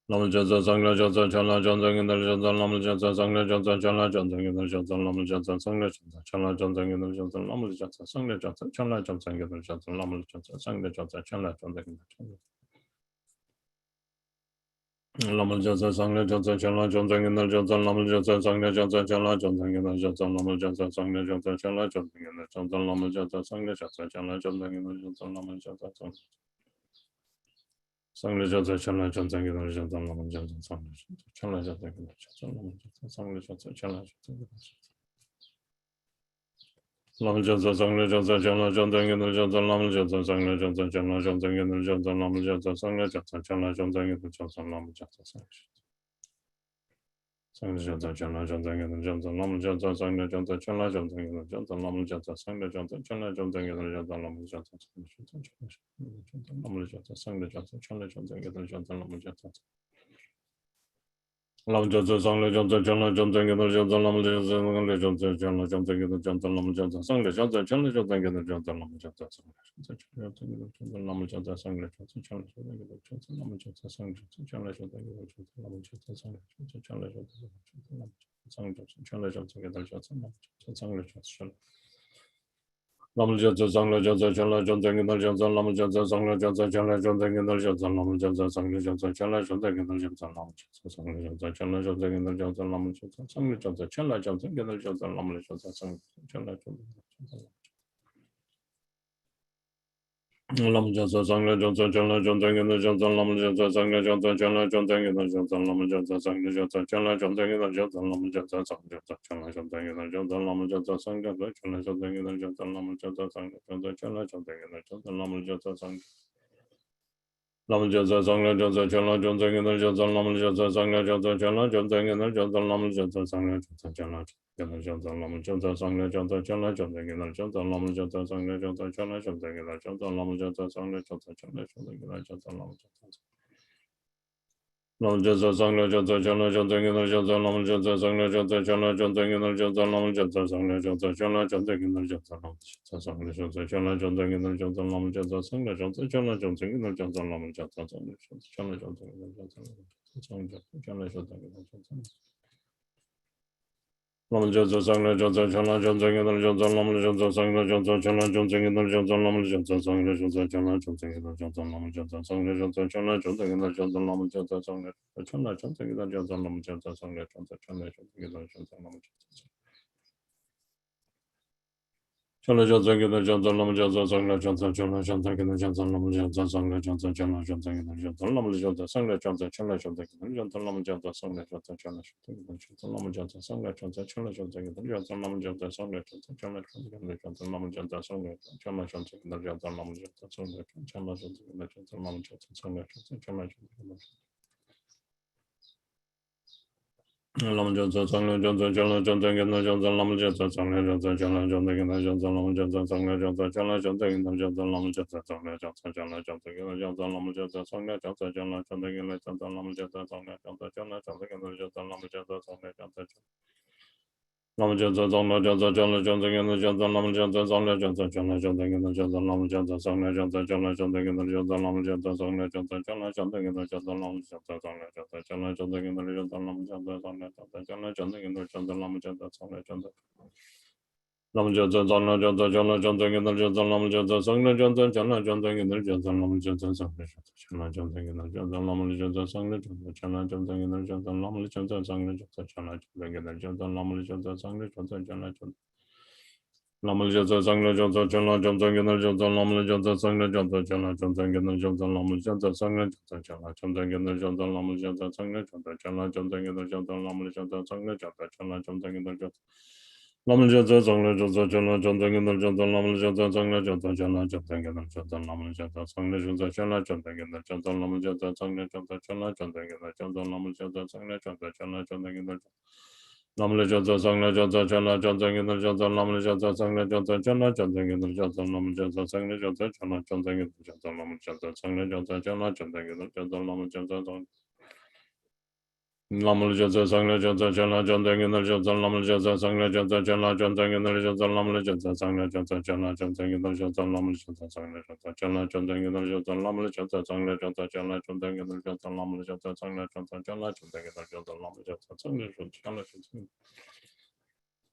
Lamu Jansa Sangla Jansa Chala Jansa Gendal Jansa Lamu Jansa Sangla Jansa Chala Jansa Gendal Jansa Lamu Jansa Sangla Jansa Chala Jansa Gendal Jansa Lamu Jansa Sangla Jansa Chala Jansa Gendal Jansa Lamu Jansa Sangla Jansa Chala Jansa Gendal Lamu Jansa Sangla Jansa Chala Jansa Gendal Jansa Lamu Jansa Sangla Jansa Chala Jansa Gendal Jansa Lamu Jansa Sangla Jansa Chala Jansa Gendal Jansa Lamu Jansa Sangla Jansa Chala Jansa Gendal Jansa Lamu Jansa Sangla Jansa Chala Jansa Gendal Jansa Lamu Jansa Sangla Jansa Chala Jansa Gendal Jansa Lamu Jansa Sangla Jansa Chala Jansa Lamu Jansa Sangla Jansa Chala Jansa Gendal Jansa Lamu Jansa Sangla Jansa Chala Jansa Gendal Jansa Lamu Jansa Sangla Jansa Chala Jansa Gendal Jansa Lamu Jansa Sangla Jansa Chala Jansa Gendal Jansa Lamu Jansa Sangla Jansa Chala Jansa Gendal Jansa Lamu Jansa Sangla Jansa Chala Jansa Gendal Jansa Lamu Jansa Lamu Jansa Sangla Jansa Chala Jansa Gendal Jansa Lamu Jansa Lamu Jansa Sangla Jansa Chala Jansa Gendal Jansa Lamu Jansa Sangla Jansa Chala Jansa Gendal Jansa Lamu Jansa Sangla Jansa Chala Jansa Gendal Jansa Lamu Jansa Sangla Lamu Jansa Sangla Jansa Chala Jansa Gendal Jansa Lamu Jansa Sangla Chala Jansa Gendal Jansa Lamu Jansa Sangla Chala Jansa Chala Jansa Gendal Jansa Lamu Jansa Sangla Lamu Jansa Sangla Jansa Chala Jansa Gendal Jansa Lamu Jansa Sangla Jansa Chala Jansa Gendal Jansa Lamu Jansa Sangla Jansa Chala Jansa Gendal Jansa Lamu Jansa Sangla Jansa Chala Jansa Gendal Jansa Lamu Jansa Sangla Jansa Chala Jansa Gendal Jansa Lamu Jansa Sangla Chala Jansa Lamu Jansa Sangla Jansa Chala Jansa Gendal Jansa Lamu Jansa Sangla Jansa Chala Jansa Gendal Jansa Lamu Jansa Sangla Jansa Chala Jansa Gendal Jansa Lamu Jansa Sangla Jansa Chala Jansa Gendal Jansa Lamu Jansa Sangla Chala Jansa Gendal Jansa Lamu Jansa Sangla Jansa Chala Jansa Gendal Jansa Lamu Jansa Sangla Lamu Jansa Sangla Jansa Chala Jansa Gendal Jansa Lamu Jansa Sangla Jansa Chala Jansa Gendal Jansa Lamu Jansa Sangla Jansa Chala Gendal Jansa Lamu Jansa Sangla Jansa Chala Jansa Gendal Jansa Lamu Jansa Sangla Jansa Chala Jansa Gendal Jansa Lamu Jansa Sangla Jansa Chala Jansa Gendal Jansa Lamu Jansa Lamu Jansa Sangla Jansa Chala Jansa Gendal Jansa Lamu Jansa Sangla Jansa Chala Jansa Gendal Jansa Lamu Jansa Sangla Jansa Chala Jansa Gendal Jansa Lamu Jansa Sangla Jansa Chala Jansa Gendal Jansa Lamu Jansa Sangla Jansa Chala Jansa Gendal Jansa Lamu Jansa Sangla Jansa Chala Jansa Gendal Jansa Lamu Jansa Chala Jansa Gendal Jansa Lamu Jansa Sangla Jansa Chala Jansa Gendal Jansa Lamu Jansa Sangla Jansa Chala Jansa Gendal Jansa Lamu Jansa Sangla Jansa Chala Jansa Gendal Jansa Lamu Jansa Sangla Jansa Chala Jansa Gendal Jansa Lamu Jansa Sangla Chala Jansa Gendal Jansa Lamu Jansa Sangla Jansa Chala Jansa Gendal Jansa Lamu Jansa Chala Jansa Gendal Jansa Lamu Jansa Sangla Jansa Chala Jansa Gendal Jansa Lamu Jansa Sangla Jansa Chala Jansa Gendal Jansa Lamu Jansa Sangla Jansa Chala Jansa Gendal Jansa Lamu Jansa Sangla Jansa Chala Jansa Lamu Jansa Sangla Jansa Chala Jansa Gendal Jansa Lamu Jansa Sangla Jansa Chala Jansa Lamu Jansa Sangla Chala Jansa Gendal Jansa Lamu Jansa Sangla Chala Jansa Gendal Jansa Lamu Jansa Sangla Jansa Chala Jansa Lamu Jansa Sangla Jansa Chala Jansa Gendal Jansa Lamu Jansa Sangla Jansa Chala Jansa Gendal Jansa Lamu Jansa Sangla Jansa Chala Jansa Gendal Jansa Lamu Jansa Sangla Jansa Chala Jansa Gendal Jansa Lamu Jansa Sangla Jansa Chala Jansa Gendal Jansa Lamu Jansa Sangla Jansa Chala Jansa Gendal Jansa Lamu Jansa Sangla Jansa Lamu Jansa Sangla Jansa Chala Jansa Gendal Jansa Lamu Jansa Sangla Jansa Chala Jansa Gendal Jansa Lamu Jansa Sangla Jansa Chala Jansa Gendal Jansa Lamu Jansa Sangla Jansa Chala Jansa Gendal Jansa Lamu Jansa Sangla Jansa Chala Jansa Gendal Jansa Lamu Jansa Sangla Jansa Chala Jansa Gendal Jansa Lamu Jansa Sangla Jansa Lamu Jansa Sangla Jansa Chala Jansa Gendal Jansa Lamu Jansa Sangla Jansa Chala Jansa Gendal Jansa Lamu Jansa Sangla Jansa Chala Jansa Gendal Jansa Lamu Jansa Sangla Jansa Chala Jansa Gendal Jansa Lamu Jansa Sangla Jansa Chala Jansa Gendal Jansa Lamu Jansa Sangla Jansa Chala Jansa Lamu Jansa Sangla Jansa Chala Jansa Gendal Jansa Lamu Jansa Sangla Jansa Chala Jansa Gendal Jansa Lamu Jansa Sangla Jansa Chala Jansa Gendal Jansa Lamu Jansa Sangla Jansa Chala Jansa Gendal Jansa Lamu Jansa Sangla Jansa Chala Jansa Gendal Jansa Lamu Jansa Sangla Jansa Chala Jansa Gendal Jansa Lamu Jansa Sangla Jansa Chala Jansa Gendal Jansa Lamu Jansa Sangla Jansa Chala Jansa Gendal Jansa Lamu Jansa Sangla Jansa Chala Jansa Gendal Jansa Lamu Jansa Sangla Jansa Chala Jansa Gendal Lamu Jansa Sangla Jansa Chala Jansa Gendal Jansa Lamu Jansa Sangla Jansa Chala Jansa Gendal Jansa Lamu Jansa Sangla Jansa Chala Jansa Gendal Jansa Lamu Jansa Sangla Jansa Chala Jansa Gendal Jansa Lamu Jansa Lamal Jatsa Sangla Jatsa Chala Janta Ginal Jatsa Lamal Jatsa Sangla Jatsa Chala Janta Ginal Jatsa Lamal Jatsa Sangla Jatsa Chala Janta Ginal Jatsa Lamal Jatsa Sangla Jatsa Chala Janta Ginal Jatsa Lamal Jatsa Sangla Jatsa Chala Janta Ginal Jatsa Lamal Jatsa Sangla Jatsa Chala Janta Ginal Jatsa Lamal Jatsa Sangla Jatsa Chala Janta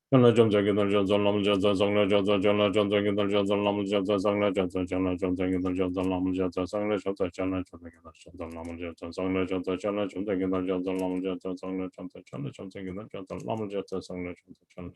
Chala Janta Ginal Jatsa Lamal Jatsa Sangla Jatsa Chala Janta Ginal Jatsa Lamal Jatsa Sangla Jatsa Chala Janta Ginal Jatsa Lamal Jatsa Sangla Jatsa Chala Janta Ginal Jatsa Lamal Jatsa Sangla Jatsa Chala Janta Ginal Jatsa Lamal Jatsa Sangla Jatsa Chala Janta Ginal Jatsa Lamal Jatsa Sangla Jatsa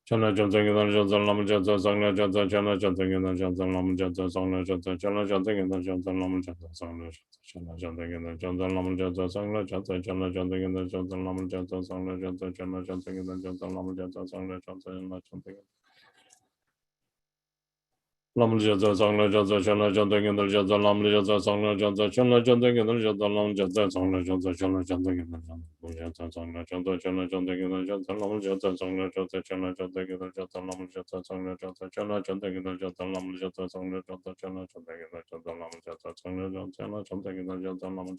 Chala Janta Ginal Jatsa Lamal Jatsa Sangla Jatsa Chala Janta Ginal Jatsa Lamal Jatsa Sangla Jatsa Chala Janta Ginal Jatsa Lamal Jatsa Sangla Chala Janta Ginal Jatsa Lamal Jatsa Sangla Jatsa Chala Janta Ginal Jatsa Lamal Jatsa Sangla Jatsa Chala Janta Ginal Jatsa Lamal Jatsa Sangla Jatsa Lamal Jatsa Sangla Jatsa Chala Janta Ginal Jatsa Lamal Jatsa Sangla Jatsa Chala Janta Ginal Jatsa Lamal Jatsa Sangla Jatsa Chala Janta Ginal Jatsa Sangla Jatsa Chala Janta Ginal Jatsa Lamal Jatsa Sangla Jatsa Chala Janta Ginal Jatsa Lamal Jatsa Sangla Jatsa Chala Janta Ginal Jatsa Lamal Jatsa Sangla Jatsa Chala Janta Ginal Jatsa Lamal Jatsa Sangla Jatsa Chala Janta Ginal Jatsa Lamal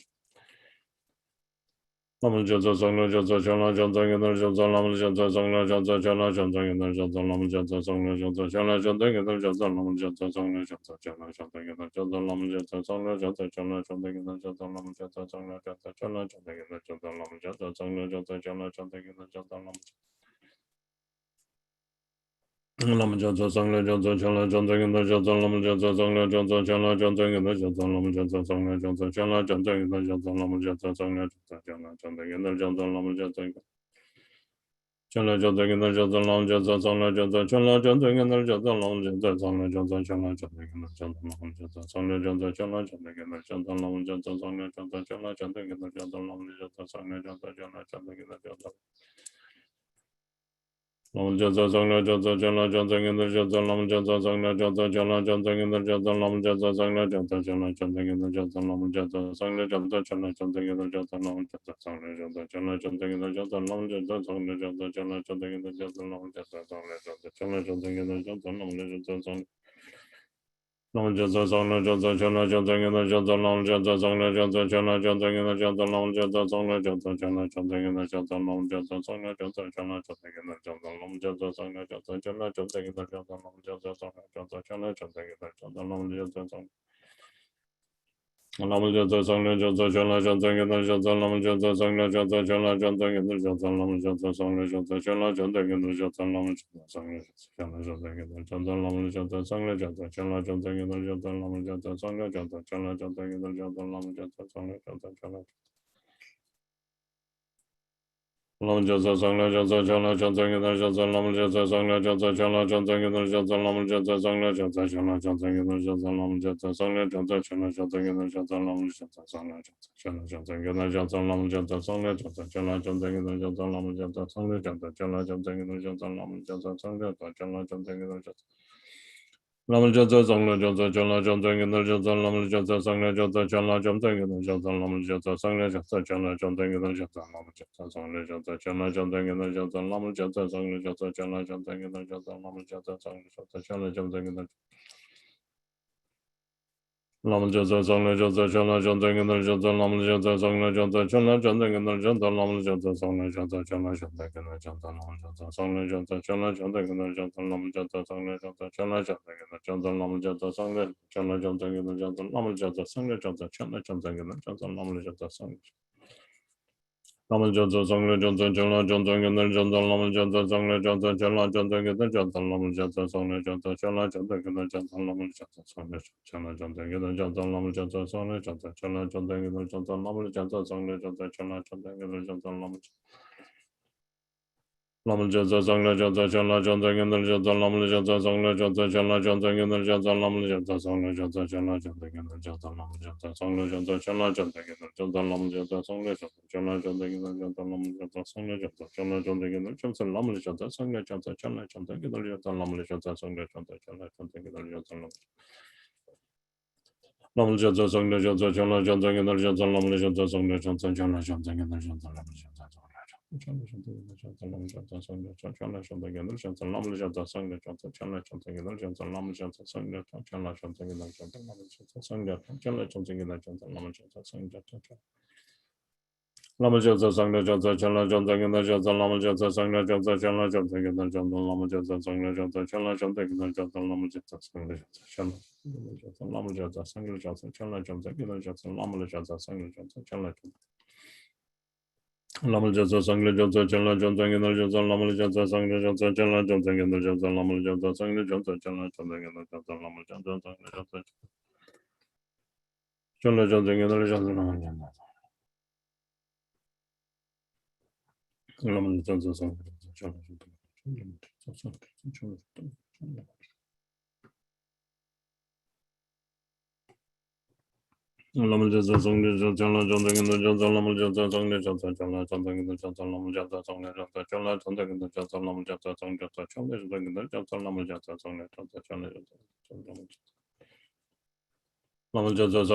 Lamal Jatsa Sangla Jatsa Chala Janta Ginal Jatsa Lamal Jatsa Sangla Jatsa Chala Janta Ginal Jatsa Lamal Jatsa Sangla Jatsa Chala Janta Ginal Jatsa Lamal Jatsa Sangla Jatsa Chala Janta Ginal Jatsa Lamal Jatsa Sangla Jatsa Chala Janta Ginal Jatsa Lamal Jatsa Sangla Jatsa Chala Janta Ginal Jatsa Lamal Jatsa Sangla Jatsa Chala Janta Ginal Jatsa Lamal Lamal Jatsa Sangla Jatsa Chala Janta Ginal Jatsa Lamal Jatsa Sangla Jatsa Chala Janta Ginal Jatsa Lamal Jatsa Sangla Jatsa Chala Janta Ginal Jatsa Lamal Jatsa Sangla Jatsa Chala Janta Ginal Jatsa Lamal Jatsa Chala Janta Ginal Jatsa Lamal Jatsa Sangla Jatsa Chala Janta Ginal Jatsa Lamal Jatsa Sangla Jatsa Chala Janta Ginal Jatsa Lamal Jatsa Sangla Jatsa Chala Janta Ginal Jatsa Lamal Jatsa Sangla Jatsa Chala Janta Ginal Jatsa Lamal Jatsa Sangla Jatsa Chala Janta Ginal Jatsa Lamal Jatsa Sangla Jatsa Chala Janta Ginal Jatsa Lamal Jatsa Sangla Jatsa Chala Janta Ginal Jatsa Lamal Jatsa Sangla Jatsa Chala Janta Ginal Jatsa Lamal Jatsa Sangla Jatsa Chala Janta Ginal Jatsa Lamal Jatsa Sangla Jatsa Chala Janta Ginal Jatsa Lamal Jatsa Sangla Jatsa Chala Janta Ginal Jatsa Lamal Jatsa Sangla Jatsa Chala Janta Ginal Jatsa Lamal Jatsa Sangla Lamal Jatsa Sangla Jatsa Chala Janta Ginal Jatsa Lamal Jatsa Sangla Jatsa Chala Janta Ginal Jatsa Lamal Jatsa Sangla Jatsa Chala Janta Ginal Jatsa Lamal Jatsa Sangla Jatsa Chala Janta Ginal Jatsa Lamal Jatsa Sangla Jatsa Chala Janta Ginal Jatsa Lamal Jatsa Sangla Jatsa Chala Janta Ginal Jatsa Lamal Jatsa Sangla Lamal Jatsa Sangla Jatsa Chala Janta Ginal Jatsa Lamal Jatsa Sangla Jatsa Chala Janta Ginal Jatsa Lamal Jatsa Sangla Jatsa Chala Janta Ginal Jatsa Lamal Jatsa Sangla Jatsa Chala Janta Ginal Jatsa Lamal Jatsa Sangla Jatsa Chala Janta Ginal Jatsa Lamal Jatsa Sangla Jatsa Chala Janta Ginal Jatsa Lamal Jatsa Sangla Jatsa Chala Lamal Jatsa Sangla Jatsa Chala Janta Ginal Jatsa Lamal Jatsa Sangla Jatsa Chala Janta Ginal Jatsa Lamal Jatsa Sangla Jatsa Chala Janta Ginal Jatsa Lamal Jatsa Sangla Jatsa Chala Janta Ginal Jatsa Lamal Jatsa Sangla Jatsa Chala Janta Ginal Jatsa Lamal Jatsa Sangla Jatsa Chala Janta Ginal Jatsa Lamal Jatsa Sangla Jatsa Chala Janta Ginal Jatsa Lamal Jatsa Sangla Jatsa Chala Janta Ginal Jatsa Lamal Jatsa Sangla Jatsa Chala Janta Ginal Jatsa Lamal Jatsa Sangla Jatsa Chala Janta Ginal Jatsa Lamal Jatsa Sangla Jatsa Chala Janta Ginal Jatsa Lamal Jatsa Sangla Jatsa Chala Janta Ginal Jatsa Lamal Jatsa Sangla Jatsa Chala Janta Ginal Jatsa Lamal Jatsa Sangla Jatsa Chala Janta Ginal Lamal Jatsa Sangla Jatsa Chala Janta Ginal Jatsa Lamal Jatsa Sangla Jatsa Chala Janta Ginal Jatsa Lamal Jatsa Sangla Jatsa Chala Janta Ginal Jatsa Lamal Jatsa Sangla Jatsa Chala Janta Ginal Jatsa Lamal Jatsa Sangla Jatsa Chala Janta Ginal Jatsa Lamal Jatsa Sangla Chala Janta Ginal Jatsa Lamal Jatsa Sangla Jatsa Chala Janta Ginal Jatsa Lamal Jatsa Sangla Lamal Jatsa Sangla Jatsa Chala Janta Ginal Jatsa Lamal Jatsa Sangla Jatsa Chala Janta Ginal Jatsa Lamal Jatsa Sangla Jatsa Chala Janta Ginal Jatsa Lamal Jatsa Sangla Chala Janta Ginal Jatsa Lamal Jatsa Sangla Jatsa Chala Janta Ginal Jatsa Lamal Jatsa Sangla Jatsa Chala Janta Ginal Jatsa Lamal Lamal Jatsa Sangla Jatsa Chala Janta Ginal Jatsa Lamal Jatsa Sangla Jatsa Chala Janta Ginal Jatsa Lamal Jatsa Sangla Jatsa Chala Janta Ginal Jatsa Lamal Jatsa Sangla Jatsa Chala Janta Ginal Jatsa Lamal Jatsa Sangla Jatsa Chala Janta Ginal Jatsa Lamal Jatsa Sangla Jatsa Chala Janta Ginal Jatsa Lamal Jatsa Sangla Jatsa Chala Janta Ginal Jatsa Lamal Jatsa Sangla Jatsa Chala Janta Ginal Jatsa Lamal Jatsa Sangla Jatsa Chala Janta Ginal Jatsa Lamal Jatsa Sangla Jatsa Chala Janta Ginal Jatsa Lamal Jatsa Chala Janta Ginal Jatsa Sangla Jatsa Chala Janta Ginal Jatsa Lamal Jatsa Sangla Jatsa Chala Janta Ginal Jatsa Lamal Jatsa Sangla Chala Janta Ginal Jatsa Lamal Jatsa Sangla Chala Janta Ginal Jatsa Lamal Jatsa Sangla Lama Jatsa Sangha Jatsa Chala Jatsa Gita Jatsa Lama Jatsa Sangha Jatsa Chala Jatsa Gita Jatsa Lama Jatsa Sangha Jatsa Chala Jatsa Gita Jatsa Lama Jatsa Sangha Jatsa Chala Lama Jatsa Sangha Jatsa Chala Jatsa Gita Jatsa Lama Jatsa Sangha Jatsa Chala Lama Jatsa Sangha Jatsa Chala Jatsa Gita Jatsa Lama Jatsa Sangha Jatsa Chala Jatsa Gita Jatsa Lama Jatsa Sangha Jatsa Chala Jatsa Gita Jatsa Lama Jatsa Sangha Jatsa Chala Jatsa Gita Jatsa Lama Jatsa Lama Jatsa Sangha Jatsa Chala Jatsa Lama Jatsa Sangha Jatsa Chala Jatsa Gita Jatsa Lama Jatsa Sangha Jatsa Chala Jatsa Gita Jatsa Lama Jatsa Sangha Jatsa Chala Jatsa Gita Jatsa Lama Jatsa Sangha Jatsa Chala Jatsa Gita Jatsa Lama Jatsa Sangha Jatsa Chala Lama Jatsa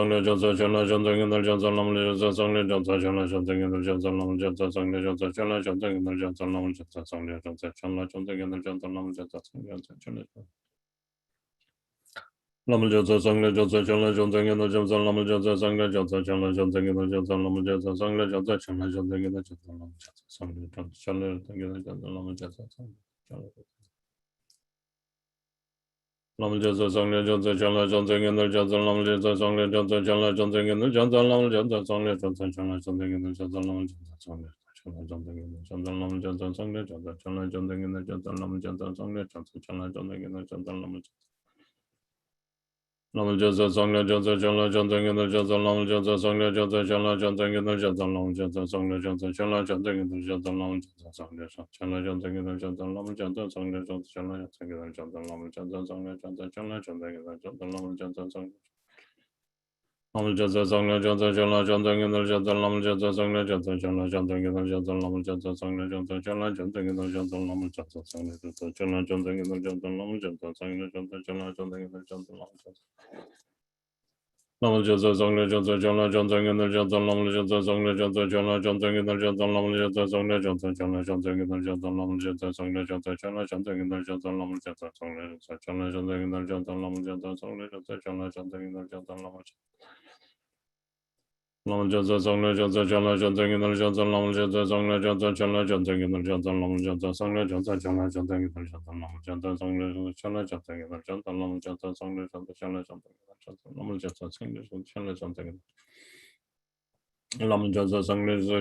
Sangha Jatsa Chala Jatsa Gita Jatsa Lama Jatsa Sangha Jatsa Chala Jatsa Gita Jatsa Lama Jatsa Sangha Jatsa Chala Jatsa Gita Jatsa Lama Jatsa Sangha Jatsa Chala Jatsa Gita Jatsa Lama Jatsa Sangha Jatsa Chala Lama Jatsa Sangha Jatsa Chala Jatsa Gita Jatsa Lama Jatsa Sangha Jatsa Chala Jatsa Gita Jatsa Lama Jatsa Sangha Jatsa Chala Jatsa Gita Jatsa Lama Jatsa Sangha Jatsa Chala Jatsa Gita Jatsa Lama Jatsa Sangha Lama Jatsa Sangha Jatsa Chala Jatsa Gita Jatsa Lama Jatsa Sangha Jatsa Chala Jatsa Gita Jatsa Lama Jatsa Sangha Jatsa Chala Jatsa Gita Jatsa Lama Jatsa Sangha Chala Jatsa Gita Jatsa Lama Jatsa Sangha Jatsa Chala Jatsa Gita Jatsa Lama Jatsa Sangha Jatsa Chala Jatsa Gita Jatsa Lama Jatsa Lama Jatsa Sangha Jatsa Chala Jatsa Gita Jatsa Lama Jatsa Sangha Jatsa Chala Jatsa Gita Jatsa Lama Jatsa Sangha Jatsa Chala Jatsa Gita Jatsa Lama Jatsa Sangha Chala Jatsa Gita Jatsa Lama Jatsa Sangha Jatsa Chala Jatsa Gita Jatsa Lama Jatsa Sangha Jatsa Chala Jatsa Gita Jatsa Lama Jatsa Sangha Lama Jatsa Sangha Jatsa Chala Jatsa Gita Jatsa Lama Jatsa Sangha Jatsa Chala Jatsa Gita Jatsa Lama Jatsa Sangha Jatsa Chala Jatsa Gita Jatsa Lama Jatsa Sangha Jatsa Chala Jatsa Gita Jatsa Lama Jatsa Sangha Jatsa Chala Jatsa Gita Jatsa Lama Jatsa Lama Jatsa Sangha Jatsa Chala Jatsa Gita Jatsa Lama Jatsa Sangha Jatsa Chala Jatsa Gita Jatsa Lama Jatsa Sangha Jatsa Chala Jatsa Gita Jatsa Lama Jatsa Sangha Jatsa Chala Jatsa Gita Jatsa Lama Jatsa Sangha Jatsa Chala Jatsa Gita Jatsa Lama Jatsa Sangha Jatsa Chala Jatsa Gita Jatsa Lama Lama Jatsa Sangha Jatsa Chala Jatsa Gita Jatsa Lama Jatsa Sangha Jatsa Chala Jatsa Gita Jatsa Lama Jatsa Sangha Jatsa Chala Jatsa Gita Jatsa Lama Jatsa Sangha Chala Jatsa Gita Jatsa Lama Jatsa Sangha Jatsa Chala Jatsa Lama Jatsa Sangha Chala Jatsa Lama Jatsa Sangha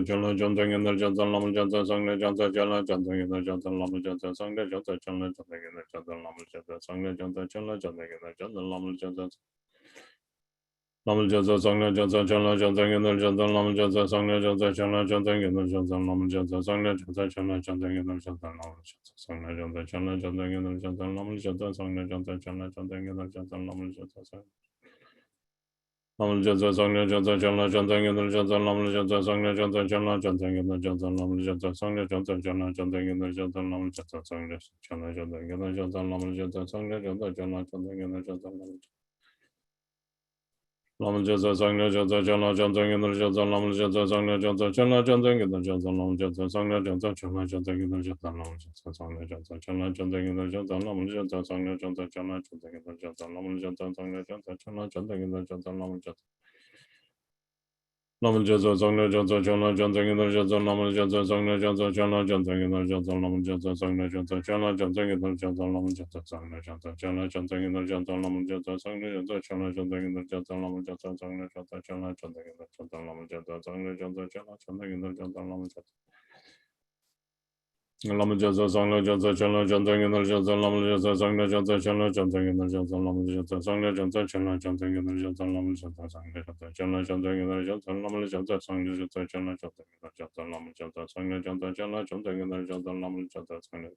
Chala Jatsa Gita Jatsa Lama Jatsa Sangha Jatsa Chala Jatsa Gita Jatsa Lama Jatsa Sangha Jatsa Chala Jatsa Gita Jatsa Lama Jatsa Sangha Jatsa Chala Jatsa Gita Jatsa Lama Jatsa Lama Jatsa Sangha Jatsa Chala Jatsa Gita Jatsa Lama Jatsa Sangha Jatsa Chala Jatsa Gita Jatsa Lama Jatsa Sangha Jatsa Chala Jatsa Gita Jatsa Lama Jatsa Sangha Jatsa Chala Jatsa Gita Jatsa Lama Jatsa Sangha Jatsa Chala Jatsa Gita Jatsa Lama Jatsa Lama Jatsa Sangha Jatsa Chala Jatsa Gita Jatsa Lama Jatsa Sangha Jatsa Chala Jatsa Gita Jatsa Lama Jatsa Sangha Jatsa Chala Jatsa Gita Jatsa Lama Jatsa Sangha Chala Jatsa Gita Jatsa Lama Jatsa Sangha Jatsa Chala Jatsa Gita Jatsa Lama Jatsa Sangha Jatsa Chala Jatsa Gita Jatsa Lama Jatsa Sangha Jatsa Chala Jatsa Gita Jatsa Lama Jatsa Sangha Jatsa Chala Jatsa Gita Jatsa Lama Jatsa Sangha Jatsa Chala Jatsa Gita Jatsa Lama Jatsa Sangha Jatsa Chala Jatsa Gita Jatsa Lama Jatsa Sangha Jatsa Chala Jatsa Gita Jatsa Lama Jatsa Lama Jatsa Sangha Jatsa Chala Jatsa Gita Jatsa Lama Jatsa Sangha Jatsa Chala Jatsa Gita Jatsa Lama Jatsa Sangha Jatsa Chala Jatsa Gita Jatsa Lama Jatsa Sangha Jatsa Chala Jatsa Gita Jatsa Lama Jatsa Sangha Jatsa Chala Jatsa Gita Jatsa Lama Jatsa Sangha Jatsa Chala Jatsa Gita Jatsa Lama Jatsa Sangha Jatsa Chala Jatsa Gita Jatsa Lama Jatsa Lama Jatsa Sangha Jatsa Chala Jatsa Gita Jatsa Lama Jatsa Sangha Jatsa Chala Jatsa Gita Jatsa Lama Jatsa Sangha Jatsa Chala Jatsa Gita Jatsa Lama Jatsa Sangha Jatsa Chala Jatsa Gita Jatsa Lama Jatsa Sangha Jatsa Chala Jatsa Gita Jatsa Lama Jatsa Sangha Jatsa Chala Jatsa Gita Jatsa Lama Jatsa Sangha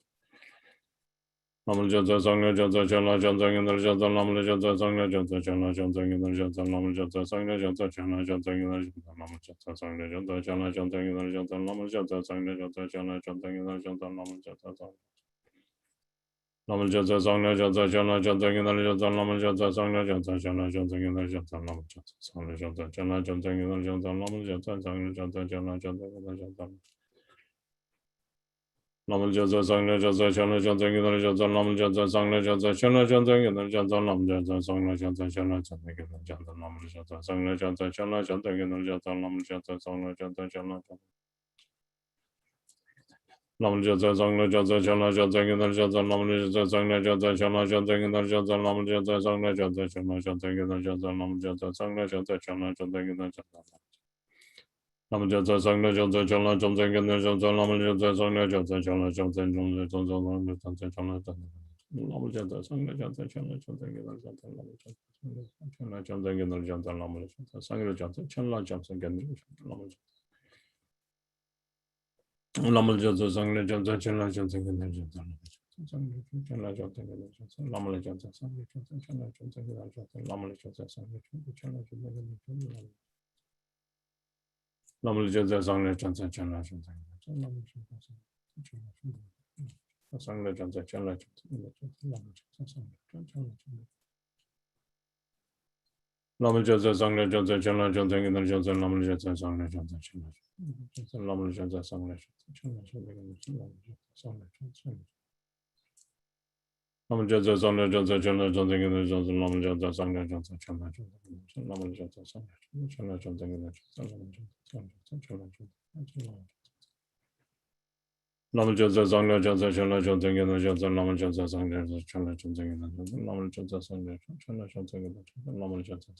Lama Jatsa Sangha Jatsa Chala Jatsa Gita Jatsa Lama Jatsa Sangha Jatsa Chala Jatsa Gita Jatsa Lama Jatsa Sangha Jatsa Chala Jatsa Gita Jatsa Lama Jatsa Sangha Jatsa Chala Jatsa Gita Jatsa Lama Jatsa Sangha Jatsa Chala Jatsa Gita Jatsa Lama Jatsa Sangha Lama Jatsa Sangha Jatsa Chala Jatsa Gita Jatsa Lama Jatsa Sangha Jatsa Chala Jatsa Gita Jatsa Lama Jatsa Sangha Jatsa Chala Jatsa Gita Jatsa Lama Jatsa Sangha Jatsa Chala Jatsa Gita Jatsa Lamal Jaza Sangla Jaza Chala Jaza Gidal Jaza Lamal Jaza Sangla Jaza Chala Jaza Gidal Jaza Lam Jaza Sangla Jaza Chala Jaza Gidal Jaza Lamal Jaza Sangla Jaza Chala Jaza Gidal Jaza Lamal Jaza Sangla Jaza Chala Lamal Jaza Sangla Jaza Chala Jaza Gidal Jaza Lamal Jaza Sangla Jaza Chala Jaza Gidal Jaza Lamal Jaza Sangla Jaza Chala Jaza Gidal Jaza Lamal Jaza Sangla Jaza Chala Jaza Gidal Jaza Lamal Jaza Sangla Jaza Chala Jaza Gidal Jaza Lamal Jaza Sangla Jaza Chala Jaza Lamal Jaza Lamal Jaza Chala Jaza Lamal Jaza Sangla Jaza Chala Jaza Gidal Jaza Lamal Jaza Chala Jaza Gidal Jaza Lamal Jaza Sangla Jaza Chala Jaza Gidal Jaza Lamal Lamal Jaza Sangla Jaza Chala Jaza Gidal Jaza Chala Jaza Gidal Jaza Lamal Jaza Sangla Jaza Chala Jaza Gidal Jaza Lamal Jaza Sangla Jaza Chala Jaza Gidal Jaza Lamal Jaza Sangla Jaza Chala Jaza Lamal Jaza Sangla Jaza Chala Jaza Lamal Jaza Lamal Jaza Sangla Jaza Chala Jaza Gidal Jaza Lamal Jaza Sangla Jaza Chala Lamal Jaza Sangla Jaza Chala Jaza Lamal Jaza Sangla Jaza Chala Jaza Gidal Jaza Lamal Jaza Sangla Jaza Chala Jaza Lamal Jaza Sangla Chala Jaza Gidal Jaza Lamal Jaza Chala Jaza Lamal Jaza Sangla Jaza Chala Jaza Gidal Jaza Lamal Jaza Sangla Jaza Chala Jaza Gidal Jaza Lamal Jaza Sangla Chala Jaza Gidal Jaza Lamal Jaza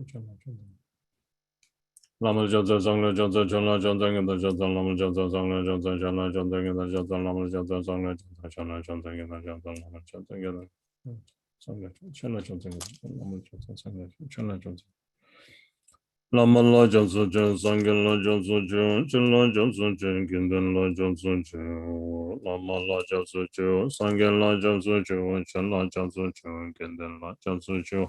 Chala Jaza Lamal Jaza Sangla Jaza Chala Jaza Gidal Jaza Lamal Jaza Sangla Jaza Chala Jaza Gidal Jaza Lamal Jaza Sangla Jaza Chala Jaza Gidal Jaza Lamal Jaza Gidal Sangla Chala Jaza Gidal Lamal Jaza Sangla Chala Jaza Lama la jansu chen, sangin la jansu chen, chen la jansu chen, kinten la jansu chen. Lama la jansu chen, sangin la jansu chen, chen la jansu chen, kinten la jansu chen.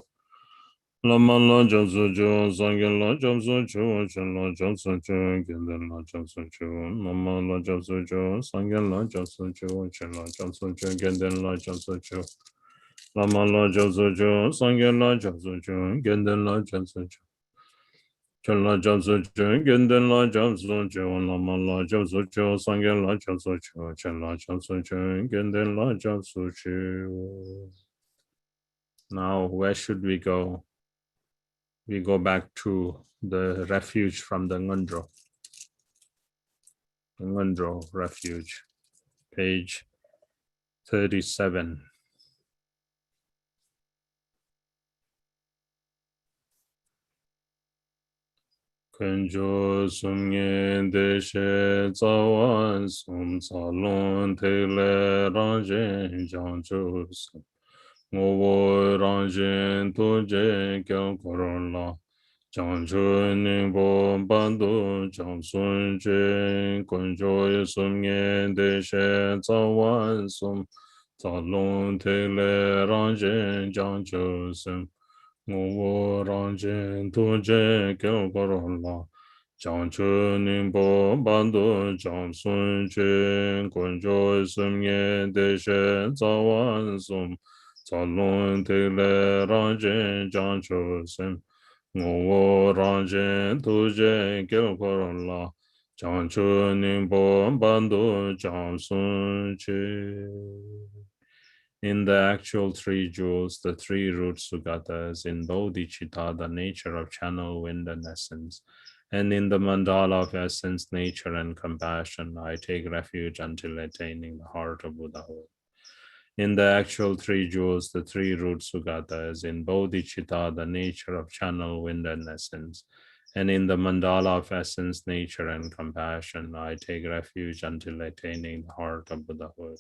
Lama la jansu chen, sangin la jansu chen, chen la jansu chen, kinten la jansu chen. Lama la jansu chen, sangin la jansu chen, chen la jansu chen, kinten la jansu chen. Lama la jansu chen, sangin la jansu chen, kinten la jansu chen. Chenla jamsu chen, genden la jamsu chen, lama la jamsu chen, sangen la jamsu chen, chenla jamsu chen, genden la jamsu chen. Now, where should we go? We go back to the refuge from the Ngondro. The Ngondro refuge, page 37. Kunjo sumye deshe zawan sum salon tele ranjen janjo sum. Ngowo ranjen toje kyo korona. Janjo nimbo bando jansun je. Kunjo sumye deshe zawan sum salon tele ranjen janjo sum. Ngowo ranjen toje kyo korona. Jancho nimbo bando jansun chen kunjo sumye deshe zawan sum zalon tele ranjen jancho sem ngowo ranjen toje kyo korona. Jancho nimbo bando jansun chen. In the actual three jewels, the three root sugatas, in bodhicitta, the nature of channel, wind, and essence, and in the mandala of essence, nature, and compassion, I take refuge until attaining the heart of Buddhahood. In the actual three jewels, the three root sugatas, in bodhicitta, the nature of channel, wind, and essence, and in the mandala of essence, nature, and compassion, I take refuge until attaining the heart of Buddhahood.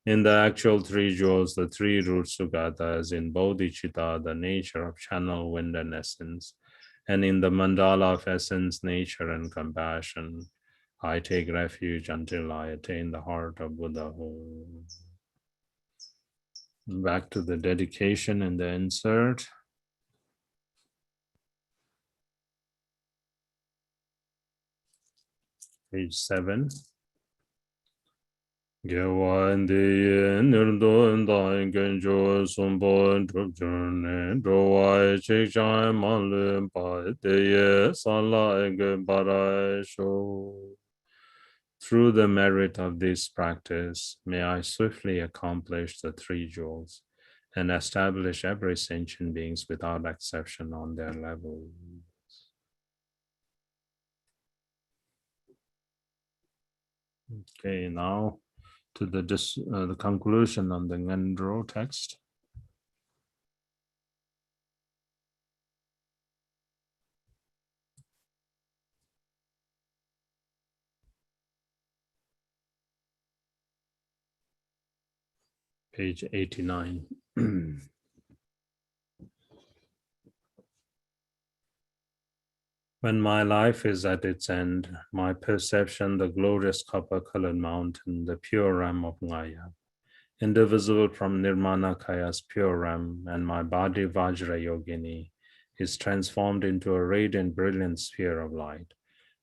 In the actual three jewels, the three root sugatas, in bodhicitta, the nature of channel, wind, and essence, and in the mandala of essence, nature, and compassion, I take refuge until I attain the heart of Buddhahood. Back to the dedication and the insert. Page 7. Gewande nirdon dai genjo sumbo drupjurne drowai chikchai malu pa deye sala ge barai sho. Through the merit of this practice, may I swiftly accomplish the three jewels and establish every sentient beings without exception on their level. Okay, now to the conclusion on the Ngendro text. Page 89. When my life is at its end, my perception, the glorious copper-colored mountain, the pure realm of Maya, indivisible from Nirmanakaya's pure realm, and my body Vajra Yogini, is transformed into a radiant, brilliant sphere of light.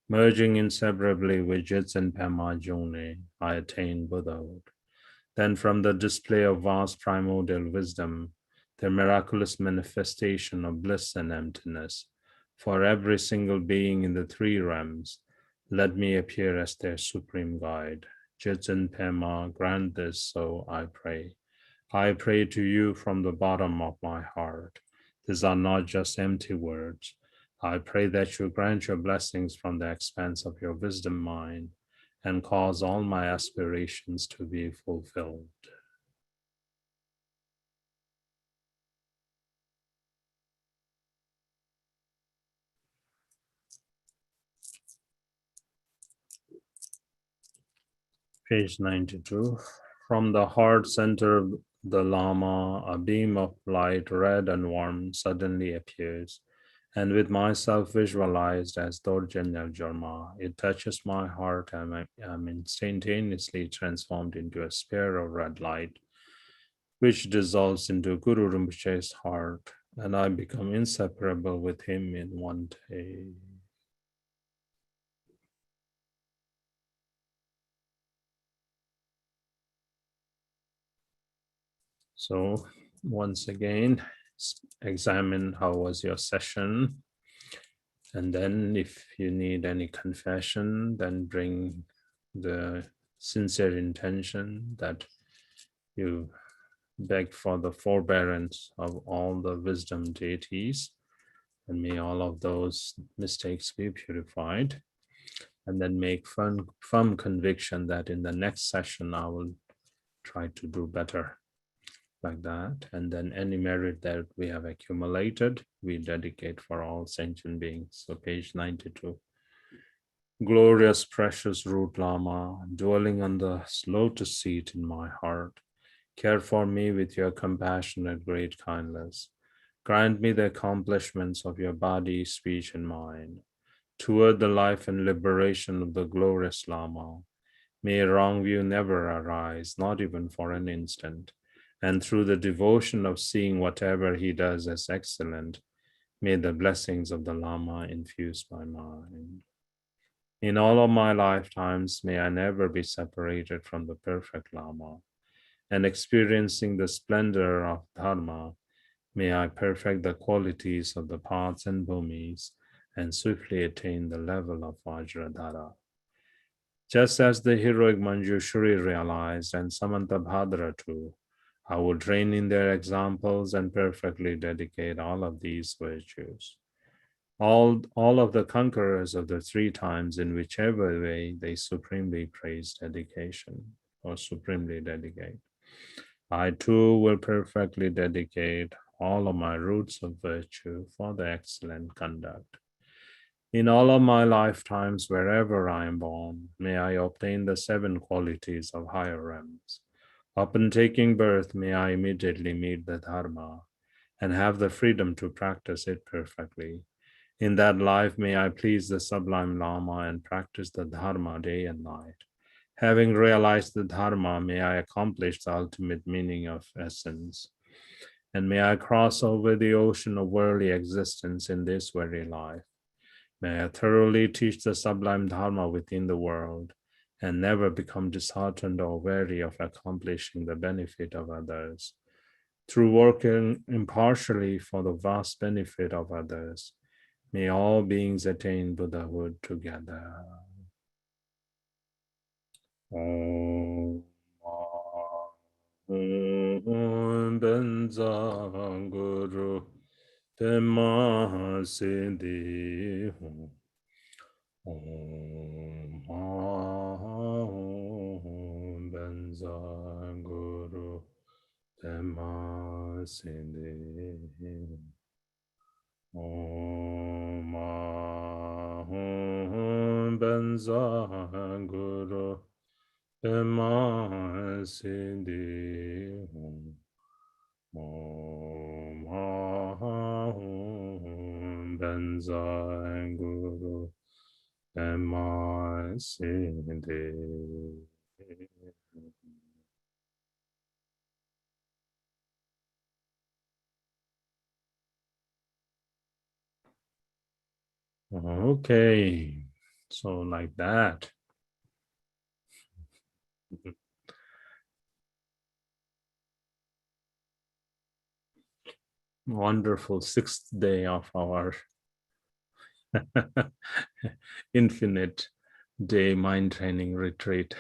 Merging inseparably with Jits and Pema June, I attain Buddhahood. Then from the display of vast primordial wisdom, the miraculous manifestation of bliss and emptiness, for every single being in the three realms, let me appear as their supreme guide. Jitsen Pema, grant this, so I pray. I pray to you from the bottom of my heart. These are not just empty words. I pray that you grant your blessings from the expanse of your wisdom mind and cause all my aspirations to be fulfilled. Page 92. From the heart center of the Lama, a beam of light, red and warm, suddenly appears, and with myself visualized as Dorjen Jarma, it touches my heart and I am instantaneously transformed into a sphere of red light, which dissolves into Guru Rinpoche's heart, and I become inseparable with him in one day. So once again, examine how was your session. And then if you need any confession, then bring the sincere intention that you beg for the forbearance of all the wisdom deities, and may all of those mistakes be purified. And then make firm conviction that in the next session I will try to do better, like that. And then any merit that we have accumulated, we dedicate for all sentient beings. So page 92. Glorious, precious Root Lama, dwelling on the lotus seat in my heart, care for me with your compassionate great kindness. Grant me the accomplishments of your body, speech, and mind. Toward the life and liberation of the glorious Lama, may wrong view never arise, not even for an instant. And through the devotion of seeing whatever he does as excellent, may the blessings of the Lama infuse my mind. In all of my lifetimes, may I never be separated from the perfect Lama, and experiencing the splendor of Dharma, may I perfect the qualities of the paths and bhumis, and swiftly attain the level of Vajradhara. Just as the heroic Manjushri realized, and Samantabhadra too, I will train in their examples and perfectly dedicate all of these virtues. All of the conquerors of the three times, in whichever way they supremely praise dedication or supremely dedicate. I too will perfectly dedicate all of my roots of virtue for the excellent conduct. In all of my lifetimes, wherever I am born, may I obtain the 7 qualities of higher realms. Upon taking birth, may I immediately meet the Dharma and have the freedom to practice it perfectly. In that life, may I please the Sublime Lama and practice the Dharma day and night. Having realized the Dharma, may I accomplish the ultimate meaning of essence. And may I cross over the ocean of worldly existence in this very life. May I thoroughly teach the sublime Dharma within the world and never become disheartened or weary of accomplishing the benefit of others. Through working impartially for the vast benefit of others, may all beings attain Buddhahood together. Om Benza Guru Pema Sindhi Om Benza Guru Pema Sindhi Om Benza Guru Pema Sindhi Om Benza Guru Pema Sindhi. Okay, so like that. Wonderful sixth day of our infinite day mind training retreat.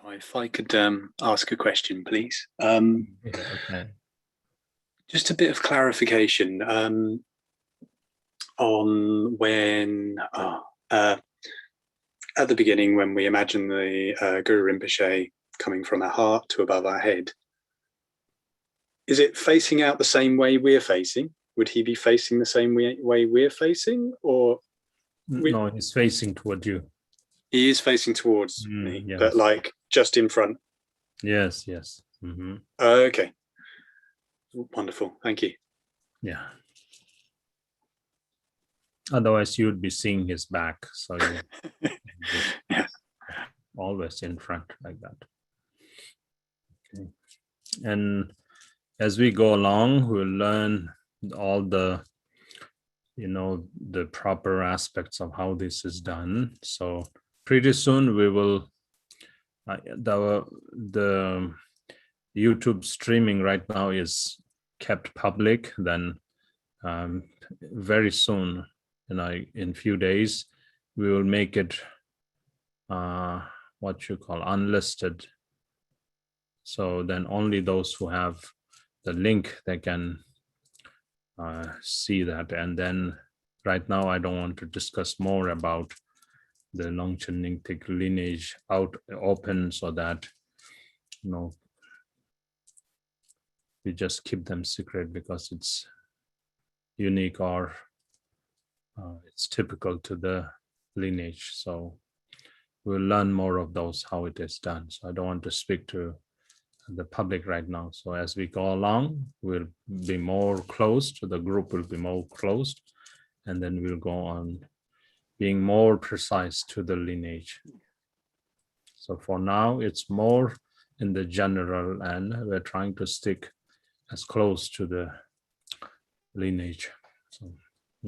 If I could ask a question, please. Okay. Just a bit of clarification on when, at the beginning, when we imagine the Guru Rinpoche coming from our heart to above our head, is it facing out the same way we're facing? Would he be facing the same way we're facing, or No, he's facing toward you. he is facing towards me, yes. but like just in front? Yes, yes. Mm-hmm. Okay. Wonderful. Thank you. Yeah. Otherwise, you would be seeing his back. So you Yeah. always in front like that. Okay. And as we go along, we'll learn all the, the proper aspects of how this is done. So pretty soon we will, the YouTube streaming right now is kept public. Then very soon, in few days, we will make it what you call unlisted. So then only those who have the link, they can see that. And then right now, I don't want to discuss more about the Longchen Nyingthig lineage out open, so that we just keep them secret because it's unique or it's typical to the lineage. So we'll learn more of those, how it is done. So I don't want to speak to the public right now. So as we go along, we'll be more closed, the group will be more closed, and then we'll go on being more precise to the lineage. So for now, it's more in the general, and we're trying to stick as close to the lineage. So,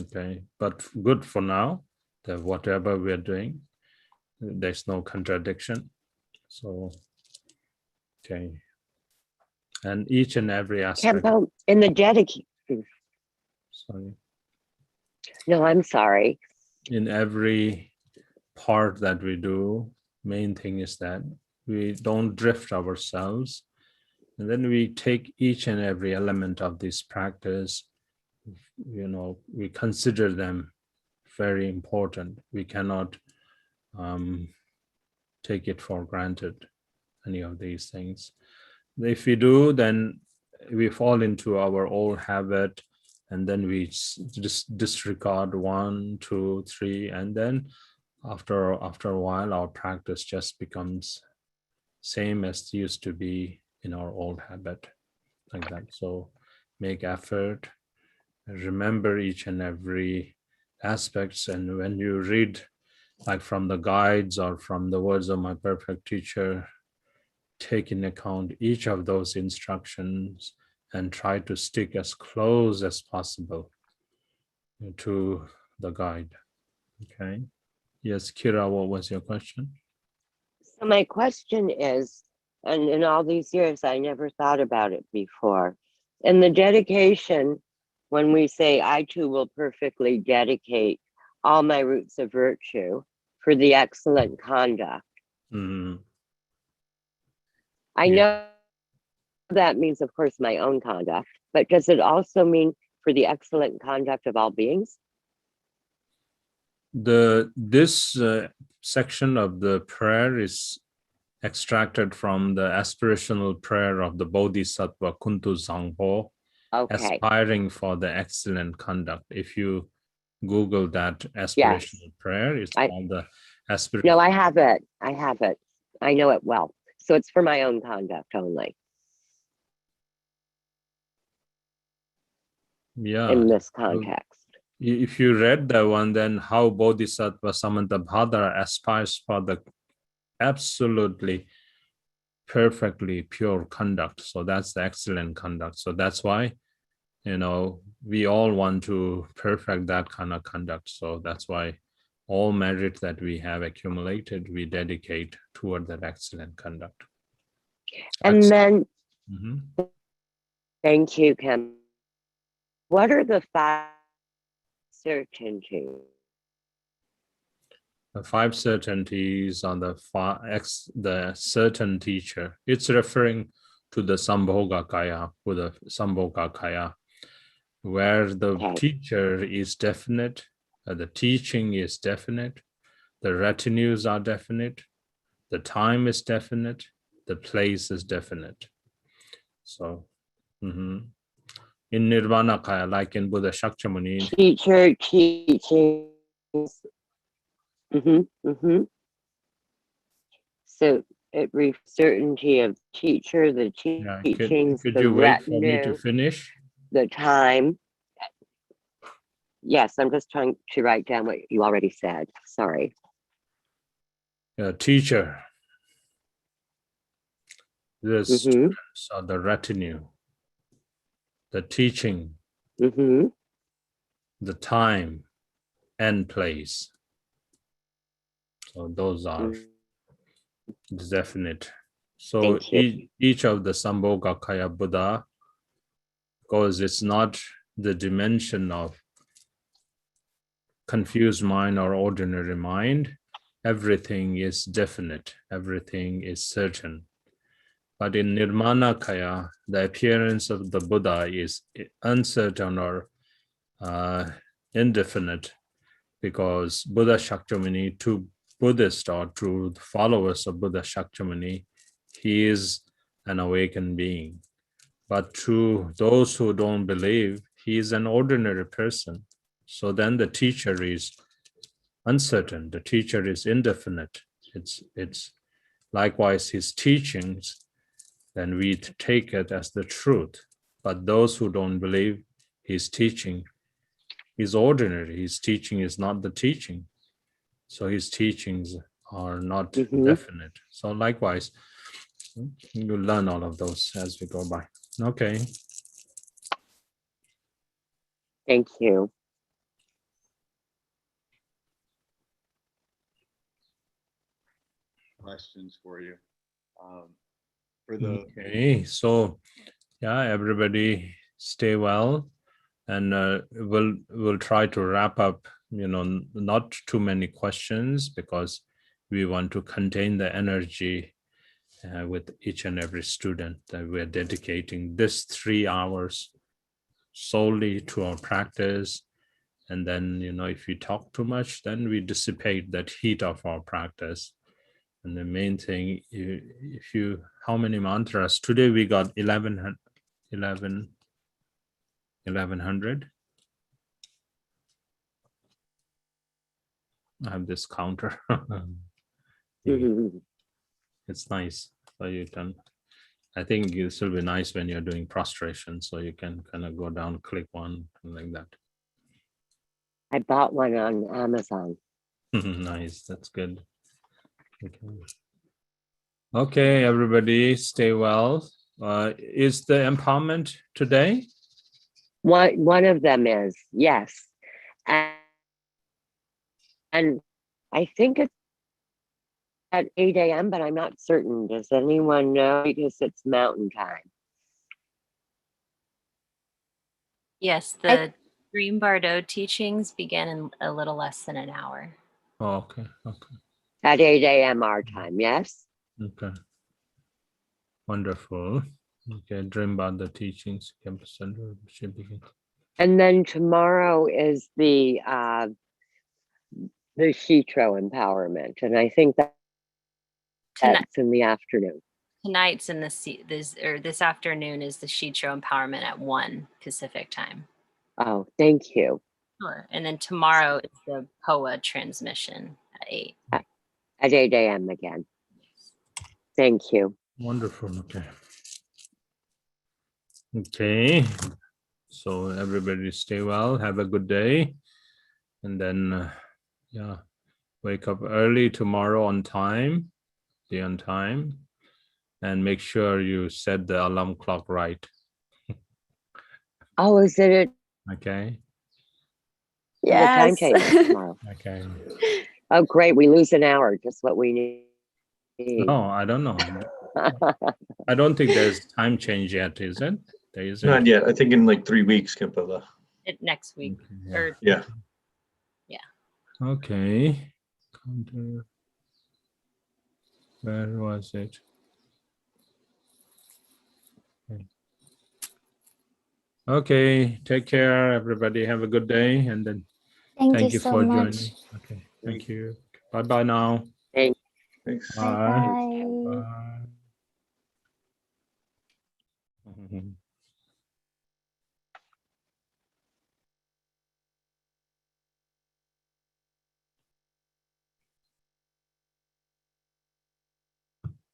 okay, but good for now, that whatever we're doing, there's no contradiction. So, okay. And each and every aspect. Kempo, in the dedication. Sorry. No, I'm sorry. In every part that we do, main thing is that we don't drift ourselves. And then we take each and every element of this practice, we consider them very important. We cannot take it for granted, any of these things. If we do, then we fall into our old habit, and then we just disregard 1, 2, 3, and then after a while, our practice just becomes same as it used to be in our old habit, like that. So make effort, remember each and every aspects, and when you read, like from the guides or from the words of my perfect teacher, take in account each of those instructions and try to stick as close as possible to the guide. Okay. Yes, Kira, what was your question? So my question is, and in all these years, I never thought about it before. In the dedication, when we say, I too will perfectly dedicate all my roots of virtue for the excellent conduct. Mhm. I Yeah. know that means, of course, my own conduct, but does it also mean for the excellent conduct of all beings? This section of the prayer is extracted from the aspirational prayer of the Bodhisattva Kuntu Zangpo, Okay. aspiring for the excellent conduct. If you Google that Yes. aspirational prayer, it's I- called the aspirational. No, I have it. I have it. I know it well. So it's for my own conduct only Yeah. in this context. If you read that one, then how Bodhisattva Samantabhadra aspires for the absolutely perfectly pure conduct. So that's the excellent conduct. So that's why, we all want to perfect that kind of conduct. So that's why all merit that we have accumulated, we dedicate toward that excellent conduct. And then, Mhm. thank you, Kim. What are the 5 certainties? The 5 certainties on the certain teacher. It's referring to the Sambhogakaya, Buddha Sambhogakaya, where the Okay. teacher is definite, the teaching is definite, the retinues are definite, the time is definite, the place is definite. So, in Nirvana Kaya, like in Buddha Shakyamuni, Teacher, teachings. So it certainty of teacher, the yeah, teachings, could the you wait for me to retinue, finish? the time. Yes, I'm just trying to write down what you already said. Sorry. Teacher, the Mm-hmm. students or the retinue, the teaching, Mm-hmm. the time and place. So those are definite. So Thank you. each of the Sambhogakaya Buddha, because it's not the dimension of confused mind or ordinary mind, everything is definite, everything is certain. But in Nirmanakaya, the appearance of the Buddha is uncertain or indefinite, because Buddha Shakyamuni, to Buddhists or to the followers of Buddha Shakyamuni, he is an awakened being. But to those who don't believe, he is an ordinary person. So then the teacher is uncertain, the teacher is indefinite. It's likewise his teachings, then we take it as the truth. But those who don't believe his teaching is ordinary, his teaching is not the teaching. So his teachings are not definite. So likewise, you learn all of those as we go by. Okay. Thank you. Questions for you. For the Okay, so yeah, everybody stay well, and we'll try to wrap up, not too many questions, because we want to contain the energy with each and every student, that we're dedicating this 3 hours solely to our practice. And then, if we talk too much, then we dissipate that heat of our practice. And the main thing, how many mantras? Today we got 1100. I have this counter. It's nice. So you can, I think this will be nice when you're doing prostration. So you can kind of go down, click one, like that. I bought one on Amazon. Nice. That's good. Okay, everybody stay well. Is the empowerment today? One of them is, yes. And I think it's at 8 a.m., but I'm not certain. Does anyone know? Because it's mountain time. Yes, the Dream Bardo teachings begin in a little less than an hour. Oh, okay. Okay. At 8 a.m. our time, yes? Okay. Wonderful. Okay. Dream about the teachings. Campus Center should begin. And then tomorrow is the Shitro empowerment. And I think that Tonight, that's in the afternoon. tonight's in this afternoon is the Shitro empowerment at 1 Pacific time. Oh, thank you. Sure. And then tomorrow is the POA transmission at 8. At 8 a.m. again. Thank you. Wonderful. Okay. Okay. So everybody stay well. Have a good day. And then, yeah, wake up early tomorrow on time. Be on time. And make sure you set the alarm clock right. Oh, is it Okay. the time Yes. change tomorrow? Okay. Oh, great. We lose an hour, just what we need. No, I don't know. I don't think there's time change yet, is it? There isn't. Not yet. I think in like 3 weeks, Kempala. Next week. Okay, yeah. Or Yeah. Okay. Counter. Where was it? Okay. Take care, everybody. Have a good day, and then Thank you so for much. joining. Okay. Thank you. Bye bye now. Thanks. Bye. Bye. Bye.